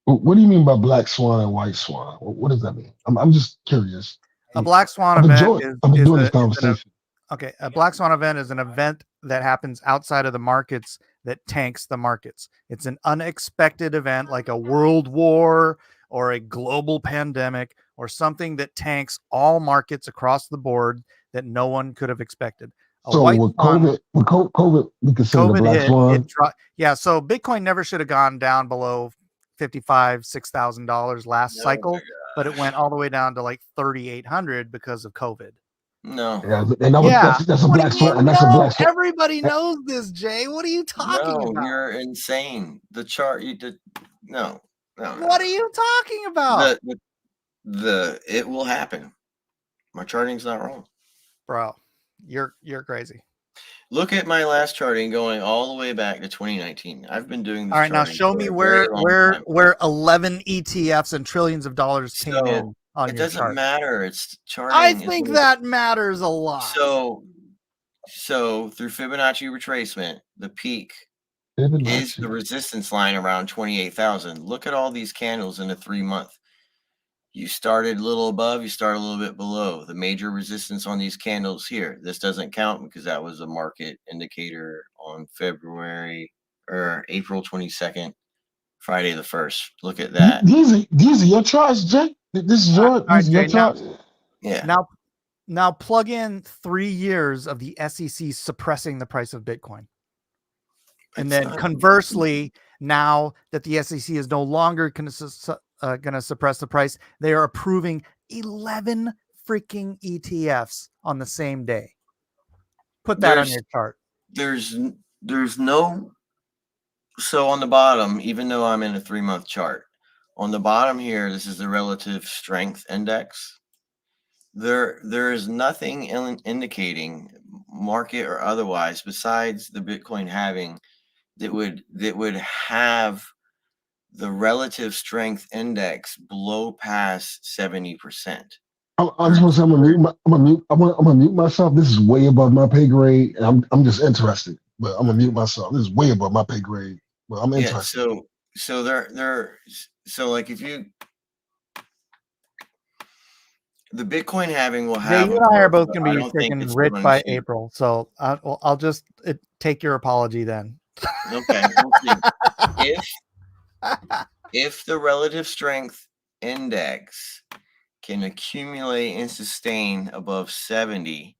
What do you mean by black swan and white swan? What does that mean? I'm just curious. A black swan I've event been enjoying this conversation. Okay, a black swan event is an event that happens outside of the markets that tanks the markets. It's an unexpected event like a world war or a global pandemic or something that tanks all markets across the board that no one could have expected. So with COVID, we consider the black swan. Yeah, so Bitcoin never should have gone down below $5,000-$6,000 last cycle, but it went all the way down to like 3,800 because of COVID. No. That's a black swan. And that's a black swan. Everybody knows this, Jay. What are you talking about? You're insane. The chart you did. No. What are you talking about? It will happen. My charting's not wrong. Bro, you're crazy. Look at my last charting going all the way back to 2019. I've been doing this. All right, now show me where 11 ETFs and trillions of dollars came in on your chart. It doesn't matter. It's charting. I think that matters a lot. So through Fibonacci retracement, the peak is the resistance line around 28,000. Look at all these candles in a 3-month. You started a little above, you start a little bit below. The major resistance on these candles here. This doesn't count because that was a market indicator on April 22nd, Friday the 1st. Look at that. These are your charts, Jay. This is your charts. Yeah. Now plug in 3 years of the SEC suppressing the price of Bitcoin. And then conversely, now that the SEC is no longer going to suppress the price, they are approving 11 freaking ETFs on the same day. Put that on your chart. There's no. So on the bottom, even though I'm in a 3-month chart, on the bottom here, this is the relative strength index. There is nothing indicating, market or otherwise, besides the Bitcoin halving that would have the relative strength index blow past 70%. I just want to say I'm gonna mute myself. This is way above my pay grade, and I'm just interested. But I'm gonna mute myself. This is way above my pay grade. But I'm interested. Yeah, so like if you the Bitcoin halving will have. You and I are both going to be freaking rich by April, so I'll just take your apology then. Okay. If the relative strength index can accumulate and sustain above 70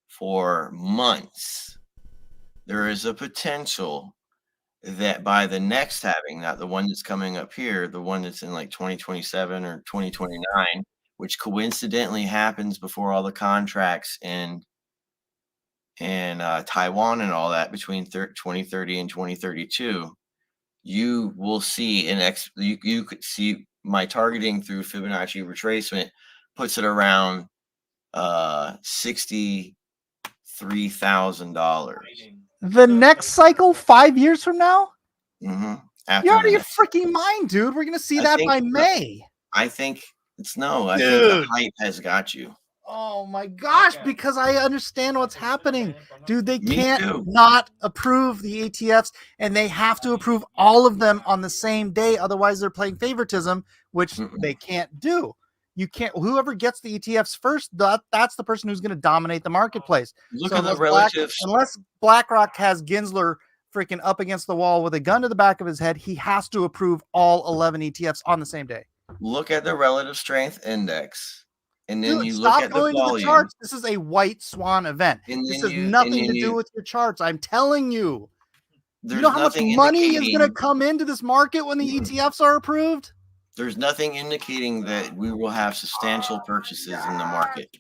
for months, there is a potential that by the next halving, not the one that's coming up here, the one that's in like 2027 or 2029, which coincidentally happens before all the contracts in Taiwan and all that between 2030 and 2032, you will see you could see my targeting through Fibonacci retracement puts it around $63,000. The next cycle 5 years from now? Mm-hmm. You're out of your freaking mind, dude. We're gonna see that by May. I think it's I think the hype has got you. Oh my gosh, because I understand what's happening. Dude, they can't not approve the ETFs, and they have to approve all of them on the same day. Otherwise, they're playing favoritism, which they can't do. You can't. Whoever gets the ETFs first, that's the person who's going to dominate the marketplace. Look at the relatives. Unless BlackRock has Gensler freaking up against the wall with a gun to the back of his head, he has to approve all 11 ETFs on the same day. Look at the relative strength index. And then you stop look at the going volume. to the charts. This is a white swan event. This has nothing to do with your charts. I'm telling you. You know how much money is going to come into this market when the ETFs are approved? There's nothing indicating that we will have substantial purchases in the market.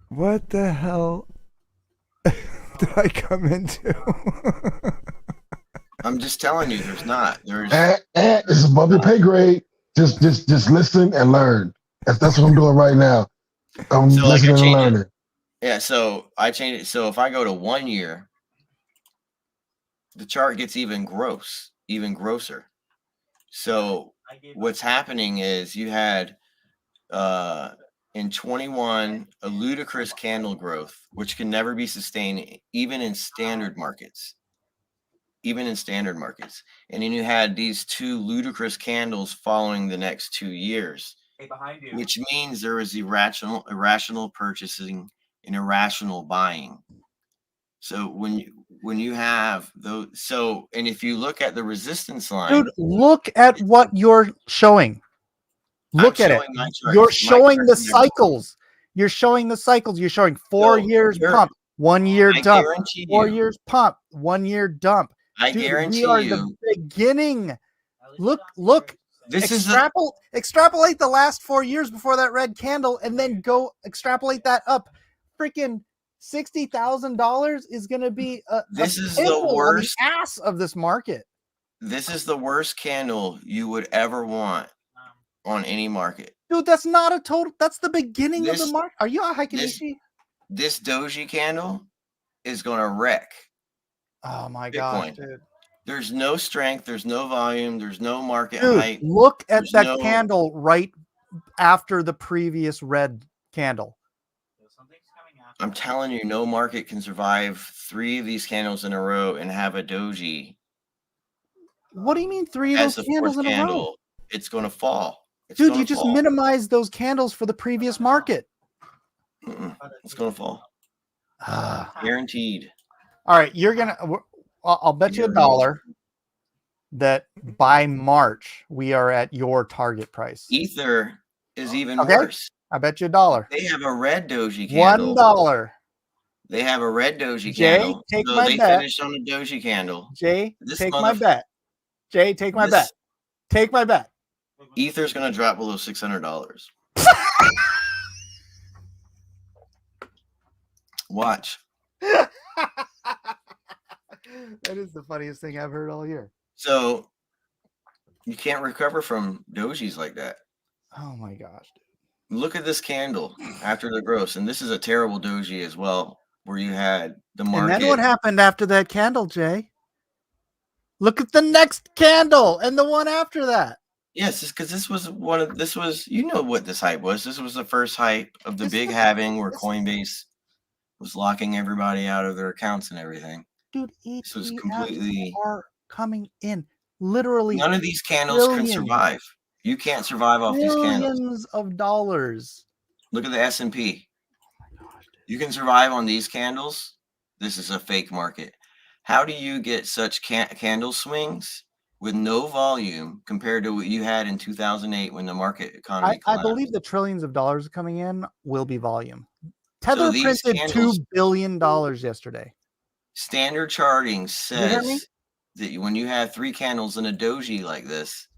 What the hell did I come into? I'm just telling you, there's not. It's above your pay grade. Just listen and learn. That's what I'm doing right now. I'm So, like, listening and learning. Yeah, so I changed it. So if I go to 1 year, the chart gets even grosser. So what's happening is you had in 21 a ludicrous candle growth, which can never be sustained even in standard markets. And then you had these 2 ludicrous candles following the next 2 years, behind you. which means there is irrational purchasing and irrational buying. So when you have those, and if you look at the resistance line, Dude, look at what you're showing. Look at it. You're showing the cycles. You're showing the cycles. You're showing 4 years pump, 1 year dump, 4 years pump, 1 year dump. I Dude, guarantee we are you, the beginning. Look. this is Extrapolate the last 4 years before that red candle, and then go extrapolate that up. Freaking $60,000 is going to be this is pimple the on worst ass of this market. This is the worst candle you would ever want on any market. Dude, that's not a total. That's the beginning of the market. Are you a Heikeneishi? This doji candle is going to wreck. Oh my Bitcoin. gosh, dude. There's no strength. There's no volume. There's no market height. Look at that candle right after the previous red candle. I'm telling you, no market can survive 3 of these candles in a row and have a doji. What do you mean 3 of those candles in a row? It's going to fall. Dude, you just minimize those candles for the previous market. It's going to fall. Guaranteed. All right, you're going to... I'll bet you $1 that by March, we are at your target price. Ether is even worse. I bet you $1. They have a red doji candle. $1. They have a red doji Jay, candle. take so my they bet. finished on a doji candle. Jay, take my bet. Jay, take my bet. Take my bet. Ether's going to drop below $600. Watch. That is the funniest thing I've heard all year. So you can't recover from dojis like that. Oh my gosh. Look at this candle after the gross. And this is a terrible doji as well, where you had the market. And then what happened after that candle, Jay? Look at the next candle and the one after that. Yes, because this was you know what this hype was. This was the first hype of the big halving where Coinbase was locking everybody out of their accounts and everything. Dude, this was completely are coming in. Literally. None of these candles can survive. You can't survive off these candles. Millions of dollars. Look at the S&P. You can survive on these candles. This is a fake market. How do you get such candle swings with no volume compared to what you had in 2008 when the market economy collapsed? I believe the trillions of dollars coming in will be volume. Tether printed $2 billion yesterday. Standard charting says that when you have 3 candles in a doji like this,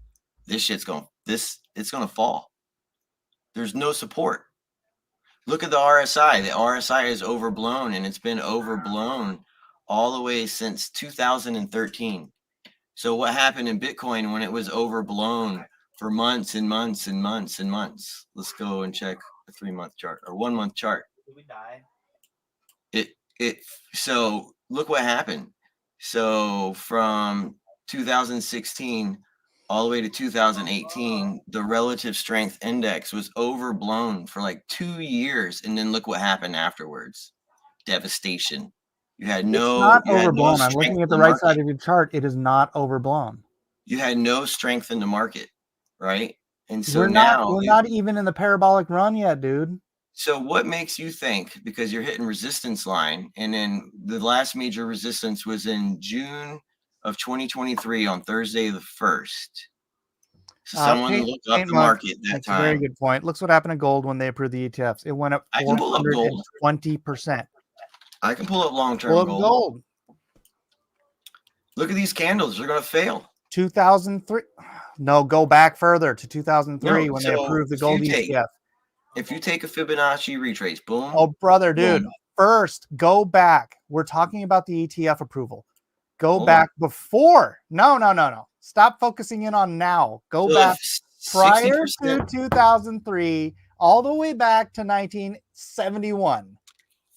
it's gonna fall. There's no support. Look at the RSI. The RSI is overblown, and it's been overblown all the way since 2013. So what happened in Bitcoin when it was overblown for months and months and months and months? Let's go and check a 3-month chart or 1-month chart. Did we die? So look what happened. So from 2016 all the way to 2018, the relative strength index was overblown for like 2 years, and then look what happened afterwards. Devastation. You had It's not overblown. I'm looking at the right side of your chart. It is not overblown. You had no strength in the market, right? And so we're not even in the parabolic run yet, dude. So what makes you think, because you're hitting resistance line, and then the last major resistance was in June of 2023 on Thursday the 1st. So someone looked up the market that time. That's a very good point. Look what happened to gold when they approved the ETFs. It went up 420%. I can pull up long-term gold. Look at these candles. They're going to fail. 2003. No, go back further to 2003 when they approved the gold ETF. If you take a Fibonacci retrace, boom. Oh, brother, dude. Boom. First, go back. We're talking about the ETF approval. Go back before. No. Stop focusing in on now. Go back prior 60%. to 2003, all the way back to 1971.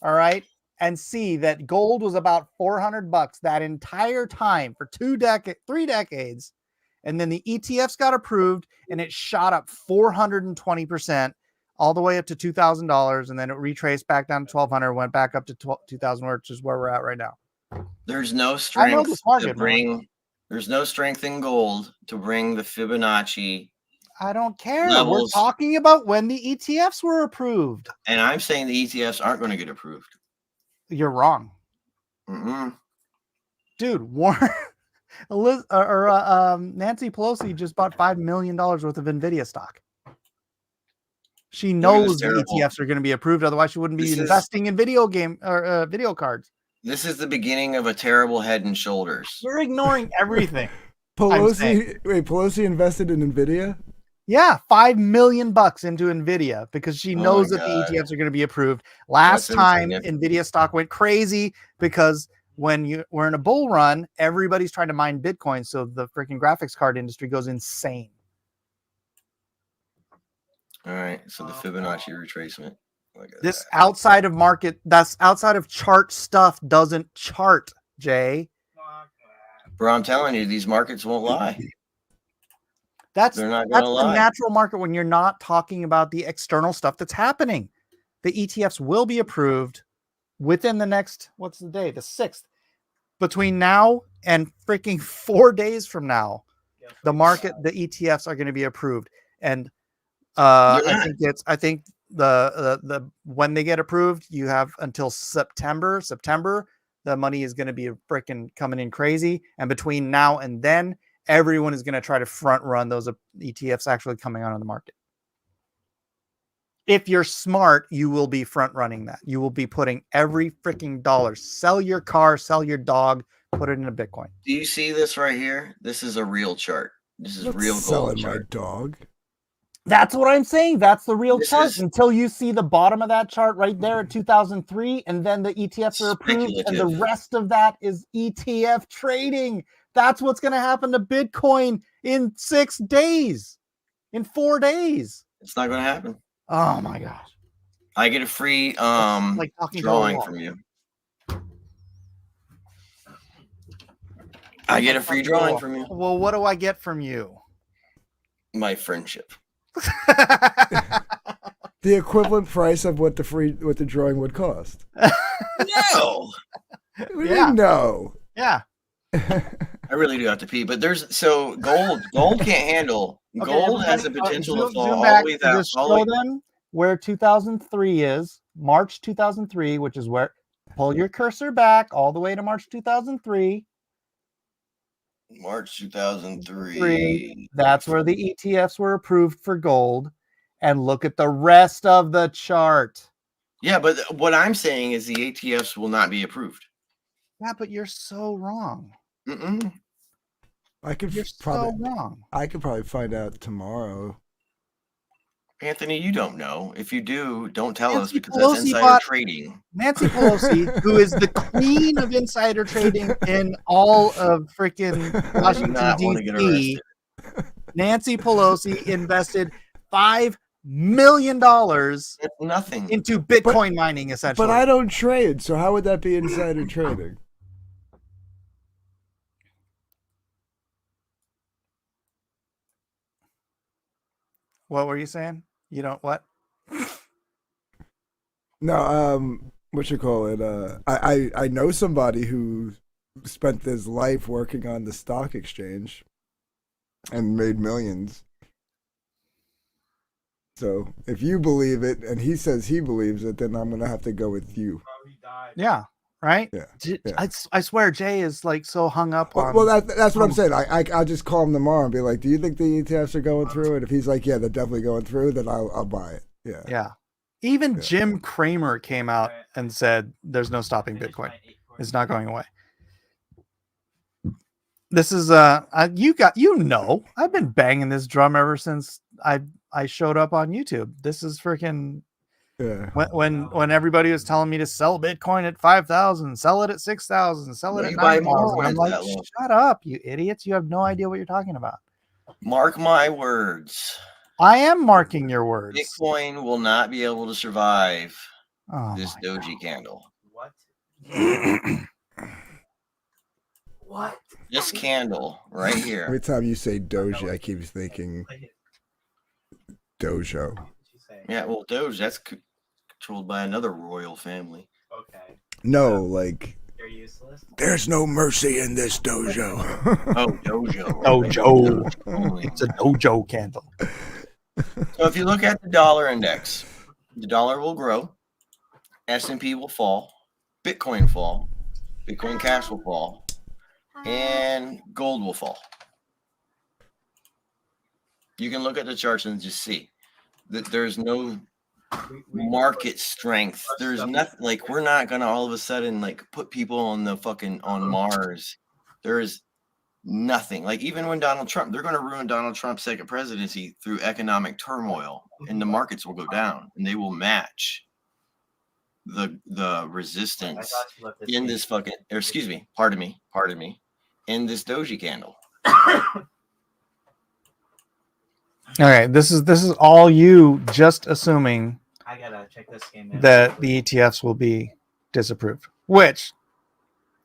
All right. And see that gold was about $400 that entire time for 3 decades. And then the ETFs got approved and it shot up 420% all the way up to $2,000. And then it retraced back down to 1,200, went back up to 2,000, which is where we're at right now. There's no I know strength this market, to bring. There's no strength in gold to bring the Fibonacci. I don't care. Levels. We're talking about when the ETFs were approved. And I'm saying the ETFs aren't going to get approved. You're wrong. Mm-mm. Dude, Nancy Pelosi just bought $5 million worth of NVIDIA stock. She knows the ETFs are going to be approved. Otherwise, she wouldn't be investing in video cards. This is the beginning of a terrible Head and Shoulders. You're ignoring everything. Pelosi invested in NVIDIA? Yeah, $5 million into NVIDIA because she knows that the ETFs are going to be approved. Last time, NVIDIA stock went crazy because when we're in a bull run, everybody's trying to mine Bitcoin, so the freaking graphics card industry goes insane. All right, so the Fibonacci retracement. This outside of market, that's outside of chart stuff doesn't chart, Jay. Bro, I'm telling you, these markets won't lie. That's the natural market when you're not talking about the external stuff that's happening. The ETFs will be approved within the next, what's the day? The 6th. Between now and freaking 4 days from now, the ETFs are going to be approved. And I think the when they get approved, you have until September. The money is going to be freaking coming in crazy. And between now and then, everyone is going to try to front run those ETFs actually coming out on the market. If you're smart, you will be front running that. You will be putting every freaking dollar. Sell your car, sell your dog, put it into Bitcoin. Do you see this right here? This is a real chart. This is real gold chart. My dog. That's what I'm saying. That's the real chart until you see the bottom of that chart right there at 2003, and then the ETFs are approved, and the rest of that is ETF trading. That's what's going to happen to Bitcoin in 6 days, in 4 days. It's not going to happen. Oh my gosh! I get a free drawing from you. I get a free drawing from you. Well, what do I get from you? My friendship. The equivalent price of what the drawing would cost. No. No. Yeah. I really do have to pee, but gold can't handle. Gold has the potential to fall all the way down. Just show them where 2003 is, March 2003, which is where. Pull your cursor back all the way to March 2003. March 2003. That's where the ETFs were approved for gold. And look at the rest of the chart. Yeah, but what I'm saying is the ETFs will not be approved. Yeah, but you're so wrong. Mm-mm. You're so wrong. I could probably find out tomorrow. Anthony, you don't know. If you do, don't tell us because Pelosi that's insider trading. Nancy Pelosi, who is the queen of insider trading in all of freaking Washington, D.C., Nancy Pelosi invested $5 million nothing into Bitcoin mining, essentially. But I don't trade, so how would that be insider trading? What were you saying? You don't what? No, what you call it? I know somebody who spent his life working on the stock exchange and made millions. So if you believe it and he says he believes it, then I'm gonna have to go with you. Yeah. Right? Yeah. I swear Jay is like so hung up on. Well, that's what I'm saying. I'll just call him tomorrow and be like, "Do you think the ETFs are going through?" And if he's like, "Yeah, they're definitely going through," then I'll buy it. Yeah. Yeah. Even Jim Cramer came out and said, "There's no stopping Bitcoin. It's not going away." This is I've been banging this drum ever since I showed up on YouTube. This is freaking. Yeah. When everybody was telling me to sell Bitcoin at 5,000, sell it at 6,000, sell it at 9,000, I'm like, shut up, you idiots! You have no idea what you're talking about. Mark my words. I am marking your words. Bitcoin will not be able to survive this my doji candle. What? What? This candle right here. Every time you say doji, I keep thinking dojo. Yeah, well, Doge, that's controlled by another royal family. Okay. No, like You're useless. there's no mercy in this dojo. Oh, dojo. Dojo. Only. It's a dojo candle. So if you look at the dollar index, the dollar will grow, S&P will fall, Bitcoin fall, Bitcoin Cash will fall, and gold will fall. You can look at the charts and just see that there's no market strength. There's nothing, like, we're not gonna all of a sudden like put people on the fucking on Mars. There is nothing. Like, even when Donald Trump, they're gonna ruin Donald Trump's second presidency through economic turmoil, and the markets will go down and they will match the resistance in this fucking, or excuse me, pardon me, in this doji candle. Okay, this is all you just assuming I gotta check this game out. that the ETFs will be disapproved. Which,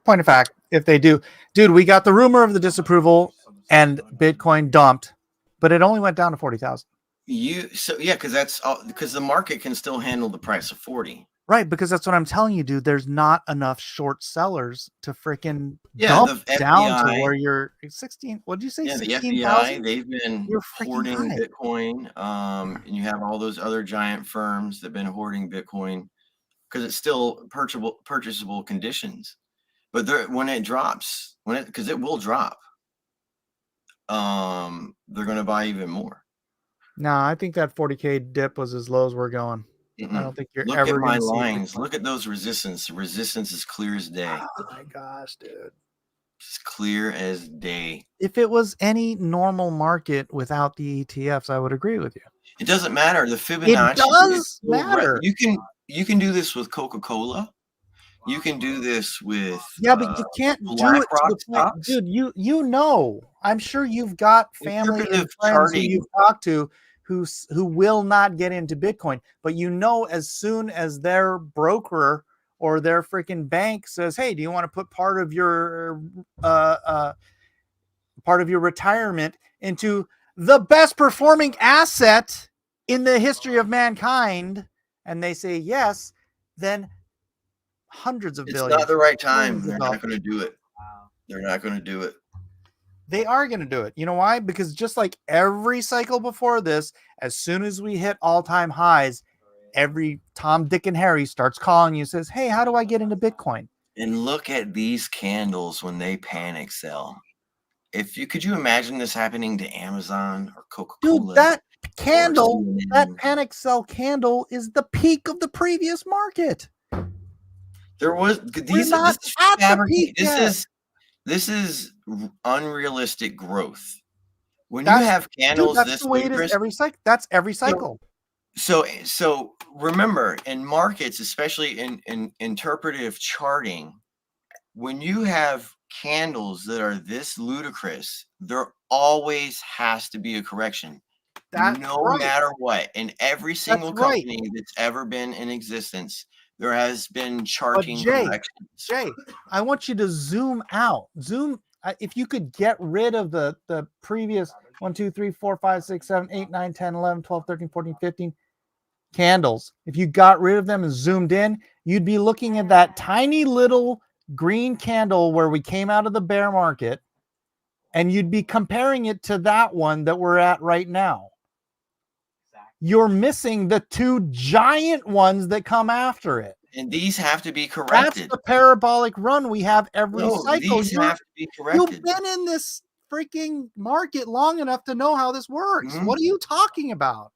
point of fact, if they do, dude, we got the rumor of the disapproval and Bitcoin dumped, but it only went down to 40,000. Because that's all, because the market can still handle the price of 40. Right, because that's what I'm telling you, dude. There's not enough short sellers to freaking Yeah, dump the down to FBI where you're 16. What did you say? Yeah, the 16,000? FBI, they've been You're freaking hoarding high. Bitcoin. And you have all those other giant firms that have been hoarding Bitcoin because it's still purchasable conditions. But when it drops, because it will drop, they're going to buy even more. No, I think that 40K dip was as low as we're going. I don't think you're Look ever at my gonna see lines. Bitcoin. Look at those resistance. The resistance is clear as day. Oh my gosh, dude. It's clear as day. If it was any normal market without the ETFs, I would agree with you. It doesn't matter. The Fibonacci. It does matter. You can do this with Coca-Cola. You can do this with but you can't do it to the point, stocks. dude. You know, I'm sure you've got family and friends who you've talked to who will not get into Bitcoin, but you know, as soon as their broker or their freaking bank says, "Hey, do you want to put part of your retirement into the best performing asset in the history of mankind?" and they say yes, then hundreds of billions. It's not the right time. They're not going to do it. They're not going to do it. They are going to do it. You know why? Because just like every cycle before this, as soon as we hit all-time highs, every Tom, Dick, and Harry starts calling you, says, "Hey, how do I get into Bitcoin?" And look at these candles when they panic sell. Could you imagine this happening to Amazon or Coca-Cola? Dude, that candle, that panic sell candle is the peak of the previous market. There was these. This is unrealistic growth. When you have candles, that's the way it is every cycle. That's every cycle. So remember, in markets, especially in interpretive charting, when you have candles that are this ludicrous, there always has to be a correction. Matter what. In every single company that's ever been in existence, there has been charting corrections. Jay, I want you to zoom out. If you could get rid of the previous 1, 2, 3, 4, 5, 6, 7, 8, 9, 10, 11, 12, 13, 14, 15 candles. If you got rid of them and zoomed in, you'd be looking at that tiny little green candle where we came out of the bear market, and you'd be comparing it to that one that we're at right now. You're missing the two giant ones that come after it. And these have to be corrected. That's the parabolic run we have every cycle. These have to be corrected. You've been in this freaking market long enough to know how this works. Mm-hmm. What are you talking about?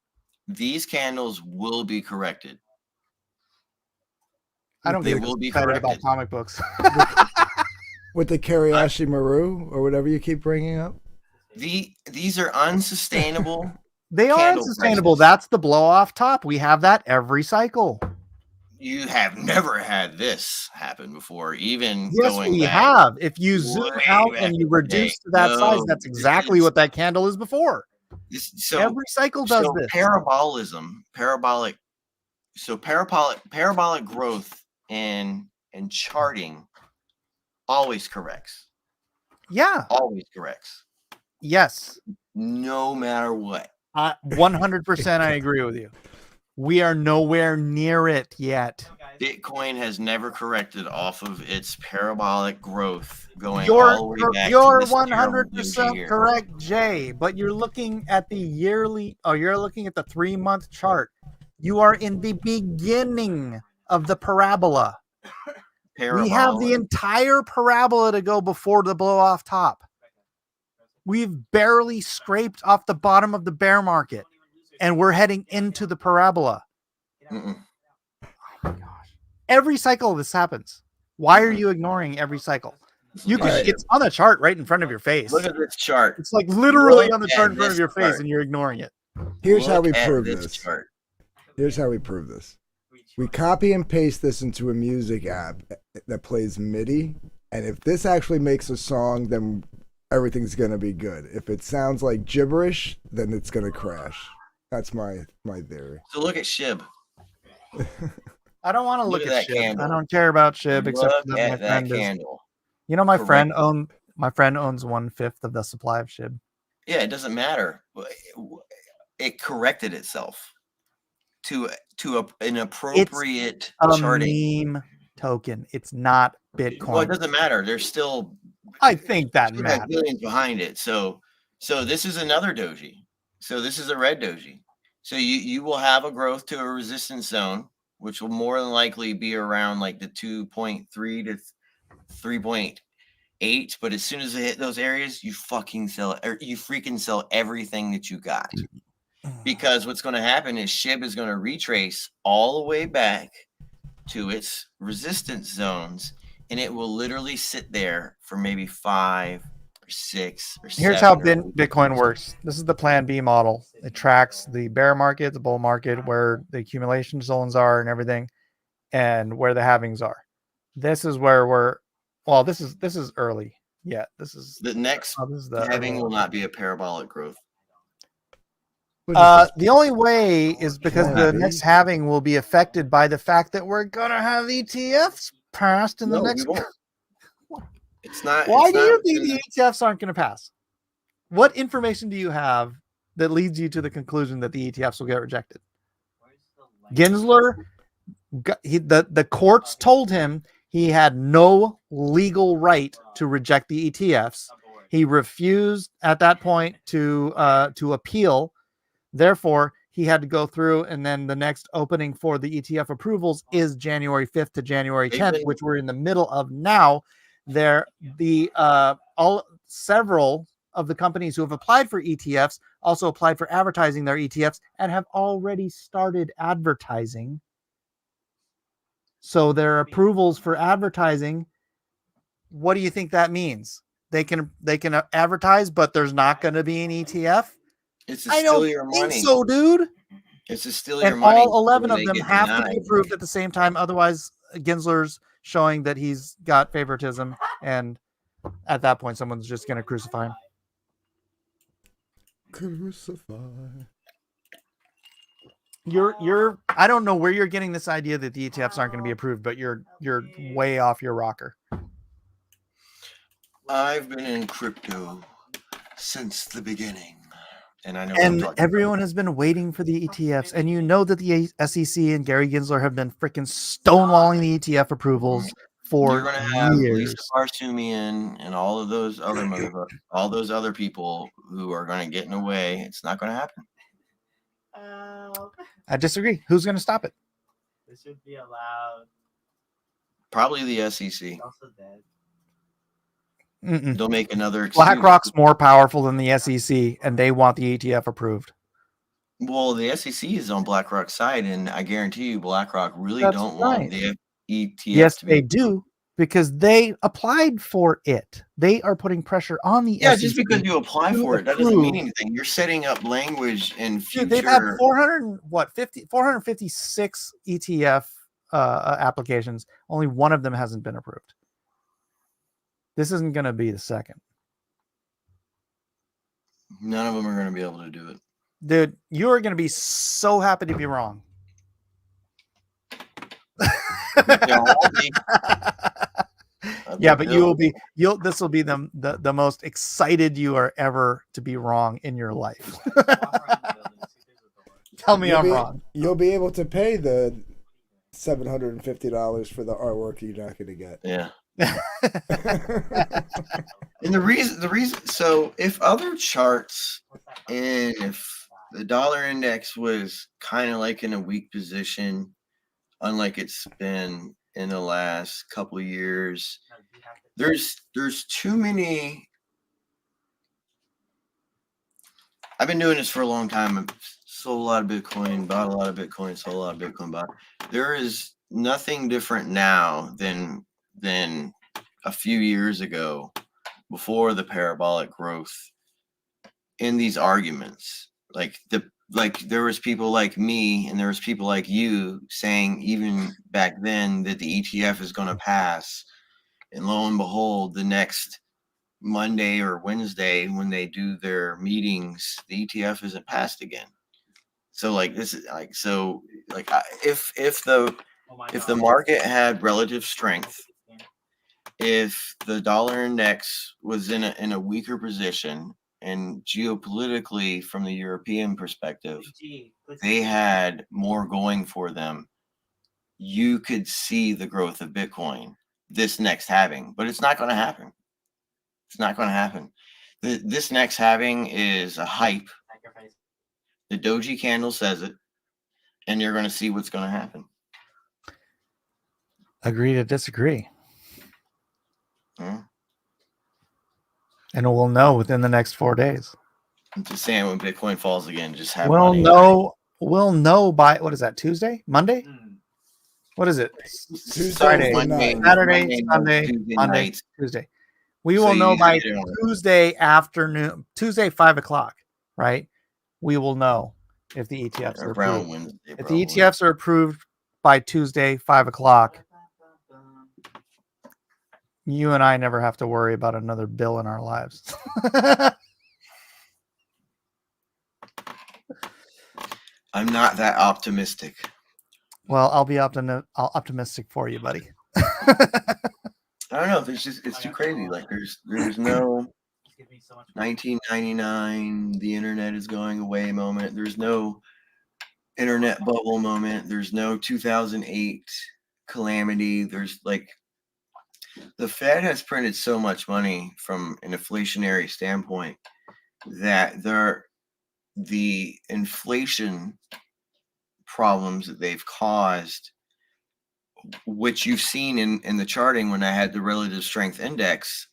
These candles will be corrected. I don't get excited about comic books. With the Kariashi Maru or whatever you keep bringing up? These are unsustainable. They are unsustainable. Prices. That's the blow off top. We have that every cycle. you have never had this happen before, even Yes, going we back have. If you zoom way out back and you in the day. reduce to that size, No, that's this exactly is what that candle is before. so Every cycle does so this. parabolic growth and charting always corrects. Yeah. Always corrects. Yes. No matter what. 100% I agree with you. We are nowhere near it yet. Bitcoin has never corrected off of its parabolic growth going all the way back you're to this 100% correct, Jay, but you're looking at the yearly, you're looking at the 3-month chart. You are in the beginning of the parabola. We have the entire parabola to go before the blow off top. We've barely scraped off the bottom of the bear market, and we're heading into the parabola. Mm-mm. Oh my gosh. Every cycle this happens. Why are you ignoring every cycle? It's on the chart right in front of your face. Look at this chart. It's like literally on the chart in front of your face, and you're ignoring it. Here's how we prove this. Chart. Here's how we prove this. We copy and paste this into a music app that plays MIDI, and if this actually makes a song, then everything's gonna be good. If it sounds like gibberish, then it's gonna crash. That's my theory. So look at SHIB. I don't want to look at SHIB. Candle. I don't care about SHIB except for that my friend candle. You know, my friend owns 1/5 of the supply of SHIB. Yeah, it doesn't matter. It corrected itself to an appropriate charting. Meme token. It's not Bitcoin. Well, it doesn't matter. There's still. I think that matters. Billions behind it. So this is another doji. So this is a red doji. So you will have a growth to a resistance zone, which will more than likely be around like the 2.3 to 3.8. But as soon as it hit those areas, you freaking sell everything that you got. Because what's going to happen is SHIB is going to retrace all the way back to its resistance zones, and it will literally sit there for maybe 5 or 6 or 7. Here's how Bitcoin works. This is the Plan B model. It tracks the bear market, the bull market, where the accumulation zones are and everything, and where the halvings are. This is where this is early. Yeah, this is the next halving will not be a parabolic growth. The only way is because the next halving will be affected by the fact that we're gonna have ETFs passed in the next. It's not. Why do you think the ETFs aren't going to pass? What information do you have that leads you to the conclusion that the ETFs will get rejected? Gensler, the courts told him he had no legal right to reject the ETFs. He refused at that point to appeal. Therefore, he had to go through, and then the next opening for the ETF approvals is January 5th to January 10th, which we're in the middle of now. Several of the companies who have applied for ETFs also applied for advertising their ETFs and have already started advertising. So their approvals for advertising, what do you think that means? They can advertise, but there's not going to be an ETF. It's to steal your money. I don't think so, dude. It's to steal your money. All 11 of them have to be approved at the same time. Otherwise, Gensler's showing that he's got favoritism, and at that point, someone's just going to crucify him. Crucify. I don't know where you're getting this idea that the ETFs aren't going to be approved, but you're way off your rocker. I've been in crypto since the beginning. And I know everyone has been waiting for the ETFs, and you know that the SEC and Gary Gensler have been freaking stonewalling the ETF approvals for You're gonna have years. Lisa Parsumian and all of those other all those other people who are going to get in the way. It's not going to happen. I disagree. Who's going to stop it? This should be allowed. Probably the SEC. Also dead. They'll make another excuse. BlackRock's more powerful than the SEC, and they want the ETF approved. Well, the SEC is on BlackRock's side, and I guarantee you BlackRock really don't want the ETF Yes, to be they do, because they applied for it. They are putting pressure on the SEC. Just because you apply for it, that doesn't mean anything. You're setting up language in future. Dude, they've had 456 ETF applications. Only one of them hasn't been approved. This isn't going to be the second. None of them are going to be able to do it. Dude, you are going to be so happy to be wrong. Yeah, but this will be the most excited you are ever to be wrong in your life. Tell me I'm wrong. You'll be able to pay the $750 for the artwork you're not going to get. Yeah. And the reason, so if other charts and if the dollar index was kind of like in a weak position, unlike it's been in the last couple of years, there's too many. I've been doing this for a long time. I've sold a lot of Bitcoin, bought a lot of Bitcoin, sold a lot of Bitcoin. There is nothing different now than a few years ago, before the parabolic growth, in these arguments. Like there was people like me and there was people like you saying even back then that the ETF is going to pass, and lo and behold, the next Monday or Wednesday when they do their meetings, the ETF isn't passed again. So like this is like, so like if the market had relative strength, if the dollar index was in a weaker position, and geopolitically from the European perspective, they had more going for them, you could see the growth of Bitcoin this next halving, but it's not going to happen. It's not going to happen. This next halving is a hype. The Doji candle says it, and you're going to see what's going to happen. Agree to disagree. Yeah. And we'll know within the next 4 days. I'm just saying, when Bitcoin falls again, just have We'll money. We'll know by, what is that, Tuesday? Monday? What is it? Friday, Saturday, Sunday, Monday, Tuesday. We will know by Tuesday afternoon, Tuesday, 5 o'clock, right? We will know if the ETFs are approved. Wednesday, if the ETFs are approved by Tuesday, 5 o'clock, you and I never have to worry about another bill in our lives. I'm not that optimistic. Well, I'll be optimistic for you, buddy. I don't know. It's too crazy. Like there's no 1999, the internet is going away moment. There's no internet bubble moment. There's no 2008 calamity. There's like, the Fed has printed so much money from an inflationary standpoint that the inflation problems that they've caused, which you've seen in the charting when I had the relative strength index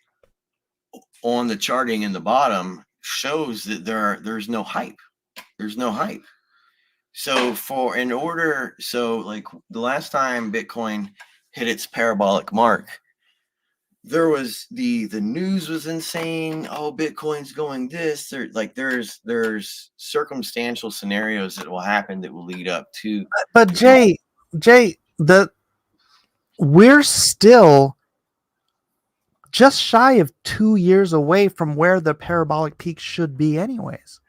on the charting in the bottom, shows that there's no hype. There's no hype. So like the last time Bitcoin hit its parabolic mark, there was the news was insane. Oh, Bitcoin's going this. There's circumstantial scenarios that will happen that will lead up to. But Jay, we're still just shy of 2 years away from where the parabolic peak should be, anyways.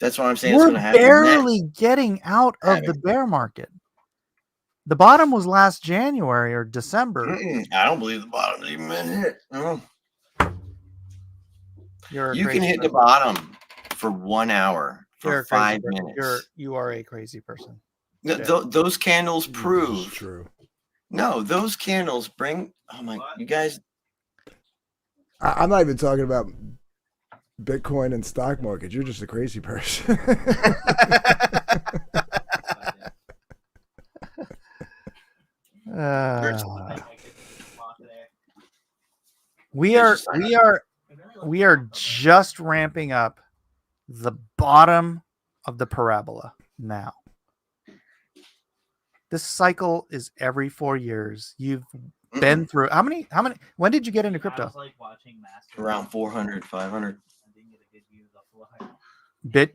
That's what I'm saying. We're it's going to happen barely next. Getting out of the bear market. The bottom was last January or December. I don't believe the bottom has even been hit. No. You can hit the bottom for 1 hour, for 5 minutes. You are a crazy person. Those candles prove. True. No, those candles bring. Oh my! You guys. I'm not even talking about Bitcoin and stock market. You're just a crazy person. We are just ramping up the bottom of the parabola now. This cycle is every 4 years. You've been through how many? When did you get into crypto? Around 400, 500.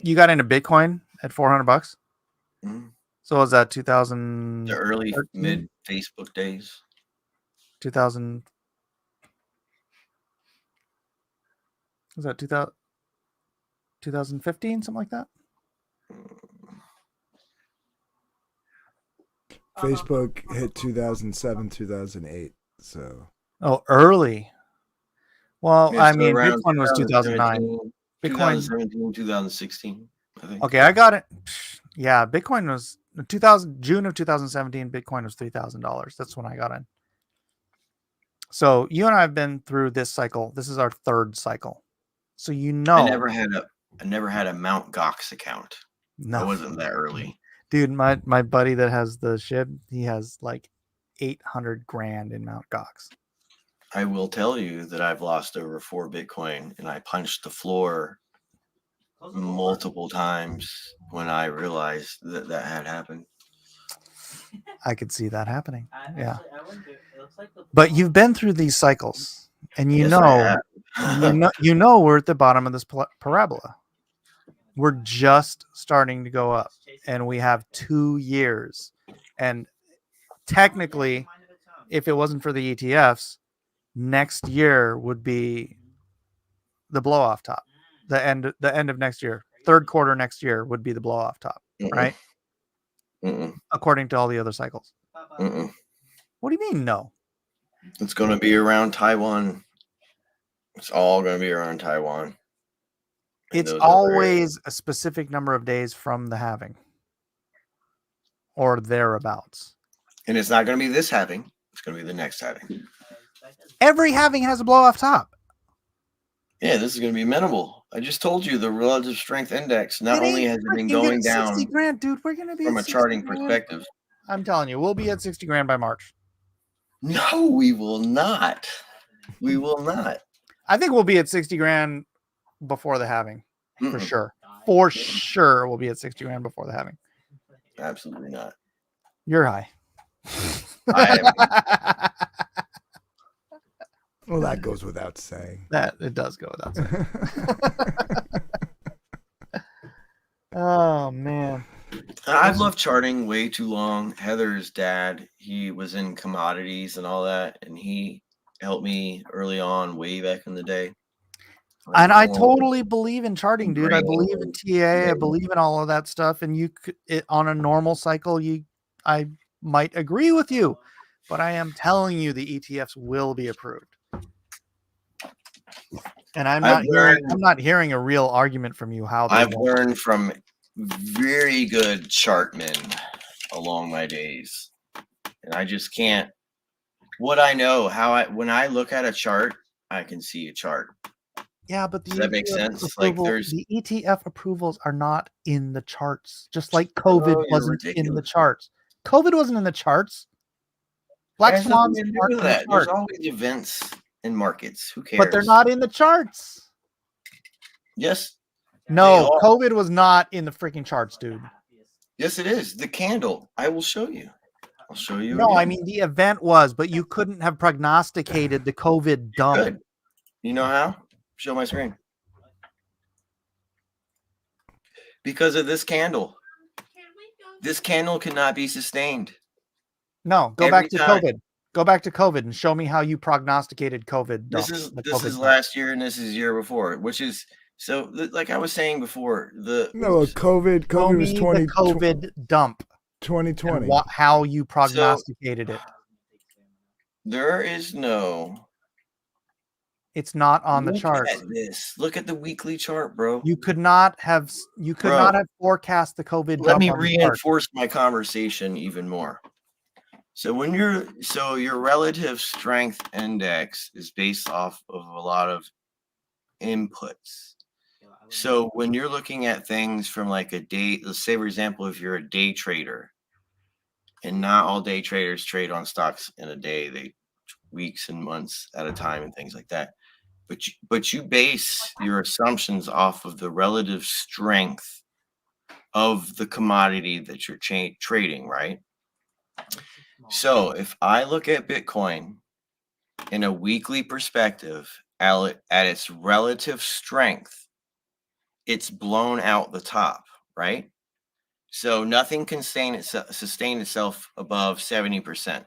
You got into Bitcoin at $400? Mm-hmm. So was that 2000? The early mid Facebook days. 2000. Was that 2000? 2015, something like that? Facebook hit 2007, 2008. So. Oh, early. Well, Yeah, I so mean, around Bitcoin was 2009. 2017, Bitcoin. 2017, 2016, I think. Okay, I got it. Yeah, Bitcoin was June of 2017. Bitcoin was $3,000. That's when I got in. So you and I have been through this cycle. This is our third cycle. So I never had a Mt. Gox account. No. I wasn't that early. Dude, my buddy that has the SHIB, he has like 800 grand in Mt. Gox. I will tell you that I've lost over 4 Bitcoin, and I punched the floor multiple times when I realized that had happened. I could see that happening. Yeah. But you've been through these cycles, and you know we're at the bottom of this parabola. We're just starting to go up, and we have 2 years. And technically, if it wasn't for the ETFs, next year would be the blow off top. The end of next year, third quarter next year would be the blow off top, right? According to all the other cycles. What do you mean no? It's going to be around Taiwan. It's all going to be around Taiwan. It's always a specific number of days from the halving or thereabouts. And it's not going to be this halving. It's going to be the next halving. Every halving has a blow off top. Yeah, this is going to be minimal. I just told you the relative strength index not only has it been going down 60 grand, dude. We're going to be from a charting perspective. I'm telling you, we'll be at 60 grand by March. No, we will not. We will not. I think we'll be at 60 grand before the halving. For sure. For sure, we'll be at 60 grand before the halving. Absolutely not. You're high. I am. Well, that goes without saying. That it does go without saying. Oh man. I've loved charting way too long. Heather's dad, he was in commodities and all that, and he helped me early on, way back in the day. And I totally believe in charting, dude. I believe in TA. I believe in all of that stuff. And you could, on a normal cycle, I might agree with you, but I am telling you the ETFs will be approved. And I'm not hearing a real argument from you how I've learned from very good chartmen along my days, and I just can't. What I know, when I look at a chart, I can see a chart. Yeah, but does that make sense? Like the ETF approvals are not in the charts, just like COVID wasn't in the charts. COVID wasn't in the charts. Black swans aren't in the charts. There's always events in markets. Who cares? But they're not in the charts. Yes. No, COVID was not in the freaking charts, dude. Yes, it is. The candle. I will show you. I'll show you. No, again. I mean the event was, but you couldn't have prognosticated the COVID dump. Good. You know how? Show my screen. Because of this candle. This candle cannot be sustained. No, go back to COVID. Go back to COVID and show me how you prognosticated COVID. This is last year and this is year before, which is so. Like I was saying before, COVID was 20 COVID dump 2020. How you prognosticated it? There is no. It's not on the chart. Look at the weekly chart, bro. You could not have forecast the COVID. Let me reinforce my conversation even more. So your relative strength index is based off of a lot of inputs. So when you're looking at things from like a day, let's say for example, if you're a day trader, and not all day traders trade on stocks in a day, they weeks and months at a time and things like that. But you base your assumptions off of the relative strength of the commodity that you're trading, right? So if I look at Bitcoin in a weekly perspective at its relative strength, it's blown out the top, right? So nothing can sustain itself above 70%.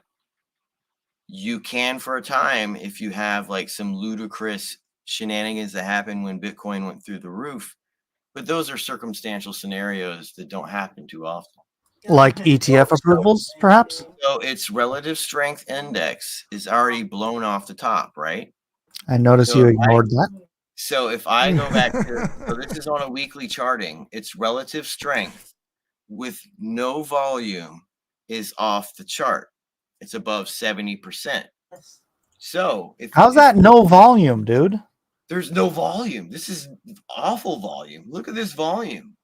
You can for a time if you have like some ludicrous shenanigans that happened when Bitcoin went through the roof, but those are circumstantial scenarios that don't happen too often. Like ETF approvals, perhaps? So its relative strength index is already blown off the top, right? I noticed So you ignored that. So if I go back to, so this is on a weekly charting, its relative strength with no volume is off the chart. It's above 70%. So How's that no volume, dude? There's no volume. This is awful volume. Look at this volume.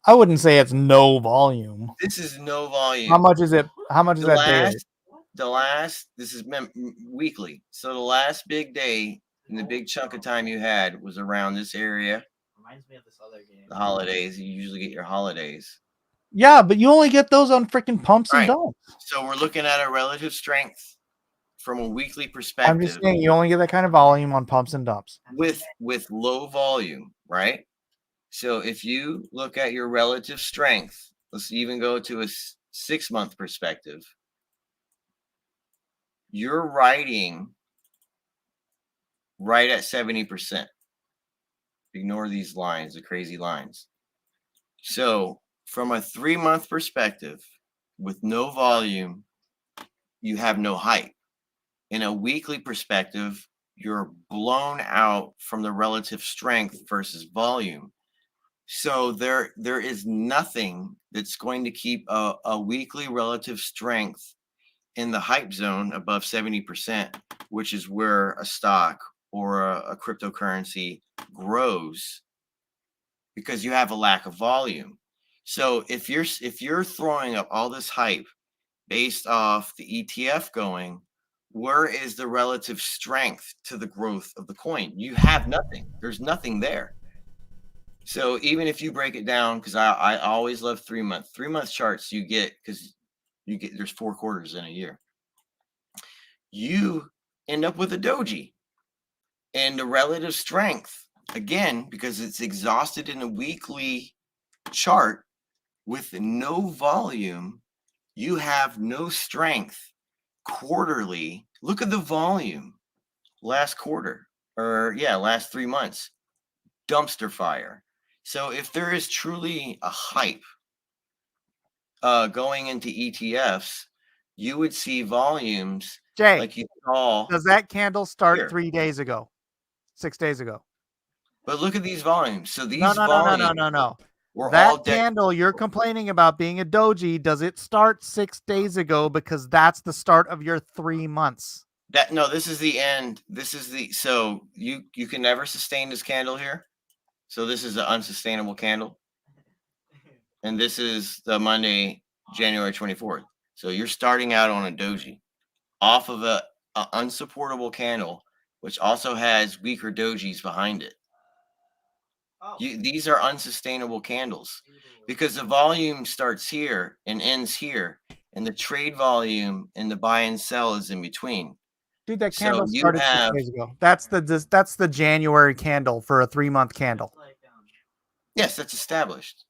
I wouldn't say it's no volume. This is no volume. How much is it? How much is that daily? This is weekly. So the last big day and the big chunk of time you had was around this area. Reminds me of this other game. The holidays. You usually get your holidays. Yeah, but you only get those on freaking pumps and dumps. So we're looking at a relative strength from a weekly perspective. I'm just saying you only get that kind of volume on pumps and dumps. With low volume, right? So if you look at your relative strength, let's even go to a 6-month perspective. You're riding right at 70%. Ignore these lines, the crazy lines. So from a 3-month perspective, with no volume, you have no hype. In a weekly perspective, you're blown out from the relative strength versus volume. So there is nothing that's going to keep a weekly relative strength in the hype zone above 70%, which is where a stock or a cryptocurrency grows, because you have a lack of volume. So if you're throwing up all this hype based off the ETF going, where is the relative strength to the growth of the coin? You have nothing. There's nothing there. So even if you break it down, because I always love 3-month charts, you get, because there's 4 quarters in a year. You end up with a doji, and the relative strength, again, because it's exhausted in a weekly chart with no volume, you have no strength. Quarterly, look at the volume last quarter, last 3 months, dumpster fire. So if there is truly a hype going into ETFs, you would see volumes like you saw. Does that candle start 3 days ago? 6 days ago? But look at these volumes. So these no. That candle you're complaining about being a doji, does it start 6 days ago? Because that's the start of your 3 months. This is the end. So you can never sustain this candle here. So this is an unsustainable candle. And this is the Monday, January 24th. So you're starting out on a doji off of a unsupportable candle, which also has weaker dojis behind it. These are unsustainable candles because the volume starts here and ends here, and the trade volume and the buy and sell is in between. Dude, that candle started 6 days ago. That's the January candle for a 3-month candle. Yes, that's established.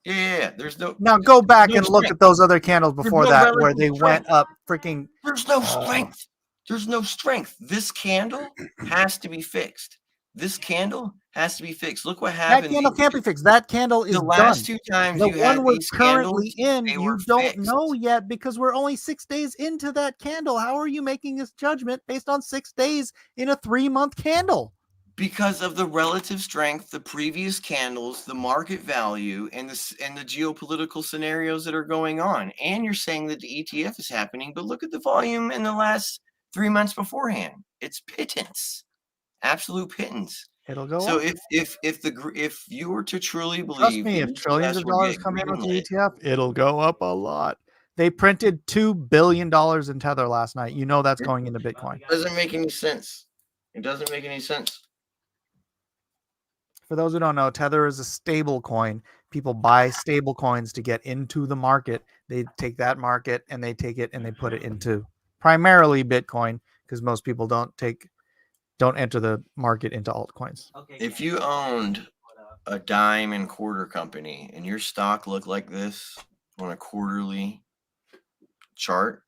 Yeah. There's no. Now go back and look at those other candles before that where they went up freaking. There's no strength. There's no strength. This candle has to be fixed. This candle has to be fixed. Look what happened. That candle can't be fixed. That candle is done. The last 2 times the you had one we're these currently candles, in, you don't know yet because we're only 6 days into that candle. How are you making this judgment based on 6 days in a 3-month candle? Because of the relative strength, the previous candles, the market value, and the geopolitical scenarios that are going on. And you're saying that the ETF is happening, but look at the volume in the last 3 months beforehand. It's pittance, absolute pittance. It'll go so up. If you were to truly believe, trust me, if trillions of dollars come in with the ETF, it'll go up a lot. They printed $2 billion in Tether last night. You know that's going into Bitcoin. It doesn't make any sense. It doesn't make any sense. For those who don't know, Tether is a stable coin. People buy stable coins to get into the market. They take that market and they take it and they put it into primarily Bitcoin because most people don't enter the market into altcoins. If you owned a dime and quarter company and your stock looked like this, on a quarterly chart,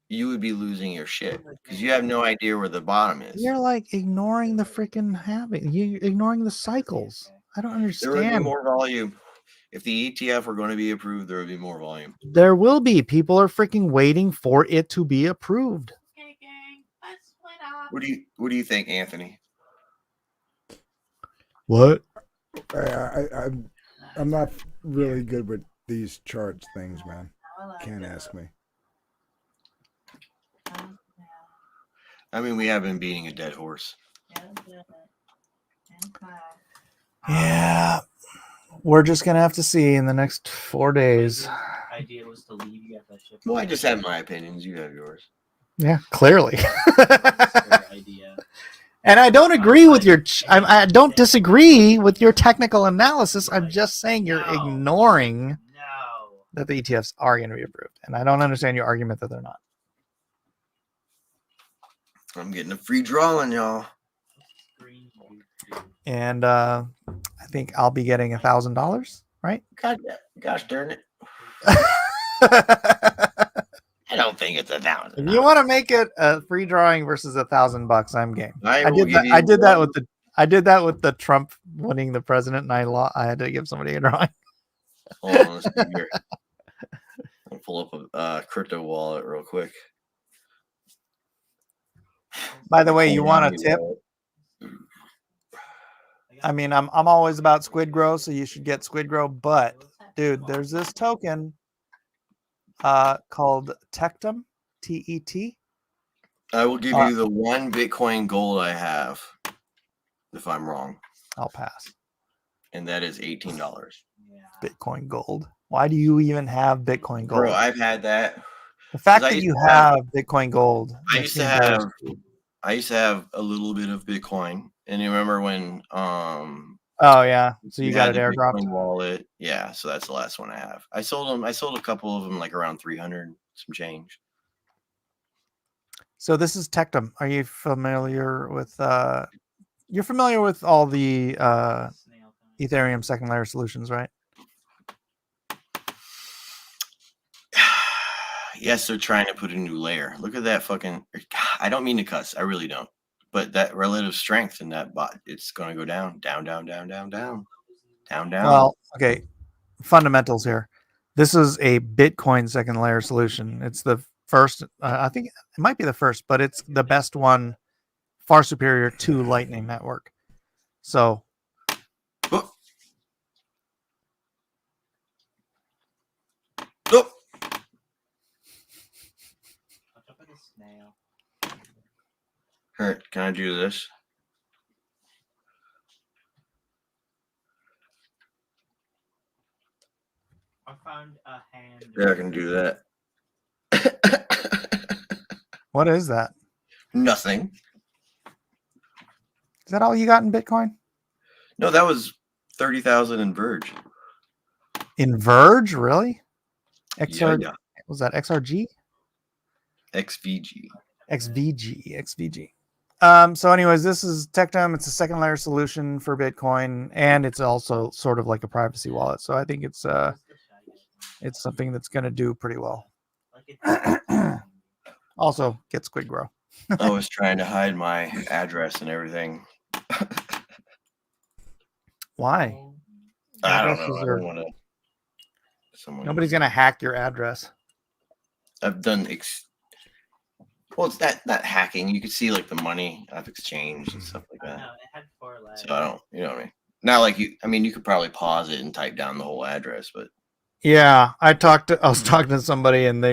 you would be losing your shit because you have no idea where the bottom is. You're like ignoring the freaking habit. You're ignoring the cycles. I don't There would be understand. more volume. If the ETF were going to be approved, there would be more volume. There will be. People are freaking waiting for it to be approved. Okay, gang, let's split up. What do you think, Anthony? What? I'm not really good with these charts things, man. Can't ask me. I mean, we have been beating a dead horse. Yeah. We're just going to have to see in the next 4 days. Idea was to leave you at that ship. Well, I just have my opinions. You have yours. Yeah, clearly. Idea. And I don't agree with your. I don't disagree with your technical analysis. I'm just saying you're ignoring No. that the ETFs are going to be approved, and I don't understand your argument that they're not. I'm getting a free drawing, y'all. And I think I'll be getting $1,000, right? God, gosh darn it! I don't think it's $1,000. If you want to make it a free drawing versus $1,000, I'm game. I did that with the Trump winning the president, and I had to give somebody a drawing. Hold on, let's see here. I'll pull up a crypto wallet real quick. By the way, you want a tip? I mean, I'm always about Squid Grow, so you should get Squid Grow. But dude, there's this token called Tectum, TET. I will give you the one Bitcoin gold I have, if I'm wrong. I'll pass. And that is $18. Bitcoin gold. Why do you even have Bitcoin gold? Bro, I've had that. The fact that you have Bitcoin gold. I used to have a little bit of Bitcoin. And you remember when oh yeah. So you got it airdropped? Bitcoin wallet. Yeah, so that's the last one I have. I sold them. I sold a couple of them like around 300 some change. So this is Tectum. Are you familiar with you're familiar with all the Ethereum second layer solutions, right? Yes, they're trying to put a new layer. Look at that fucking. I don't mean to cuss. I really don't. But that relative strength in that bot, it's going to go down, down, down, down, down, down, down, down. Well, okay. Fundamentals here. This is a Bitcoin second layer solution. It's the first. I think it might be the first, but it's the best one, far superior to Lightning Network. So. Oh. Alright, can I do this? I found a hand. Yeah, I can do that. What is that? Nothing. Is that all you got in Bitcoin? No, that was 30,000 in Verge. In Verge, really? XR, yeah. Was that XRG? XVG. XVG. So anyways, this is Tectum. It's a second layer solution for Bitcoin, and it's also sort of like a privacy wallet. So I think it's something that's going to do pretty well. Also, get Squid Grow. I was trying to hide my address and everything. Why? I don't know. I don't want to. Nobody's going to hack your address. I've done well, it's not hacking. You can see like the money I've exchanged and stuff like that. No, it had 4 legs. So I don't, you know what I mean? Not like you. I mean, you could probably pause it and type down the whole address, but yeah, I was talking to somebody, and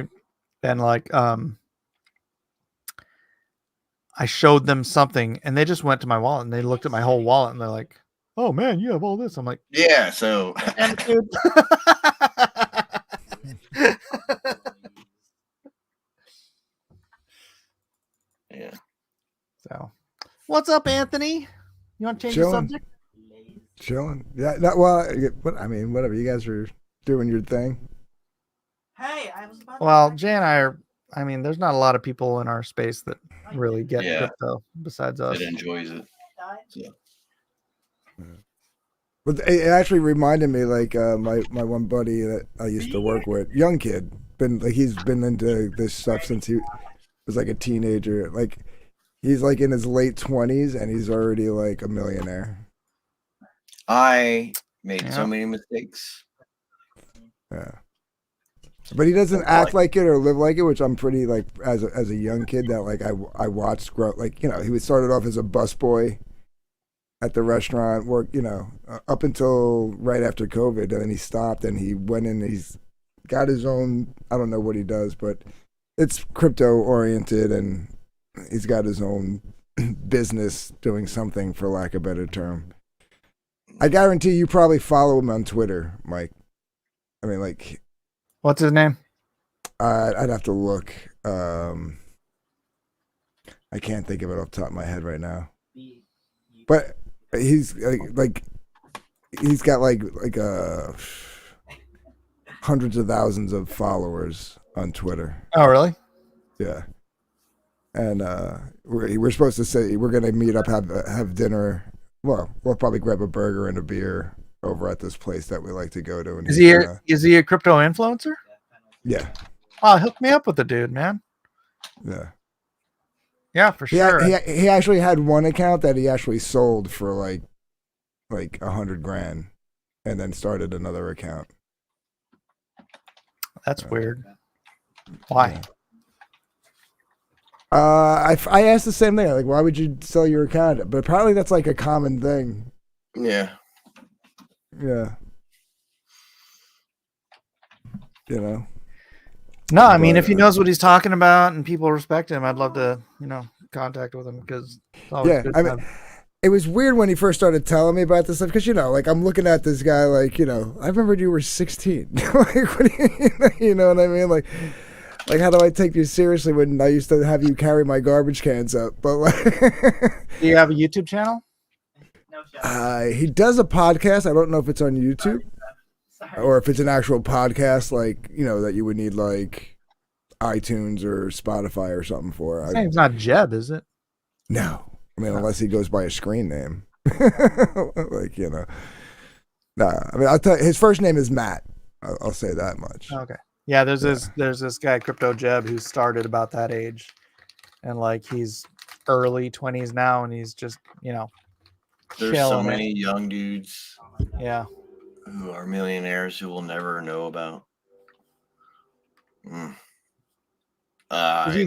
I showed them something, and they just went to my wallet and they looked at my whole wallet, and they're like, "Oh man, you have all this." I'm like, "Yeah." So, dude. Yeah. So, what's up, Anthony? You want to change the subject? Chilling. Yeah. Whatever. You guys are doing your thing. Hey, I was about. Well, Jay and I are. I mean, there's not a lot of people in our space that really get crypto besides us. It enjoys it. So. But it actually reminded me, like my one buddy that I used to work with, young kid, he's been into this stuff since he was like a teenager. Like he's like in his late 20s and he's already like a millionaire. I made so many mistakes. Yeah. But he doesn't act like it or live like it, which I'm pretty like as a young kid that like I watched grow, like, you know, he started off as a busboy at the restaurant, work, you know, up until right after COVID, and then he stopped and he went in. He's got his own. I don't know what he does, but it's crypto oriented, and he's got his own business doing something, for lack of a better term. I guarantee you probably follow him on Twitter, Mike. I mean, like, what's his name? I'd have to look. I can't think of it off the top of my head right now. But he's like he's got like hundreds of thousands of followers on Twitter. Oh, really? Yeah. And we're supposed to say we're gonna meet up, have dinner. Well, we'll probably grab a burger and a beer over at this place that we like to go to. And is he a crypto influencer? Yeah. Oh, hook me up with the dude, man. Yeah. Yeah, for sure. He actually had one account that he actually sold for like $100,000, and then started another account. That's weird. Why? I asked the same thing. Like, why would you sell your account? But apparently that's like a common thing. Yeah. Yeah. You know. No, I mean, if he knows what he's talking about and people respect him, I'd love to, you know, contact with him, because I mean, it was weird when he first started telling me about this stuff, because, you know, like, I'm looking at this guy like, you know, I remember you were 16. Like, what do you know what I mean? Like, how do I take you seriously when I used to have you carry my garbage cans up? But like, do you have a YouTube channel? He does a podcast. I don't know if it's on YouTube. Or if it's an actual podcast, like, you know, that you would need like iTunes or Spotify or something for. His name's not Jeb, is it? No. I mean, unless he goes by a screen name. Like, you know. Nah. I mean, I'll tell you, his first name is Matt. I'll say that much. Okay. Yeah, there's this guy, Crypto Jeb, who started about that age. And like he's early 20s now, and he's just, you know, there's so many young dudes. Yeah. Who are millionaires who we'll never know about. You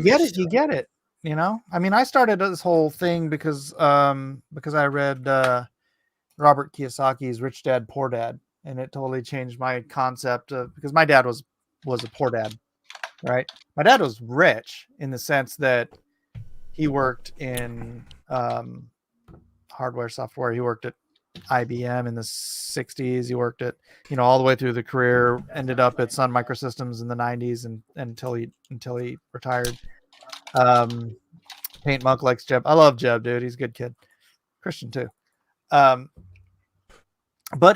get it. You know, I mean, I started this whole thing because I read Robert Kiyosaki's Rich Dad Poor Dad, and it totally changed my concept of, because my dad was a poor dad, right? My dad was rich in the sense that he worked in hardware, software. He worked at IBM in the 60s. He worked at, you know, all the way through the career, ended up at Sun Microsystems in the 90s and until he retired. Paint Monk likes Jeb. I love Jeb, dude. He's a good kid. Christian too. But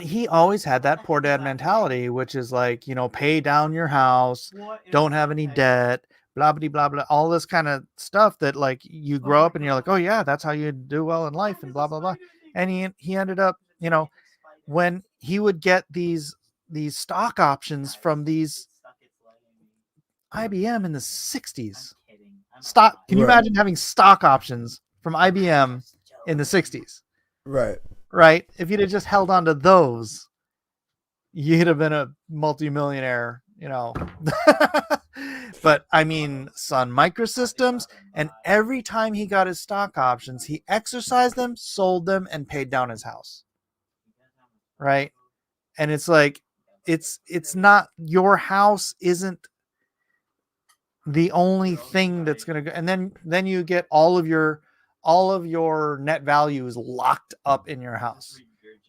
he always had that poor dad mentality, which is like, you know, pay down your house, don't have any debt, blah, blah, blah, blah, all this kind of stuff that like you grow up and you're like, oh yeah, that's how you do well in life and blah, blah, blah. And he ended up, you know, when he would get these stock options from these IBM in the 60s. Can you imagine having stock options from IBM in the 60s? Right. If you'd have just held on to those, you'd have been a multimillionaire, you know. But I mean, Sun Microsystems, and every time he got his stock options, he exercised them, sold them, and paid down his house. Right. And it's like, it's not, your house isn't the only thing that's going to go. And then you get all of your net value is locked up in your house,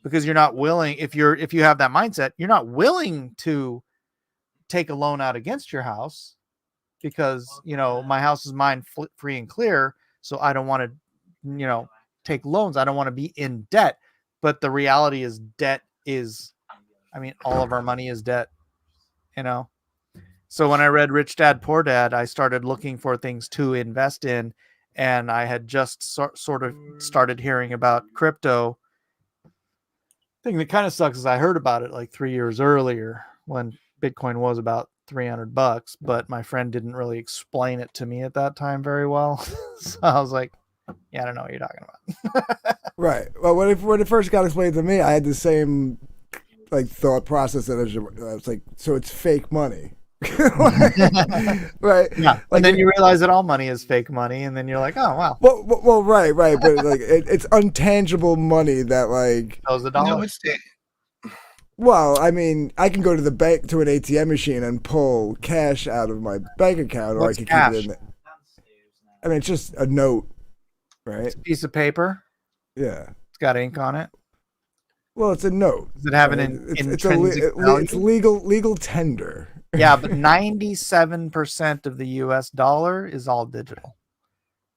because you're not willing, if you have that mindset, you're not willing to take a loan out against your house, because, you know, my house is mine free and clear. So I don't want to, you know, take loans. I don't want to be in debt. But the reality is all of our money is debt, you know? So when I read Rich Dad Poor Dad, I started looking for things to invest in. And I had just sort of started hearing about crypto. thing that kind of sucks is I heard about it like 3 years earlier when Bitcoin was about $300, but my friend didn't really explain it to me at that time very well. So I was like, yeah, I don't know what you're talking about. Right. Well, when it first got explained to me, I had the same like thought process that I was like, so it's fake money. Right. Yeah. Like, and then you realize that all money is fake money, and then you're like, oh wow. Well, right, but like it's untangible money that like. That was the dollar. No, it's Well, I mean, I can go to the bank to an ATM machine and pull cash out of my bank account, or What's I can cash? keep it in. I mean, it's just a note, right? It's a piece of paper. Yeah. It's got ink on it. Well, it's a note. Does it have right? an It's intrinsic value? it's legal tender. Yeah, but 97% of the US dollar is all digital.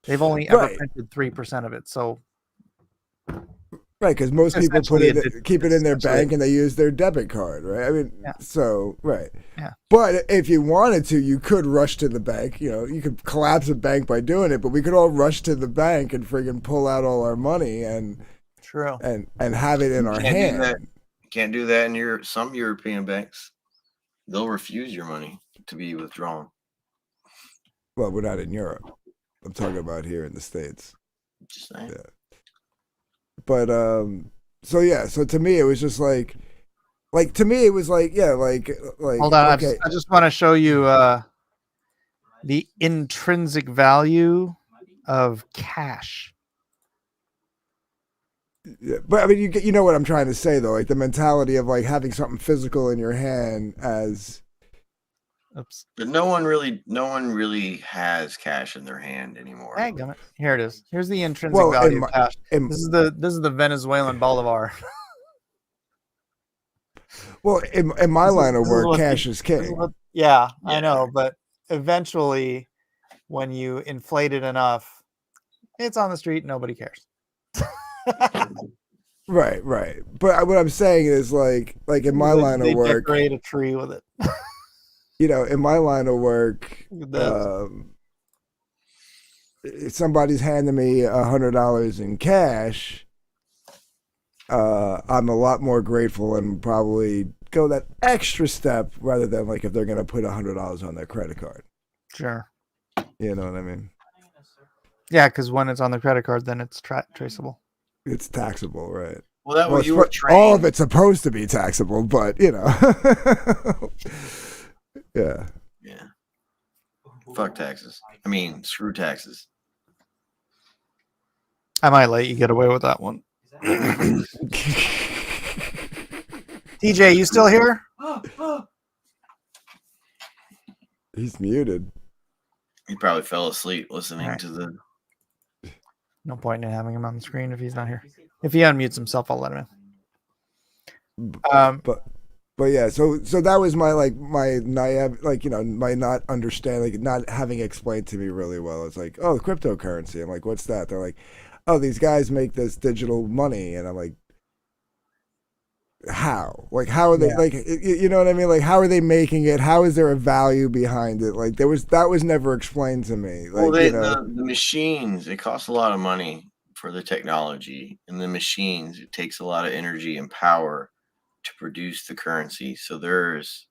They've only ever Right. printed 3% of it. So Right, because most people Essentially keep it in their essentially- bank and they use their debit card, right? I mean, Yeah. so right. Yeah. But if you wanted to, you could rush to the bank. You know, you could collapse a bank by doing it, but we could all rush to the bank and friggin' pull out all our money and true. and have it in our Can't do that. hand. Can't do that in some European banks. They'll refuse your money to be withdrawn. Well, we're not in Europe. I'm talking about here in the States. Just saying. Yeah. But so yeah, so to me it was just like to me it was like Hold on, okay. I just want to show you the intrinsic value of cash. Yeah, but I mean you know what I'm trying to say though, like the mentality of like having something physical in your hand as Oops. But no one really has cash in their hand anymore. Dadgummit. Here it is. Here's the intrinsic Well, value of cash. in- This is the Venezuelan bolivar. well in my line of this is work what cash the- is king. Yeah, I Yeah. know, but eventually when you inflate it enough, it's on the street, nobody cares. Right. But what I'm saying is like in my line They of work, decorate a tree with it. you know, in my line of work, Look at this. if somebody's handing me $100 in cash, I'm a lot more grateful and probably go that extra step rather than like if they're gonna put $100 on their credit card. Sure. You know what I mean? Yeah, because when it's on the credit card, then it's traceable. It's taxable, right? Well, that Well, was you were all trained. of it's supposed to be taxable, but you know, yeah. Yeah. Fuck taxes. I mean, screw taxes. I might let you get away with that one. TJ, you still here? He's muted. He probably fell asleep listening Right. to the. No point in having him on the screen if he's not here. If he unmutes himself, I'll let him in. But yeah, so that was my my naive, my not understanding, not having explained to me really well. It's like, oh, cryptocurrency. I'm like, what's that? They're like, oh, these guys make this digital money, and I'm like, how? Like, how are they? Yeah. Like, you know what I mean? Like, how are they making it? How is there a value behind it? Like, that was never explained to me. Like, Well, you the machines, it costs a lot of money for the technology, and the machines, it takes a lot of energy and power to produce the currency. So there is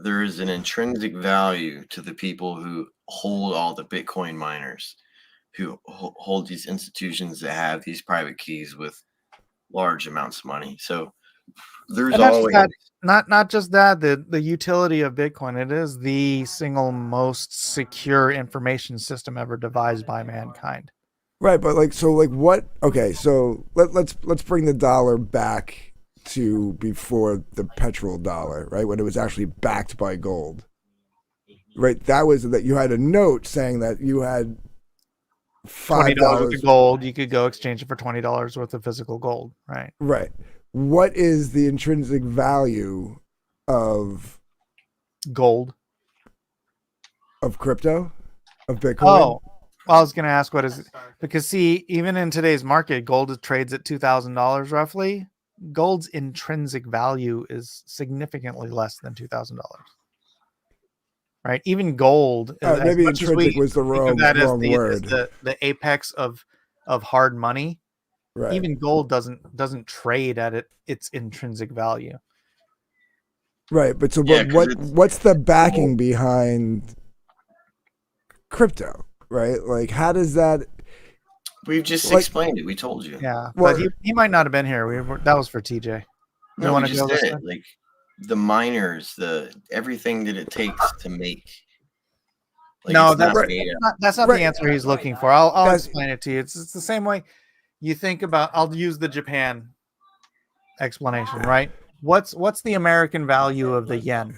an intrinsic value to the people who hold all the Bitcoin miners, who hold these institutions that have these private keys with large amounts of money. So there's And always not just that, the utility of Bitcoin. It is the single most secure information system ever devised by mankind. Right, but what? Okay, so let's bring the dollar back to before the petrodollar, right? When it was actually backed by gold, right? That was that you had a note saying that you had $20 worth $5. of gold, you could go exchange it for $20 worth of physical gold, right? Right. What is the intrinsic value of Gold. crypto, of Bitcoin? Oh, well, I was going to ask what is it? Because see, even in today's market, gold trades at $2,000 roughly. Gold's intrinsic value is significantly less than $2,000. Right? Even gold. Maybe intrinsic was the wrong that as word. the apex of hard money. Right. Even gold doesn't trade at its intrinsic value. Right, but so Yeah, 'cause what's the backing behind crypto? Right, like how does that? We've just Like- explained it. We told you. Yeah, Well- but he might not have been here. That was for TJ. No, we wanna just go this said way? it. Like the miners, everything that it takes to make. Like, No, it's not that's made up. that's not Right. the answer he's looking for. I'll That's- explain it to you. It's the same way you think about. I'll use the Japan explanation, right? What's the American value of the yen?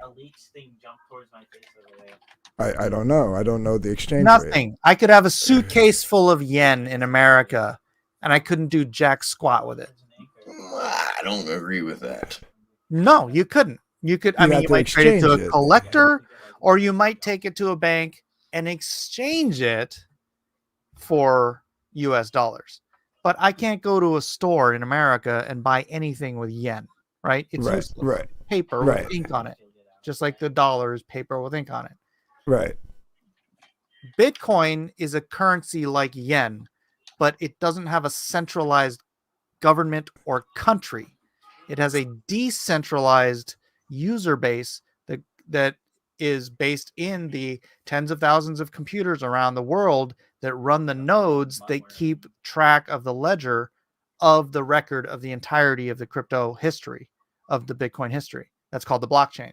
A leech thing jumped towards my face over there. I don't know. I don't know the exchange rate. Nothing. I could have a suitcase full of yen in America, and I couldn't do jack squat with it. I don't agree with that. No, you couldn't. You could. I You'd mean, have you to might trade it to exchange a it. collector, or you might take it to a bank and exchange it for US dollars. But I can't go to a store in America and buy anything with yen, right? It's Right, useless. right, Paper right. with ink on it, just like the dollar is paper with ink on it. right. Bitcoin is a currency like yen, but it doesn't have a centralized government or country. It has a decentralized user base that is based in the tens of thousands of computers around the world that run the nodes that keep track of the ledger of the record of the entirety of the crypto history of the Bitcoin history. That's called the blockchain,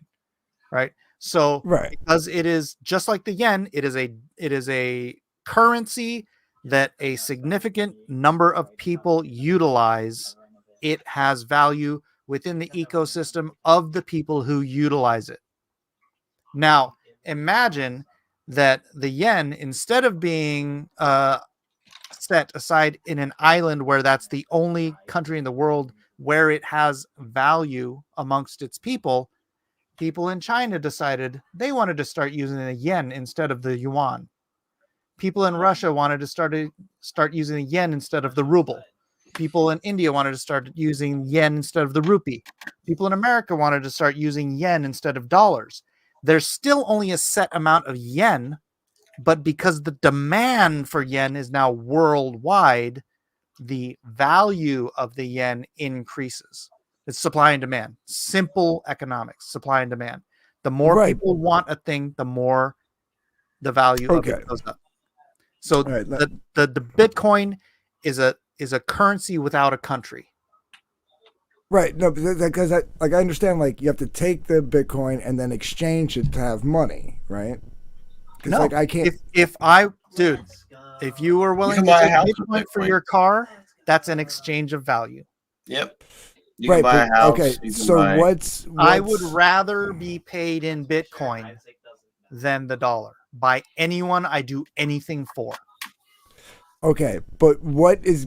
right? So Right. because it is just like the yen, it is a currency that a significant number of people utilize. It has value within the ecosystem of the people who utilize it. Now, imagine that the yen, instead of being set aside in an island where that's the only country in the world where it has value amongst its people, people in China decided they wanted to start using the yen instead of the yuan. People in Russia wanted to start using the yen instead of the ruble. People in India wanted to start using yen instead of the rupee. People in America wanted to start using yen instead of dollars. There's still only a set amount of yen, but because the demand for yen is now worldwide, the value of the yen increases. It's supply and demand. Simple economics, supply and demand. The more Right. people want a thing, the more the value of Okay. it goes up. So right, the Bitcoin is a currency without a country. Right. No, because I understand, like, you have to take the Bitcoin and then exchange it to have money, right? Because No, like I can't. if you were willing can to buy a take house with Bitcoin for Bitcoin. your car, that's an exchange of value. Yep. You Right. can buy But, a house. okay. You can So buy... what's I would rather be paid in Bitcoin than the dollar by anyone I do anything for. okay? But what is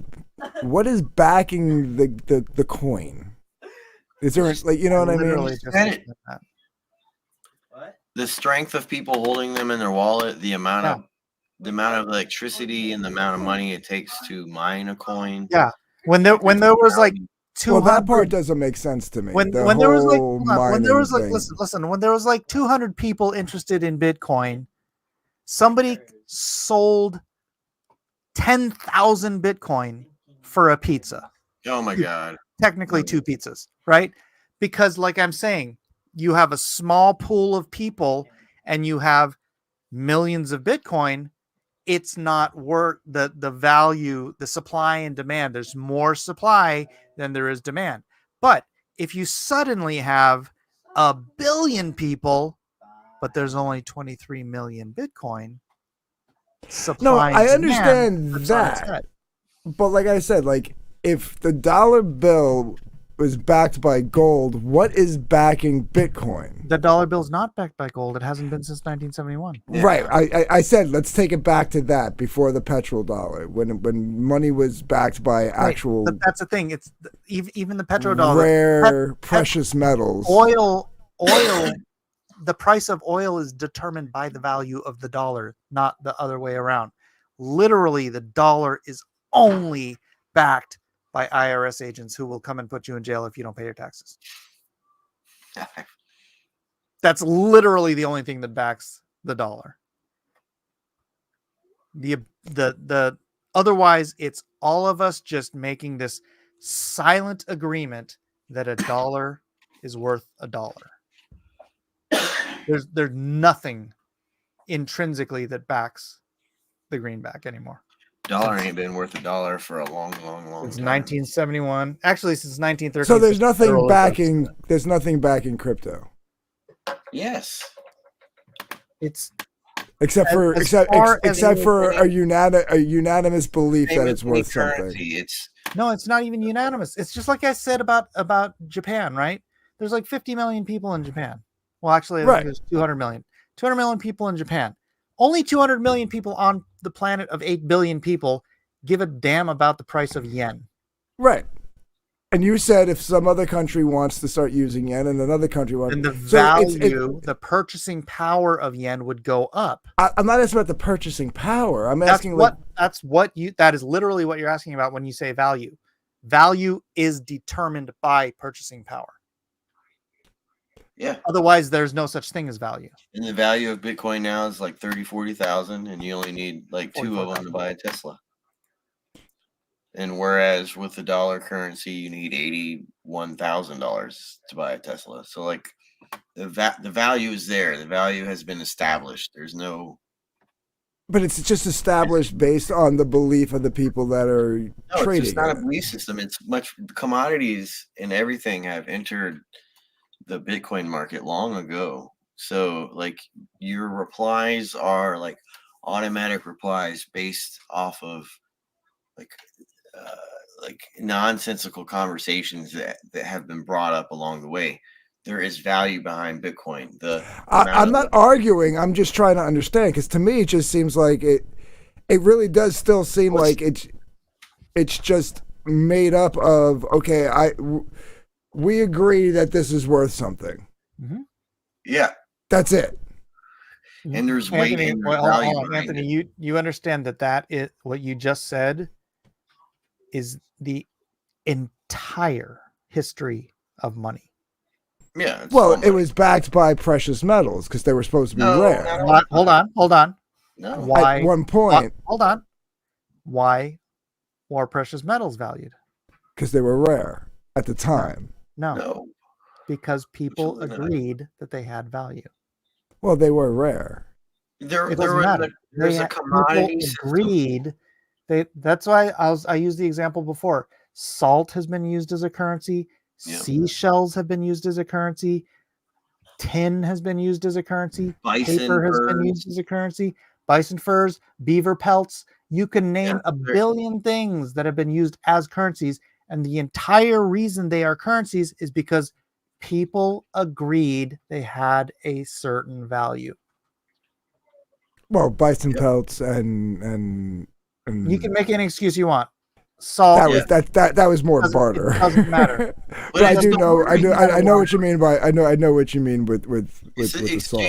backing the coin? Is there like, you know what I mean? Literally just Said it. explained that. What? the strength of people holding them in their wallet, the amount of electricity and the amount of money it takes to mine a coin. Yeah. When there was like 200, Well, that part doesn't make sense to me. when the there was like whole hold on, when there was like mining listen, when there was like 200 people interested in Bitcoin, somebody sold 10,000 Bitcoin for a pizza. Oh my God. Technically 2 pizzas, right? Because like I'm saying, you have a small pool of people and you have millions of Bitcoin. It's not worth the value, the supply and demand. There's more supply than there is demand. But if you suddenly have 1 billion people, but there's only 23 million Bitcoin, supply and I demand understand flips on its that. head. But like I said, like if the dollar bill was backed by gold, what is backing Bitcoin? The dollar bill's not backed by gold. It hasn't been since 1971. Yeah. Right. I said let's take it back to that before the petrodollar, when money was backed by actual But that's the thing. It's even the petrodollar, rare precious metals. oil. The price of oil is determined by the value of the dollar, not the other way around. Literally, the dollar is only backed by IRS agents who will come and put you in jail if you don't pay your taxes. That's literally the only thing that backs the dollar. The otherwise, it's all of us just making this silent agreement that a dollar is worth a dollar. There's nothing intrinsically that backs the greenback anymore. Dollar ain't been worth a dollar for a long Since time. 1971, actually since 1913. So there's nothing backing. There's nothing backing crypto. Yes. It's except for a unanimous belief that it's worth something. No, it's not even unanimous. It's just like I said about Japan, right? There's like 50 million people in Japan. Well, actually, I think there's 200 million. 200 million people in Japan. Only 200 million people on the planet of 8 billion people give a damn about the price of yen. Right. And you said if some other country wants to start using yen and another country wants... And the value, the purchasing power of yen would go up. I'm not asking about the purchasing power. I'm asking... That is literally what you're asking about when you say value. Value is determined by purchasing power. Yeah. Otherwise, there's no such thing as value. And the value of Bitcoin now is like 40,000, and you only need like 2 of them to buy a Tesla. And whereas with the dollar currency, you need $81,000 to buy a Tesla. So like the value is there. The value has been established. There's no. But it's just established based on the belief of the people that are trading. It's not a belief system. It's commodities and everything have entered the Bitcoin market long ago. So like your replies are like automatic replies based off of like nonsensical conversations that have been brought up along the way. There is value behind Bitcoin. I'm not arguing. I'm just trying to understand, because to me it just seems like it really does still seem like it's just made up of, okay, we agree that this is worth something. Mm-hmm. Yeah. That's it. And there's Anthony, Anthony, you understand that is what you just said is the entire history of money. Yeah. Well, it was backed by precious metals because they were supposed to be rare. Hold on. No. Why? At one point. Hold on. Why were precious metals valued? Because they were rare at the time. No. Because people agreed that they had value. Well, they were rare. There's a commodity agreed. That's why I used the example before. Salt has been used as a currency. Yeah. Seashells have been used as a currency. Tin has been used as a currency. Paper has been used as a currency. Bison furs, beaver pelts. You can name a billion things that have been used as currencies. And the entire reason they are currencies is because people agreed they had a certain value. Well, bison pelts and you can make any excuse you want. Salt. That was more barter. It doesn't matter. But I know what you mean by I know what you mean with the salt.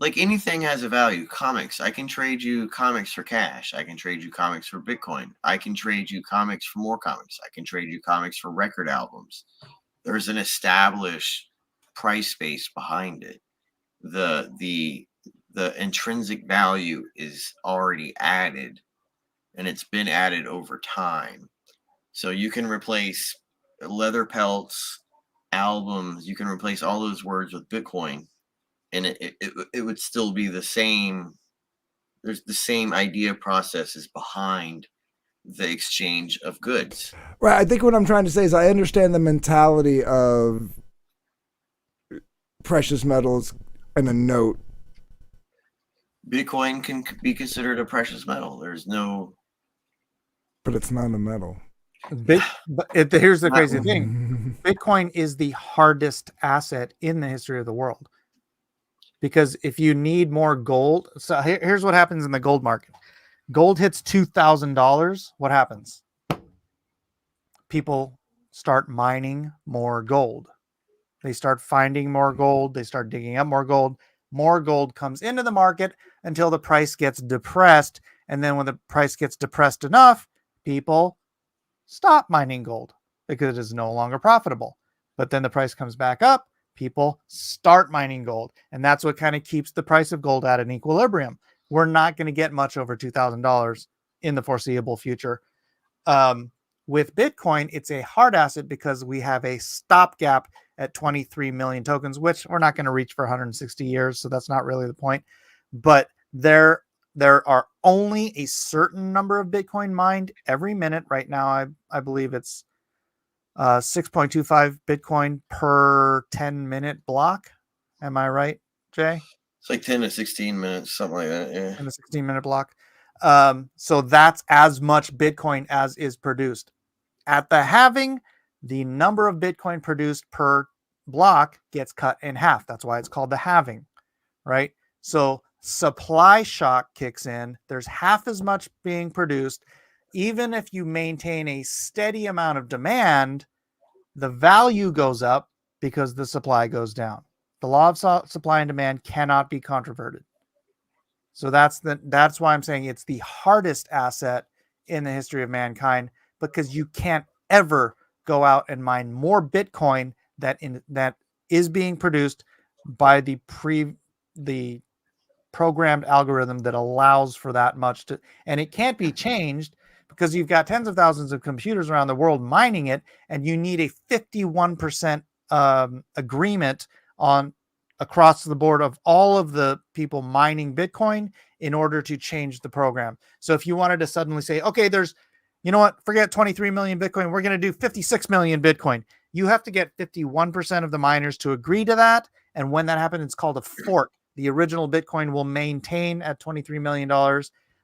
Like anything has a value. Comics. I can trade you comics for cash. I can trade you comics for Bitcoin. I can trade you comics for more comics. I can trade you comics for record albums. There's an established price base behind it. The intrinsic value is already added, and it's been added over time. So you can replace leather pelts, albums. You can replace all those words with Bitcoin. And it would still be the same. There's the same idea processes behind the exchange of goods. Right. I think what I'm trying to say is I understand the mentality of precious metals and a note. Bitcoin can be considered a precious metal. There's no. But it's not a metal. Here's the crazy thing. Bitcoin is the hardest asset in the history of the world. Because if you need more gold, so here's what happens in the gold market. Gold hits $2,000. What happens? People start mining more gold. They start finding more gold. They start digging up more gold. More gold comes into the market until the price gets depressed. And then when the price gets depressed enough, people stop mining gold because it is no longer profitable. But then the price comes back up. People start mining gold, and that's what kind of keeps the price of gold at an equilibrium. We're not going to get much over $2,000 in the foreseeable future. With Bitcoin, it's a hard asset because we have a stopgap at 23 million tokens, which we're not going to reach for 160 years. So that's not really the point. But there are only a certain number of Bitcoin mined every minute. Right now, I believe it's 6.25 Bitcoin per 10-minute block. Am I right, Jay? It's like 10 to 16 minutes, something like that. Yeah. In a 16-minute block. So that's as much Bitcoin as is produced. At the halving, the number of Bitcoin produced per block gets cut in half. That's why it's called the halving, right? So supply shock kicks in. There's half as much being produced. Even if you maintain a steady amount of demand, the value goes up because the supply goes down. The law of supply and demand cannot be controverted. So that's why I'm saying it's the hardest asset in the history of mankind, because you can't ever go out and mine more Bitcoin that is being produced by the programmed algorithm that allows for that much to, and it can't be changed because you've got tens of thousands of computers around the world mining it, and you need a 51% agreement on across the board of all of the people mining Bitcoin in order to change the program. So if you wanted to suddenly say, okay, there's, you know what, forget 23 million Bitcoin, we're going to do 56 million Bitcoin. You have to get 51% of the miners to agree to that. And when that happens, it's called a fork. The original Bitcoin will maintain at $23 million.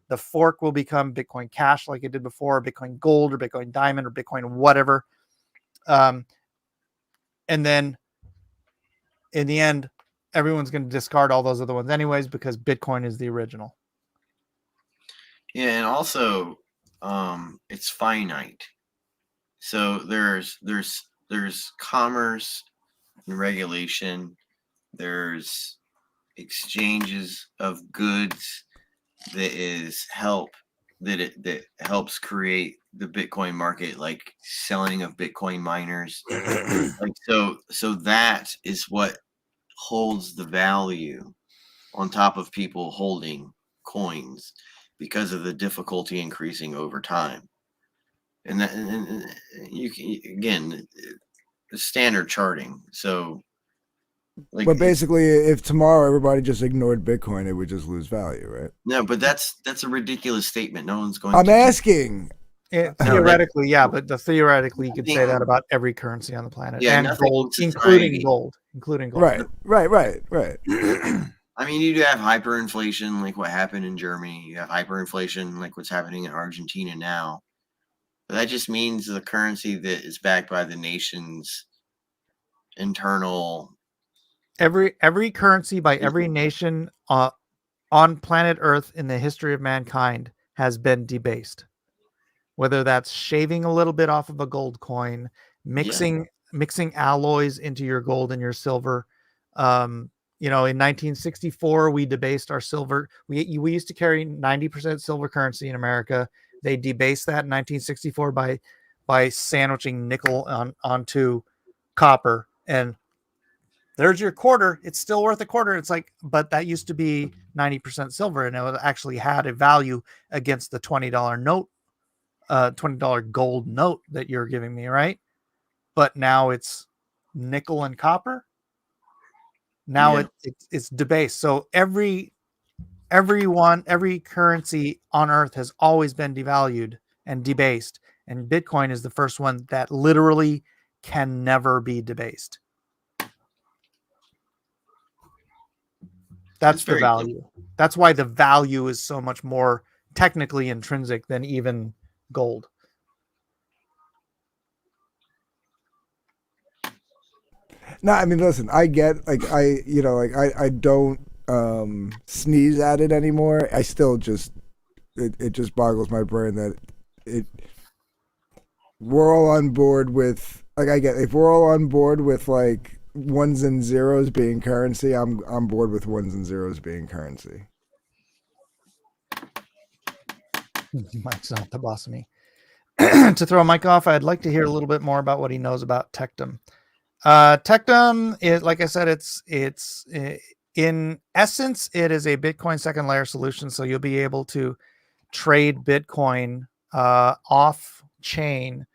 The fork will become Bitcoin Cash like it did before, Bitcoin Gold or Bitcoin Diamond or Bitcoin whatever. And then in the end, everyone's going to discard all those other ones anyways because Bitcoin is the original. Yeah, and also it's finite. So there's commerce and regulation. There's exchanges of goods that helps create the Bitcoin market, like selling of Bitcoin miners. Like so that is what holds the value on top of people holding coins because of the difficulty increasing over time. And that, and you can, again, standard charting. So like, but basically, if tomorrow everybody just ignored Bitcoin, it would just lose value, right? no, but that's a ridiculous statement. No one's going I'm to asking. Theoretically, yeah, but theoretically you could say that about every currency on the planet. Yeah, and nothing gold, in including society. gold. Right. I mean, you do have hyperinflation, like what happened in Germany. You have hyperinflation, like what's happening in Argentina now. But that just means the currency that is backed by the nation's internal. Every currency by every nation on planet Earth in the history of mankind has been debased. Whether that's shaving a little bit off of a gold coin, mixing alloys into your gold and your silver. In 1964, we debased our silver. We used to carry 90% silver currency in America. They debased that in 1964 by sandwiching nickel onto copper, and there's your quarter. It's still worth a quarter. It's like, but that used to be 90% silver, and it actually had a value against the $20 note, $20 gold note that you're giving me, right? But now it's nickel and copper. Now it's debased. So every currency on Earth has always been devalued and debased, and Bitcoin is the first one that literally can never be debased. That's the value. Cool. That's why the value is so much more technically intrinsic than even gold. No, I mean, listen, I get, I don't sneeze at it anymore. I still just, it just boggles my brain that we're all on board with, if we're all on board with like ones and zeros being currency, I'm on board with ones and zeros being currency. Mike's not the boss of me. To throw Mike off, I'd like to hear a little bit more about what he knows about Tectum. Tectum is, like I said, it's in essence, it is a Bitcoin second layer solution. So you'll be able to trade Bitcoin off chain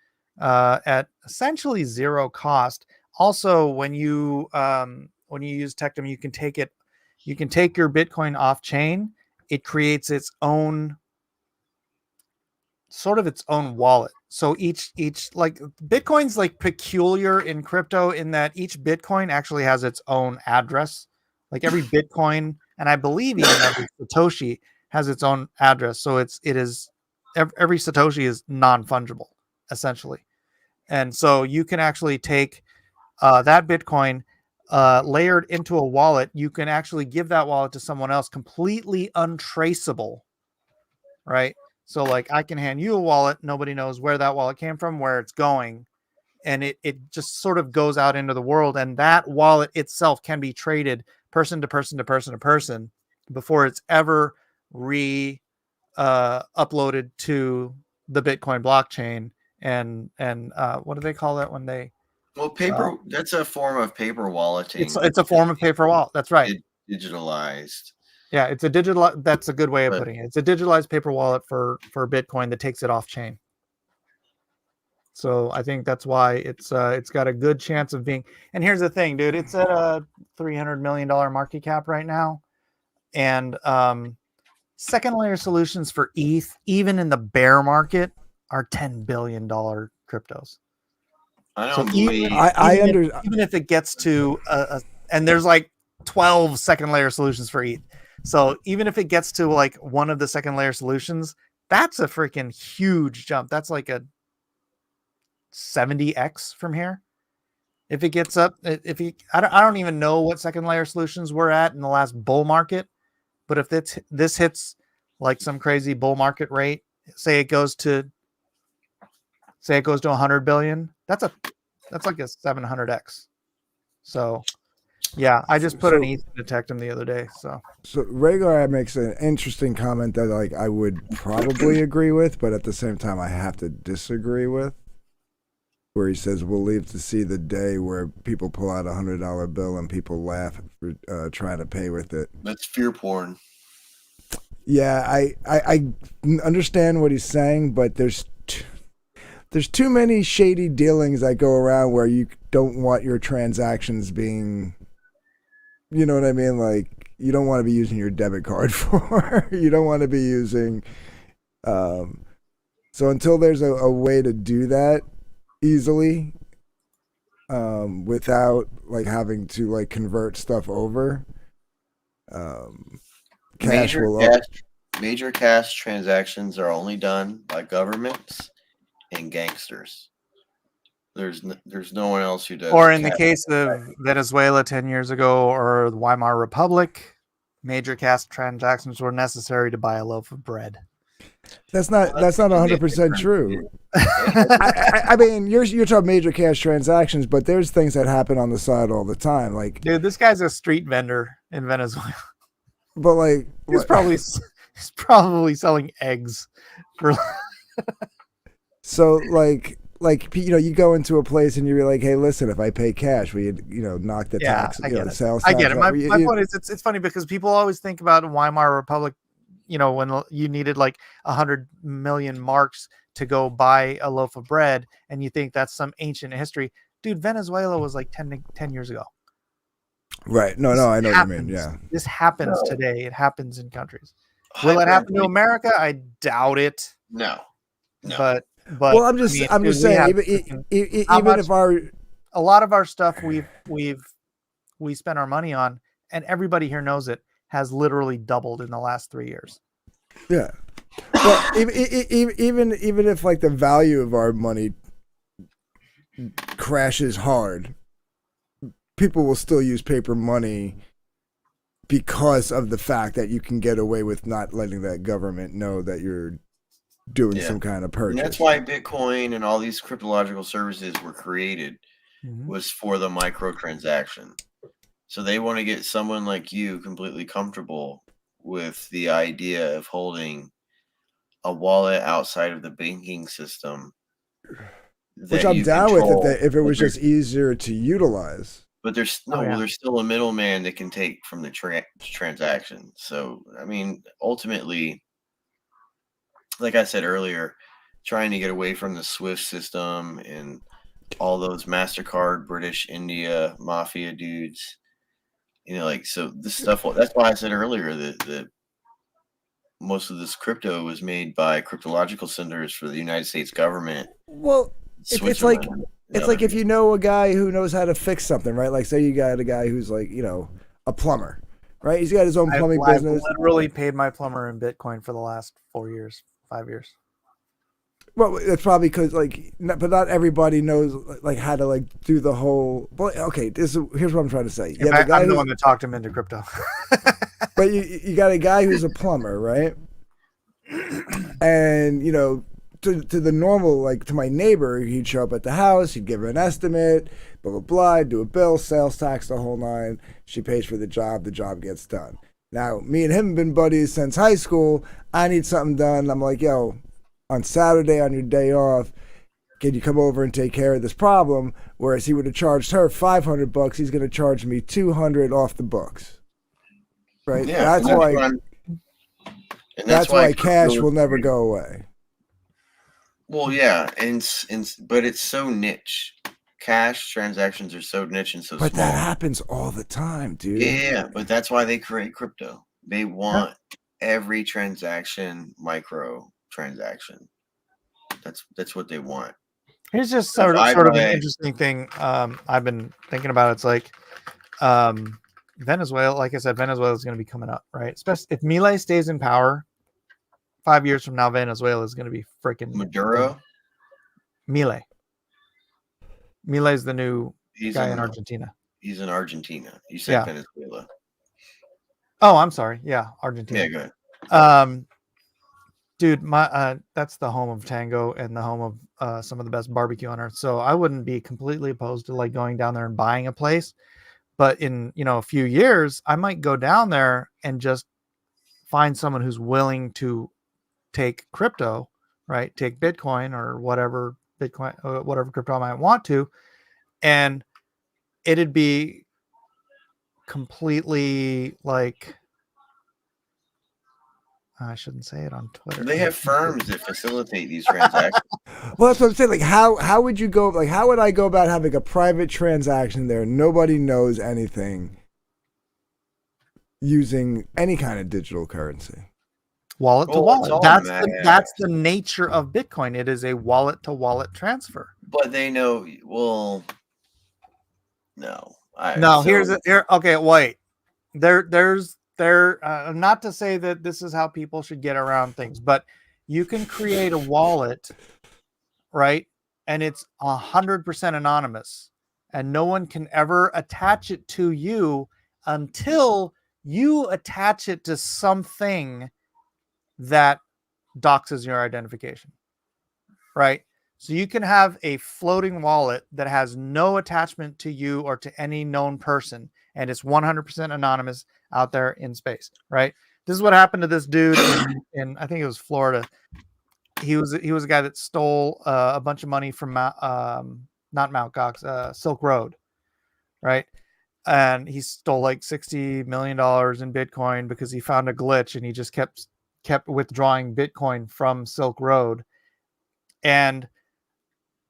at essentially zero cost. Also, when you use Tectum, you can take your Bitcoin off chain. It creates its own wallet. So each like Bitcoin's like peculiar in crypto in that each Bitcoin actually has its own address. Like every Bitcoin, and I believe even every Satoshi has its own address. So every Satoshi is non-fungible essentially. And so you can actually take that Bitcoin layered into a wallet. You can actually give that wallet to someone else completely untraceable, right? So like I can hand you a wallet. Nobody knows where that wallet came from, where it's going. And it just sort of goes out into the world. And that wallet itself can be traded person to person to person to person before it's ever uploaded to the Bitcoin blockchain. And what do they call that when they? Well, that's a form of paper walleting. It's a form of paper wallet. That's right. Digitalized. Yeah, it's a digital. That's a good way of putting it. It's a digitalized paper wallet for Bitcoin that takes it off chain. So I think that's why it's got a good chance of being. And here's the thing, dude. It's at a $300 million market cap right now, and second layer solutions for ETH, even in the bear market, are $10 billion cryptos. I don't believe. Even if it gets to and there's like 12 second layer solutions for ETH. So even if it gets to like one of the second layer solutions, that's a freaking huge jump. That's like a 70x from here. If it gets up, I don't even know what second layer solutions we're at in the last bull market, but if this hits like some crazy bull market rate, say it goes to 100 billion, that's like a 700x. So yeah, I just put an ETH to Tectum the other day. So Rhaegar makes an interesting comment that like I would probably agree with, but at the same time I have to disagree with. Where he says we'll live to see the day where people pull out $100 bill and people laugh for trying to pay with it. That's fear porn. Yeah, I understand what he's saying, but there's too many shady dealings that go around where you don't want your transactions being, you know what I mean? Like you don't want to be using your debit card for. You don't want to be using. So until there's a way to do that easily, without like having to like convert stuff over, major cash transactions are only done by governments and gangsters. There's no one else who does. Or in the case of Venezuela 10 years ago or the Weimar Republic, major cash transactions were necessary to buy a loaf of bread. That's not 100% true. I mean, you're talking major cash transactions, but there's things that happen on the side all the time. Like, dude, this guy's a street vendor in Venezuela. But like, he's probably selling eggs for. So like you go into a place and you're like, hey, listen, if I pay cash, we knock the tax, the sales tax. I get it. My point is, it's funny because people always think about Weimar Republic. When you needed like 100 million marks to go buy a loaf of bread, and you think that's some ancient history. Dude, Venezuela was like 10 years ago. Right. No, I know what you mean. Yeah. This happens today. It happens in countries. Will it happen to America? I doubt it. No. But well, I'm just saying, even if a lot of our stuff we spend our money on, and everybody here knows it, has literally doubled in the last 3 years. Yeah. Well, even if like the value of our money crashes hard, people will still use paper money because of the fact that you can get away with not letting that government know that you're doing some kind of purchase. And that's why Bitcoin and all these cryptological services were created, was for the microtransaction. So they want to get someone like you completely comfortable with the idea of holding a wallet outside of the banking system. Which I'm down with if it was just easier to utilize. But there's still a middleman that can take from the transaction. So, I mean, ultimately, like I said earlier, trying to get away from the SWIFT system and all those MasterCard, British India mafia dudes. Like, so this stuff. That's why I said earlier that most of this crypto was made by cryptological centers for the United States government. Well, it's like if you know a guy who knows how to fix something, right? Like, say you got a guy who's like, a plumber, right? He's got his own plumbing business. I've literally paid my plumber in Bitcoin for the last 5 years. Well, it's probably because but not everybody knows like how to do the whole. Well, okay, here's what I'm trying to say. Yeah, I'm the one that talked him into crypto. But you got a guy who's a plumber, right? And to the normal, to my neighbor, he'd show up at the house, he'd give her an estimate, blah blah blah, do a bill, sales tax, the whole nine. She pays for the job gets done. Now, me and him have been buddies since high school. I need something done. I'm like, yo, on Saturday on your day off, can you come over and take care of this problem? Whereas he would have charged her $500, he's going to charge me $200 off the books. Right? Yeah, that's why cash will never go away. Well, yeah, but it's so niche. Cash transactions are so niche and so small. But that happens all the time, dude. Yeah, but that's why they create crypto. They want every transaction micro transaction. That's what they want. Here's just sort of an interesting thing I've been thinking about. It's like Venezuela, like I said, Venezuela is going to be coming up, right? Especially if Milei stays in power, 5 years from now, Venezuela is going to be freaking Maduro. Milei is the new guy in Argentina. He's in Argentina. You said Venezuela. Oh, I'm sorry. Yeah, Argentina. Yeah, go ahead. Dude, that's the home of tango and the home of some of the best barbecue on earth. So I wouldn't be completely opposed to going down there and buying a place. But in a few years, I might go down there and just find someone who's willing to take crypto, right? Take Bitcoin or whatever crypto I might want to, and it'd be completely I shouldn't say it on Twitter. They have firms that facilitate these transactions. Well, that's what I'm saying. How would you go? How would I go about having a private transaction there? Nobody knows anything using any kind of digital currency. Wallet to wallet. That's the nature of Bitcoin. It is a wallet to wallet transfer. But they know. Well, no. Okay, wait. There's not to say that this is how people should get around things, but you can create a wallet, right? And it's 100% anonymous, and no one can ever attach it to you until you attach it to something that doxes your identification, right? So you can have a floating wallet that has no attachment to you or to any known person, and it's 100% anonymous out there in space, right? This is what happened to this dude in I think it was Florida. He was a guy that stole a bunch of money from not Mount Gox, Silk Road, right? And he stole $60 million in Bitcoin because he found a glitch, and he just kept withdrawing Bitcoin from Silk Road, and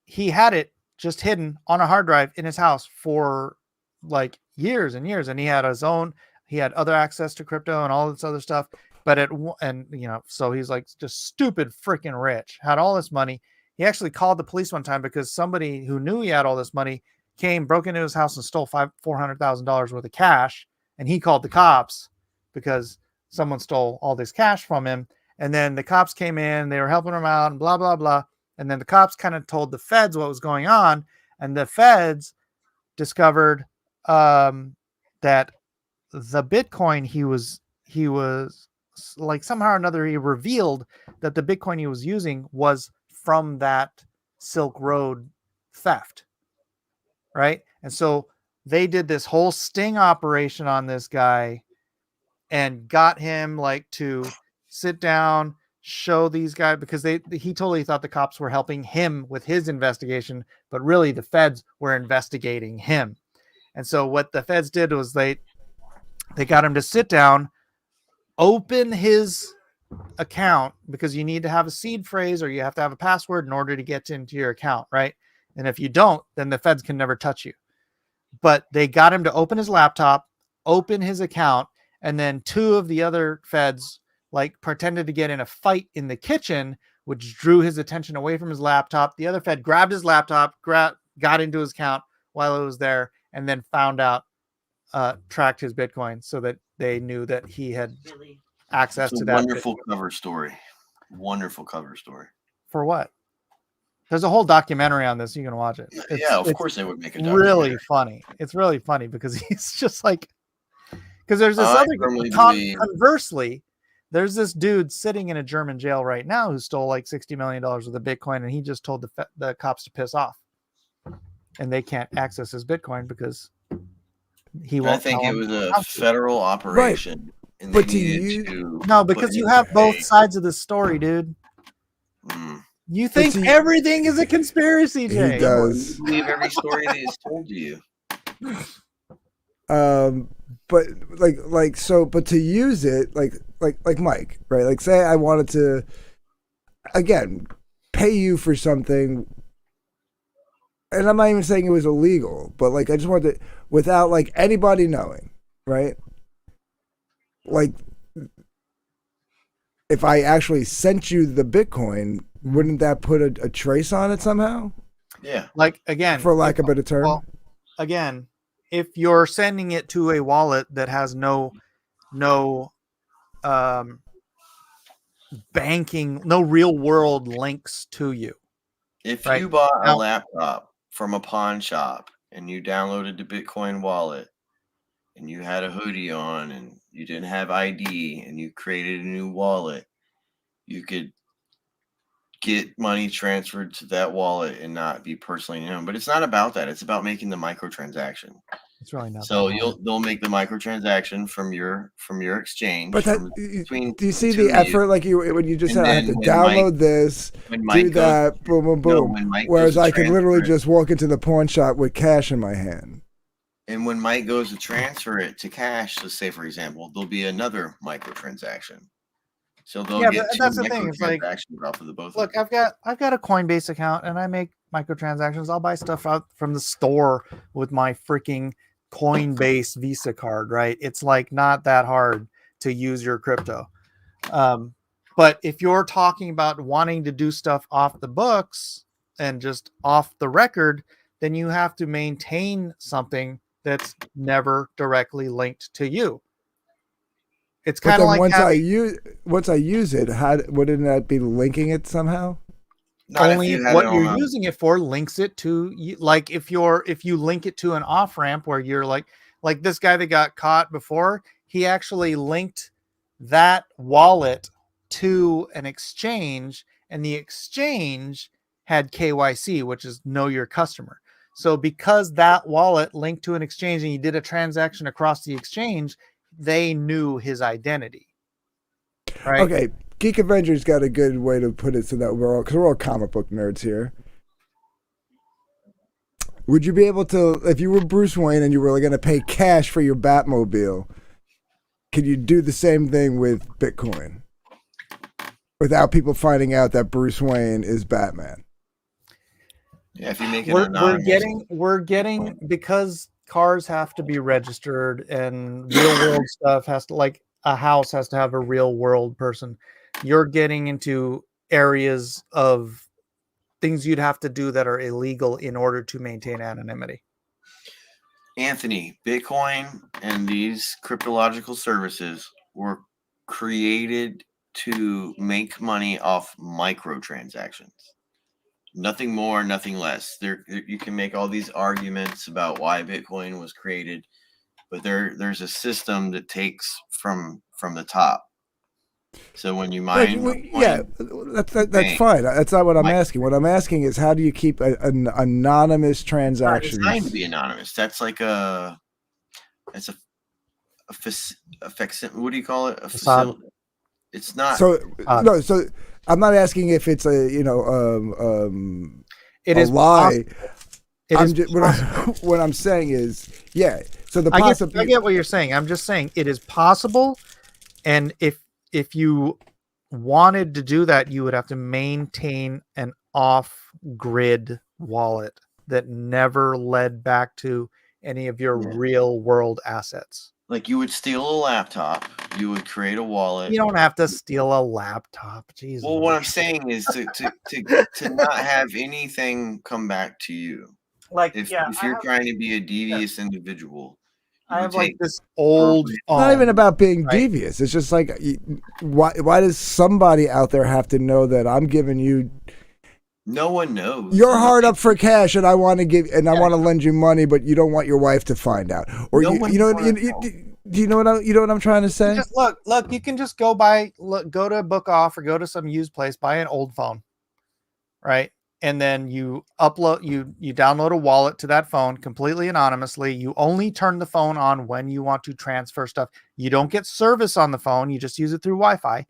he had it just hidden on a hard drive in his house for years and years, and he had other access to crypto and all this other stuff, but so he's just stupid freaking rich, had all this money. He actually called the police one time because somebody who knew he had all this money broke into his house and stole $400,000 worth of cash, and he called the cops because someone stole all this cash from him. And then the cops came in, they were helping him out and blah blah blah, and then the cops kind of told the feds what was going on, and the feds discovered that the Bitcoin he was somehow or another, he revealed that the Bitcoin he was using was from that Silk Road theft, right? And so they did this whole sting operation on this guy and got him to sit down, show these guys, because he totally thought the cops were helping him with his investigation, but really the feds were investigating him. And so what the feds did was they got him to sit down, open his account because you need to have a seed phrase or you have to have a password in order to get into your account, right? And if you don't, then the feds can never touch you. But they got him to open his laptop, open his account, and then two of the other feds like pretended to get in a fight in the kitchen, which drew his attention away from his laptop. The other fed grabbed his laptop, got into his account while it was there, and then found out, tracked his Bitcoin so that they knew that he had access to that. Wonderful cover story. Wonderful cover story. For what? There's a whole documentary on this. You can watch it. Of course they would make a documentary. Really funny. It's really funny because he's just like, because there's this conversely, there's this dude sitting in a German jail right now who stole like $60 million worth of Bitcoin, and he just told the cops to piss off, and they can't access his Bitcoin because he won't. I think it was a federal operation. Right. But because you have both sides of the story, dude. You think everything is a conspiracy, Jay? He does. You believe every story that is told to you. But but to use it like Mike, right? Like say I wanted to again pay you for something, and I'm not even saying it was illegal, but like I just wanted to, without like anybody knowing, right? Like if I actually sent you the Bitcoin, wouldn't that put a trace on it somehow? Yeah. Like again, for lack of a better term. Well, again, if you're sending it to a wallet that has no banking, no real world links to you. If you bought a laptop from a pawn shop and you downloaded the Bitcoin wallet and you had a hoodie on and you didn't have ID and you created a new wallet, you could get money transferred to that wallet and not be personally known. But it's not about that. It's about making the microtransaction. It's really not. So they'll make the microtransaction from your exchange. But do you see the effort? Like when you just said I have to download this, do that, boom, boom, boom. Whereas I can literally just walk into the pawn shop with cash in my hand. And when Mike goes to transfer it to cash, let's say for example, there'll be another microtransaction. So they'll get that's the thing. It's like, off of the both. Look, I've got a Coinbase account and I make microtransactions. I'll buy stuff out from the store with my freaking Coinbase Visa card, right? It's like not that hard to use your crypto. But if you're talking about wanting to do stuff off the books and just off the record, then you have to maintain something that's never directly linked to you. It's kind of like once I use it, wouldn't that be linking it somehow? Only what you're using it for links it to you. Like if you link it to an off ramp where you're like this guy that got caught before, he actually linked that wallet to an exchange, and the exchange had KYC, which is know your customer. So because that wallet linked to an exchange and you did a transaction across the exchange, they knew his identity. Right? Okay. Geek Avengers got a good way to put it so that because we're all comic book nerds here. Would you be able to, if you were Bruce Wayne and you were going to pay cash for your Batmobile, could you do the same thing with Bitcoin without people finding out that Bruce Wayne is Batman? Yeah, if you make it we're getting because cars have to be registered and real world stuff has to, like a house has to have a real world person. You're getting into areas of things you'd have to do that are illegal in order to maintain anonymity. Anthony, Bitcoin and these cryptological services were created to make money off microtransactions. Nothing more, nothing less. You can make all these arguments about why Bitcoin was created, but there's a system that takes from the top. So when you mine, that's fine. That's not what I'm asking. What I'm asking is, how do you keep an anonymous transaction? It's trying to be anonymous. That's like what do you call it? A facility. It's not. So no. So I'm not asking if it's a it is lie. What I'm saying is, yeah. So the I get what you're saying. I'm just saying it is possible, and if you wanted to do that, you would have to maintain an off-grid wallet that never led back to any of your real world assets. Like you would steal a laptop, you would create a wallet. You don't have to steal a laptop. Jesus. Well, what I'm saying is to not have anything come back to you. Like if you're trying to be a devious individual, I have like this old It's not even about being devious. It's just like, why does somebody out there have to know that I'm giving you? No one knows. You're hard up for cash, and I want to give, and I want to lend you money, but you don't want your wife to find out, or do you know what I'm trying to say? Just look. You can just go to Book Off or go to some used place, buy an old phone, right? And then you download a wallet to that phone completely anonymously. You only turn the phone on when you want to transfer stuff. You don't get service on the phone. You just use it through Wi-Fi,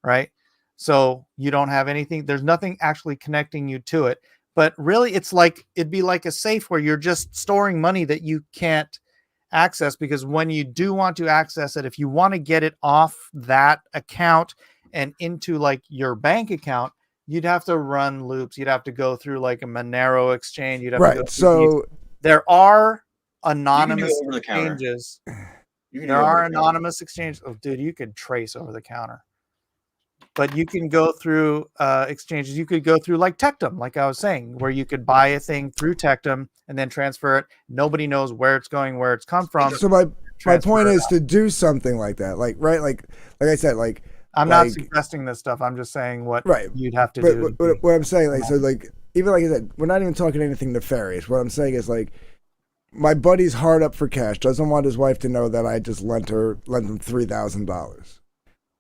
right? So you don't have anything. There's nothing actually connecting you to it. But really, it'd be like a safe where you're just storing money that you can't access, because when you do want to access it, if you want to get it off that account and into like your bank account, you'd have to run loops. You'd have to go through like a Monero exchange. You'd have to go through there are anonymous exchanges. There are anonymous exchanges. Oh, dude, you could trace over the counter. But you can go through exchanges. You could go through like Tectum, like I was saying, where you could buy a thing through Tectum and then transfer it. Nobody knows where it's going, where it's come from. So my point is to do something like that. Like I said, like I'm not suggesting this stuff. I'm just saying what you'd have to do. What I'm saying, even like I said, we're not even talking anything nefarious. What I'm saying is like, my buddy's hard up for cash, doesn't want his wife to know that I just lent him $3,000.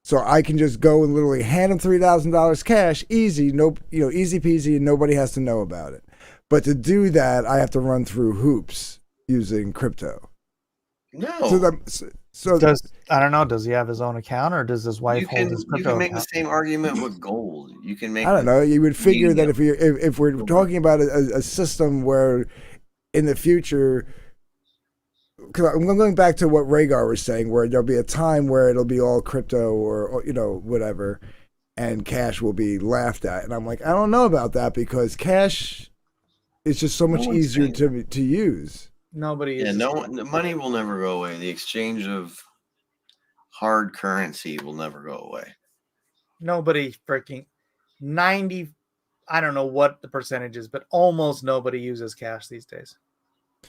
So I can just go and literally hand him $3,000 cash, easy, easy peasy, and nobody has to know about it. But to do that, I have to run through hoops using crypto. No. I don't know. Does he have his own account, or does his wife hold his crypto? You can make account? the same argument with gold. You can make. I don't know. You would figure that if we're talking about a system where in the future, because I'm going back to what Rhaegar was saying, where there'll be a time where it'll be all crypto or whatever, and cash will be laughed at. And I'm like, I don't know about that, because cash is just so much easier to use. Nobody is. Money will never go away. The exchange of hard currency will never go away. Nobody freaking 90. I don't know what the percentage is, but almost nobody uses cash these days.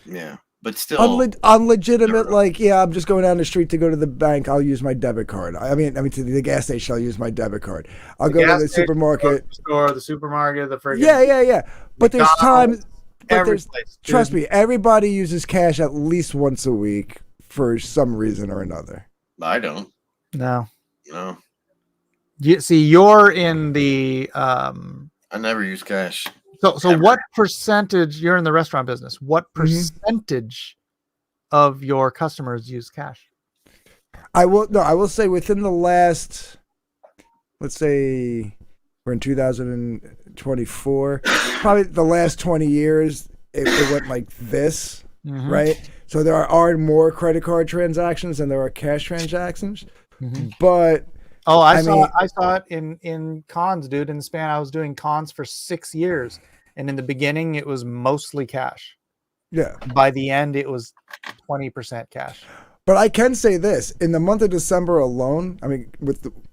Yeah, but still unlegitimate. Like, I'm just going down the street to go to the bank. I'll use my debit card. I mean to the gas station. I'll use my debit card. I'll go to the supermarket. The supermarket. The friggin' yeah. But there's times. Trust me, everybody uses cash at least once a week for some reason or another. I don't. No. You see, you're in the. I never use cash. So what percentage? You're in the restaurant business. What percentage of your customers use cash? I will say within the last, let's say, we're in 2024. Probably the last 20 years, it went like this, right? So there are more credit card transactions than there are cash transactions. But I saw it in cons, dude. In the span, I was doing cons for 6 years, and in the beginning, it was mostly cash. Yeah. By the end, it was 20% cash. But I can say this: in the month of December alone, I mean,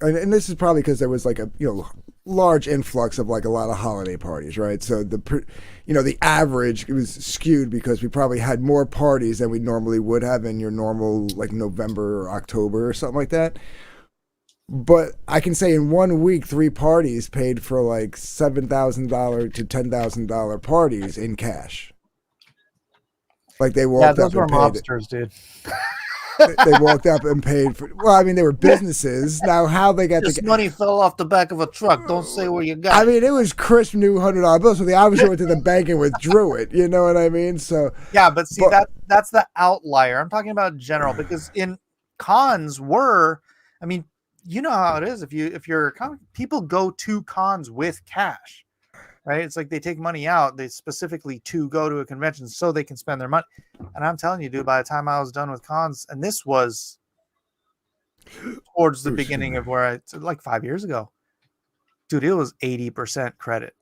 and this is probably because there was like a large influx of like a lot of holiday parties, right? So the average, it was skewed because we probably had more parties than we normally would have in your normal like November or October or something like that. But I can say in 1 week, 3 parties paid for like $7,000 to $10,000 parties in cash. Like they walked up and paid. Mobsters, dude. They walked up and paid for. Well, I mean, they were businesses. Now, how they got this money fell off the back of a truck. Don't say where you got. I mean, it was crisp new $100 bills, so they obviously went to the bank and withdrew it. You know what I mean? So yeah, but see, that's the outlier. I'm talking about general, because in cons I mean, you know how it is. If you're people go to cons with cash. Right, it's like they take money out. They specifically to go to a convention so they can spend their money. And I'm telling you, dude, by the time I was done with cons, and this was towards the beginning of where it's like 5 years ago. Dude, it was 80% credit.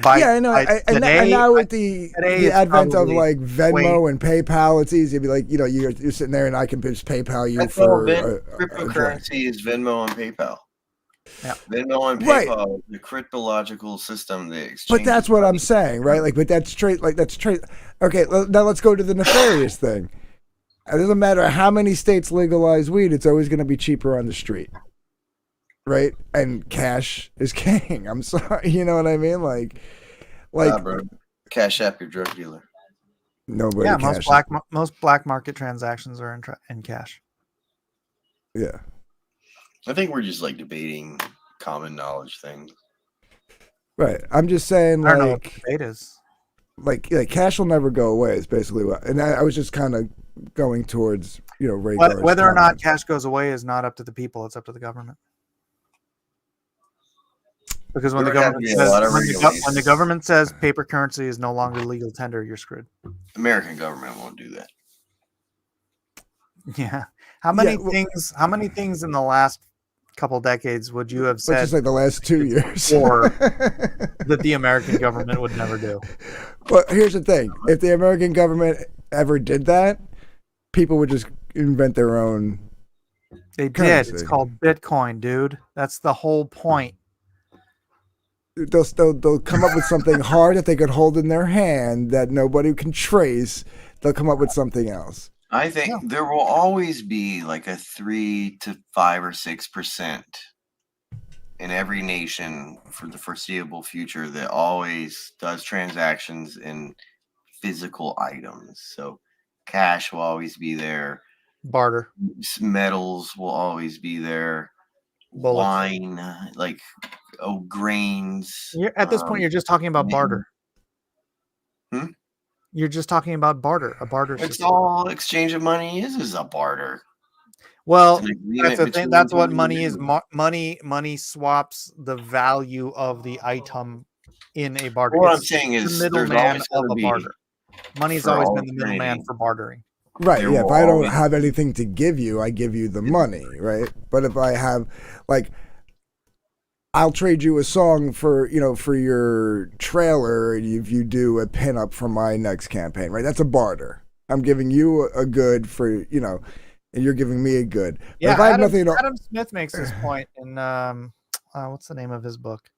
Yeah, I know. And now with the advent of like Venmo and PayPal, it's easy to be like, you're sitting there and I can just PayPal you for cryptocurrency is Venmo and PayPal. Yeah. Venmo and PayPal, the cryptological system that exchanges. But that's what I'm saying, right? Like, but that's straight. Okay, now let's go to the nefarious thing. It doesn't matter how many states legalize weed; it's always going to be cheaper on the street, right? And cash is king. I'm sorry, you know what I mean? Like, bro. Cash App your drug dealer. Nobody. Yeah, most black market transactions are in cash. Yeah. I think we're just like debating common knowledge things. Right. I'm just saying, I don't know what the debate is. Like cash will never go away. Is basically what. And I was just kind of going towards, Ray whether or not cash goes away is not up to the people. It's up to the government. Because when the government says paper currency is no longer legal tender, you're screwed. American government won't do that. Yeah. How many things in the last couple decades would you have said? Just like the last 2 years, or that the American government would never do. Well, here's the thing: if the American government ever did that, people would just invent their own. They currency. did. It's called Bitcoin, dude. That's the whole point. They'll come up with something hard that they could hold in their hand that nobody can trace. They'll come up with something else. I think there will always be like a 3 to 5 or 6% in every nation for the foreseeable future that always does transactions in physical items. So cash will always be there. Barter. Metals will always be there. Bullets. Wine, grains. At this point, you're just talking about barter. You're just talking about barter, a barter system. It's all exchange of money is a barter. Well, that's the thing. That's what money is. Money swaps the value of the item in a barter. What I'm saying is the middleman of a barter. Money's always been the middleman for bartering. Right. Yeah. If I don't have anything to give you, I give you the money. Right. But if I have, I'll trade you a song for your trailer if you do a pinup for my next campaign, right? That's a barter. I'm giving you a good for, and you're giving me a good. But yeah, if I have nothing to... Adam Smith makes this point in, what's the name of his book?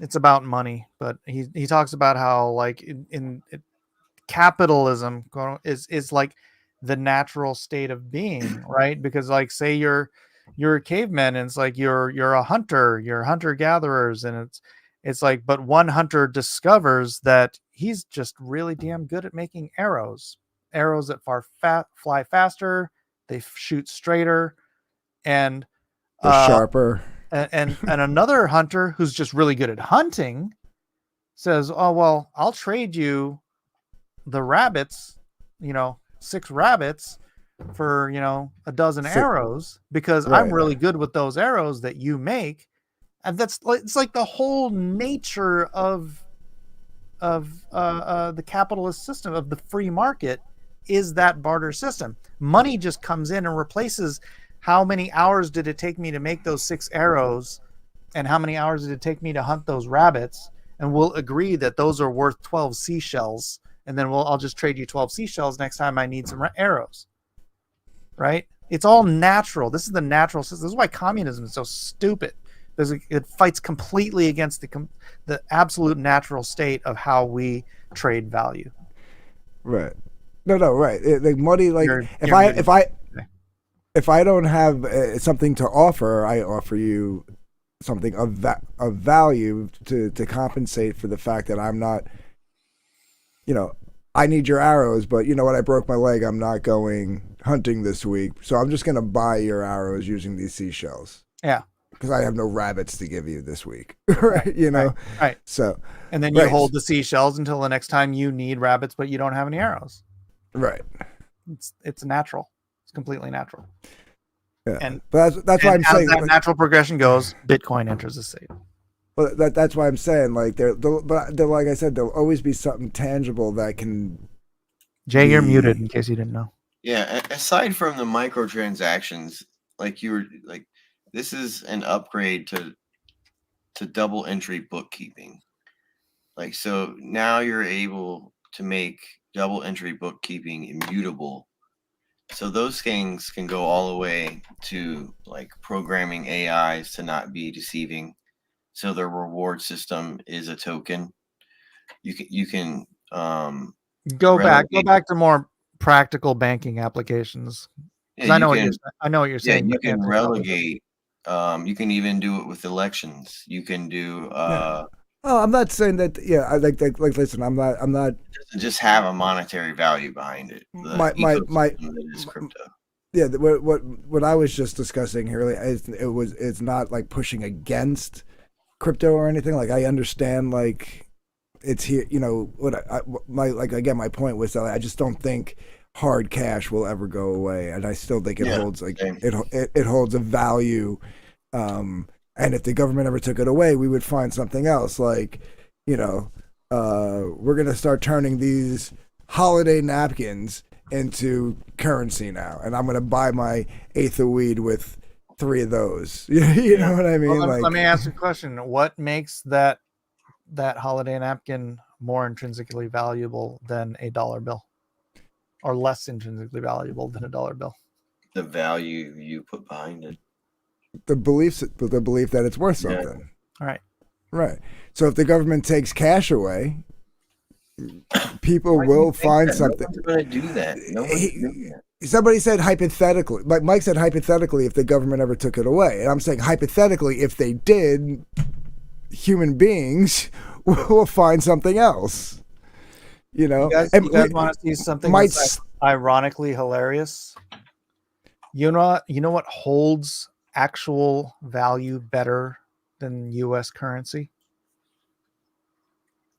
It's about money, but he talks about how in capitalism is like the natural state of being, right? Because say you're a caveman and it's like you're a hunter, you're hunter-gatherers, and it's like, but one hunter discovers that he's just really damn good at making arrows that fly faster, they shoot straighter, and sharper. And another hunter who's just really good at hunting says, oh well, I'll trade you the rabbits, 6 rabbits for a dozen arrows because I'm really good with those arrows that you make. And it's like the whole nature of the capitalist system, of the free market, is that barter system. Money just comes in and replaces how many hours did it take me to make those 6 arrows and how many hours did it take me to hunt those rabbits, and we'll agree that those are worth 12 seashells, and then I'll just trade you 12 seashells next time I need some arrows. Right? It's all natural. This is the natural system. This is why communism is so stupid. It fights completely against the absolute natural state of how we trade value. Right. No, right. Money, if I don't have something to offer, I offer you something of value to compensate for the fact that I'm not, I need your arrows, but you know what? I broke my leg. I'm not going hunting this week. So I'm just going to buy your arrows using these seashells. Yeah. Because I have no rabbits to give you this week. Right. Right. So, and then you hold the seashells until the next time you need rabbits, but you don't have any arrows. Right. It's natural. It's completely natural. Yeah. And but that's why I'm saying that natural progression goes, Bitcoin enters the state. Well, that's why I'm saying but like I said, there'll always be something tangible that can. Jay, you're muted in case you didn't know. Yeah, aside from the microtransactions, like you were like, this is an upgrade to double entry bookkeeping. Like, so now you're able to make double entry bookkeeping immutable. So those things can go all the way to like programming AIs to not be deceiving. So the reward system is a token. You can Go relegate. back to more practical banking applications. Yeah, I know what you're saying. you but can answer the question. relegate. You can even do it with elections. You can do. Oh, I'm not saying that. Yeah, I like. Listen, I'm not. Doesn't just have a monetary value behind it. The My ecosystem that is crypto. Yeah, what I was just discussing earlier is it's not like pushing against crypto or anything. Like I understand, like it's here. You know my point was that I just don't think hard cash will ever go away, and I still think it holds like it holds a value. And if the government ever took it away, we would find something else. Like, we're gonna start turning these holiday napkins into currency now, and I'm gonna buy my eighth of weed with 3 of those. You know what I mean? Well, let me ask you a question. What makes that holiday napkin more intrinsically valuable than a dollar bill, or less intrinsically valuable than a dollar bill? The value you put behind it. The belief that it's worth something. All right. Right. So if the government takes cash away, people will find something. No one's going to do that. No one's doing that. Somebody said hypothetically, like Mike said hypothetically, if the government ever took it away. And I'm saying hypothetically, if they did, human beings will find something else. You guys want to see something that's ironically hilarious? You know what holds actual value better than U.S. currency?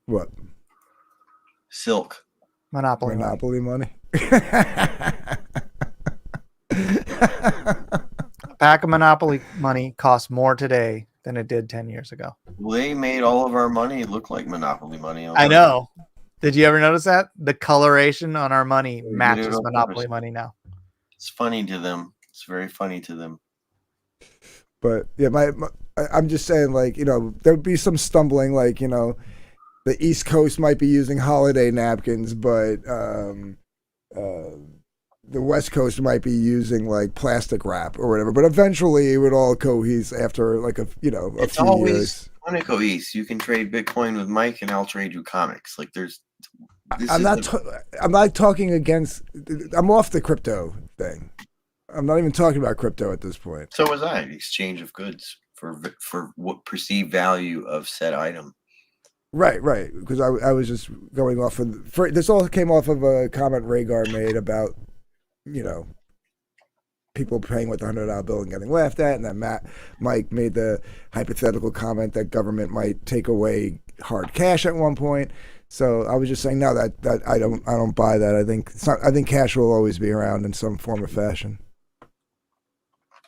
What? Silk. Monopoly money. A pack of Monopoly money costs more today than it did 10 years ago. Well, they made all of our money look like Monopoly money. I know. Did you ever notice that? The coloration on our money matches Monopoly money now. It's funny to them. It's very funny to them. But yeah, I'm just saying, like, there would be some stumbling, like, the East Coast might be using holiday napkins, but the West Coast might be using like plastic wrap or whatever. But eventually, it would all cohese after like a few years. When it cohese, you can trade Bitcoin with Mike, and I'll trade you comics. Like I'm not talking against. I'm off the crypto thing. I'm not even talking about crypto at this point. So was I. Exchange of goods for what perceived value of said item. Right. Because I was just going off of this all came off of a comment Rhaegar made about, people paying with the $100 bill and getting laughed at, and then Mike made the hypothetical comment that government might take away hard cash at one point. So I was just saying, no, that I don't buy that. I think cash will always be around in some form or fashion.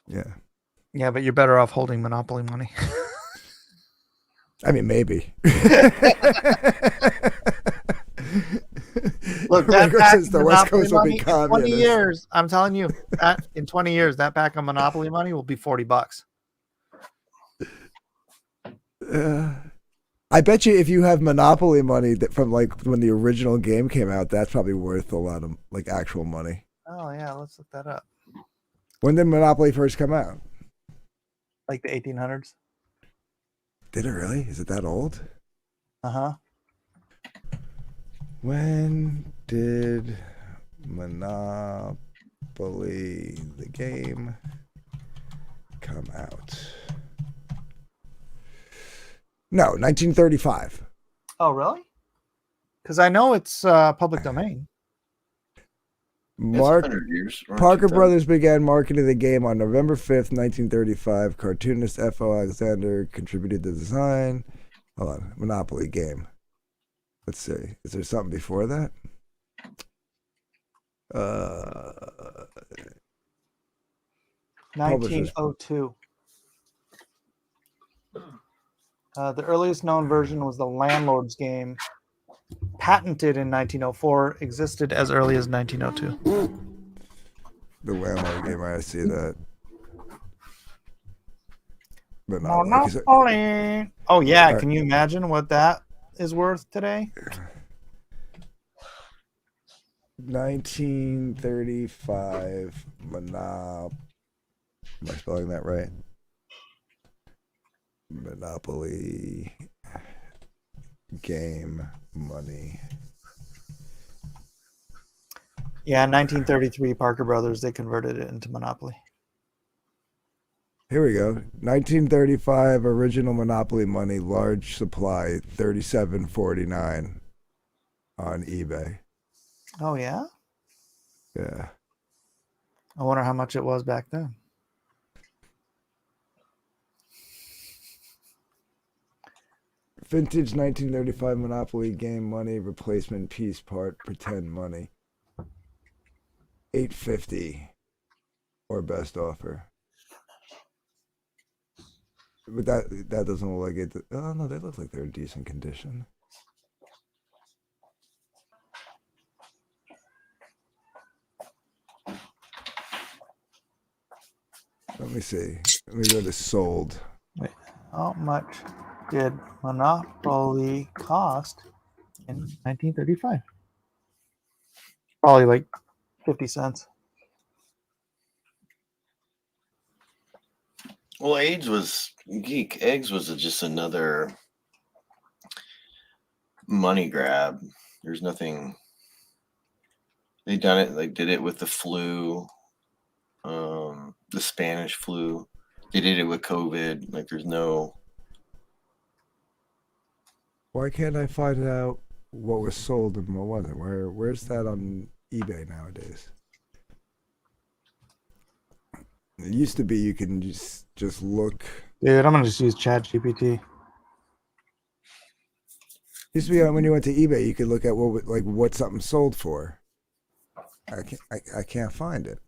Yeah. Yeah, but you're better off holding Monopoly money. I mean, maybe. Look, the West Coast will be communist. 20 years, I'm telling you, in 20 years, that pack of Monopoly money will be $40. I bet you if you have Monopoly money that from like when the original game came out, that's probably worth a lot of like actual money. Oh yeah, let's look that up. When did Monopoly first come out? Like the 1800s. Did it really? Is it that old? Uh-huh. When did Monopoly, the game, come out? No, 1935. Oh, really? Because I know it's public domain. Parker Brothers began marketing the game on November 5th, 1935. Cartoonist F.O. Alexander contributed the design. Hold on. Monopoly game. Let's see. Is there something before that? 1902. The earliest known version was the Landlord's game, patented in 1904, existed as early as 1902. The landlord game, I see that. But no, Monopoly. Oh yeah, right. can you imagine what that is worth today? 1935 Monopoly. Am I spelling that right? Monopoly game money. Yeah, 1933 Parker Brothers, they converted it into Monopoly. Here we go. 1935 original Monopoly money, large supply, $37.49 on eBay. Oh yeah? Yeah. I wonder how much it was back then. Vintage 1935 Monopoly game money, replacement piece part, pretend money. $8.50 or best offer. But that doesn't look like it. Oh no, they look like they're in decent condition. Let me see. Let me go to sold. Wait, how much did Monopoly cost in 1935? Probably like 50 cents. Well, eggs was just another money grab. There's nothing. They did it with the flu, the Spanish flu. They did it with COVID. Like there's no. Why can't I find out what was sold and what wasn't? Where's that on eBay nowadays? It used to be you can just look. Dude, I'm gonna just use ChatGPT. Used to be when you went to eBay, you could look at what something sold for. I can't find it.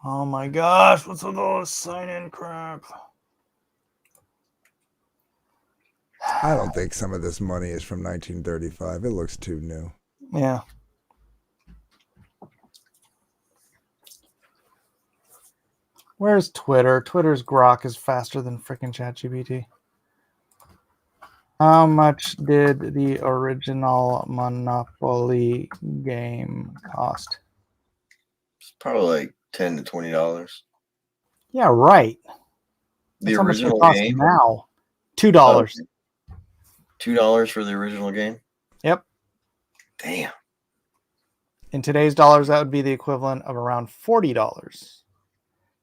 Oh my gosh, what's with all this sign-in crap? I don't think some of this money is from 1935. It looks too new. Yeah. Where's Twitter? Twitter's grok is faster than freaking ChatGPT. How much did the original Monopoly game cost? It's probably like $10 to $20. Yeah, right. The That's how much it original costs game now. $2. $2 for the original game. Yep. Damn. In today's dollars, that would be the equivalent of around $40.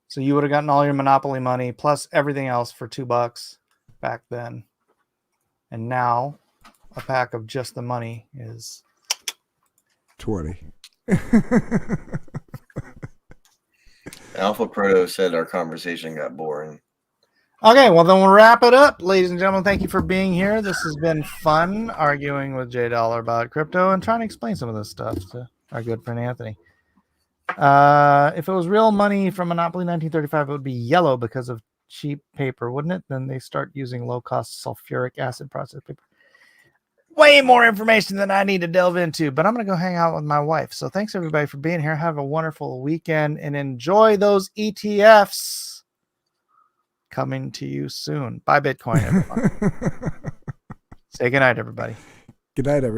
So you would have gotten all your Monopoly money plus everything else for $2 back then. And now a pack of just the money is 20. Alpha Proto said our conversation got boring. Okay, well then we'll wrap it up. Ladies and gentlemen, thank you for being here. This has been fun arguing with J Dollar about crypto and trying to explain some of this stuff to our good friend Anthony. If it was real money from Monopoly 1935, it would be yellow because of cheap paper, wouldn't it? Then they start using low-cost sulfuric acid processed paper. Way more information than I need to delve into, but I'm going to go hang out with my wife. So thanks everybody for being here. Have a wonderful weekend and enjoy those ETFs coming to you soon. Buy Bitcoin, everyone. Say goodnight, everybody. Good night, everyone.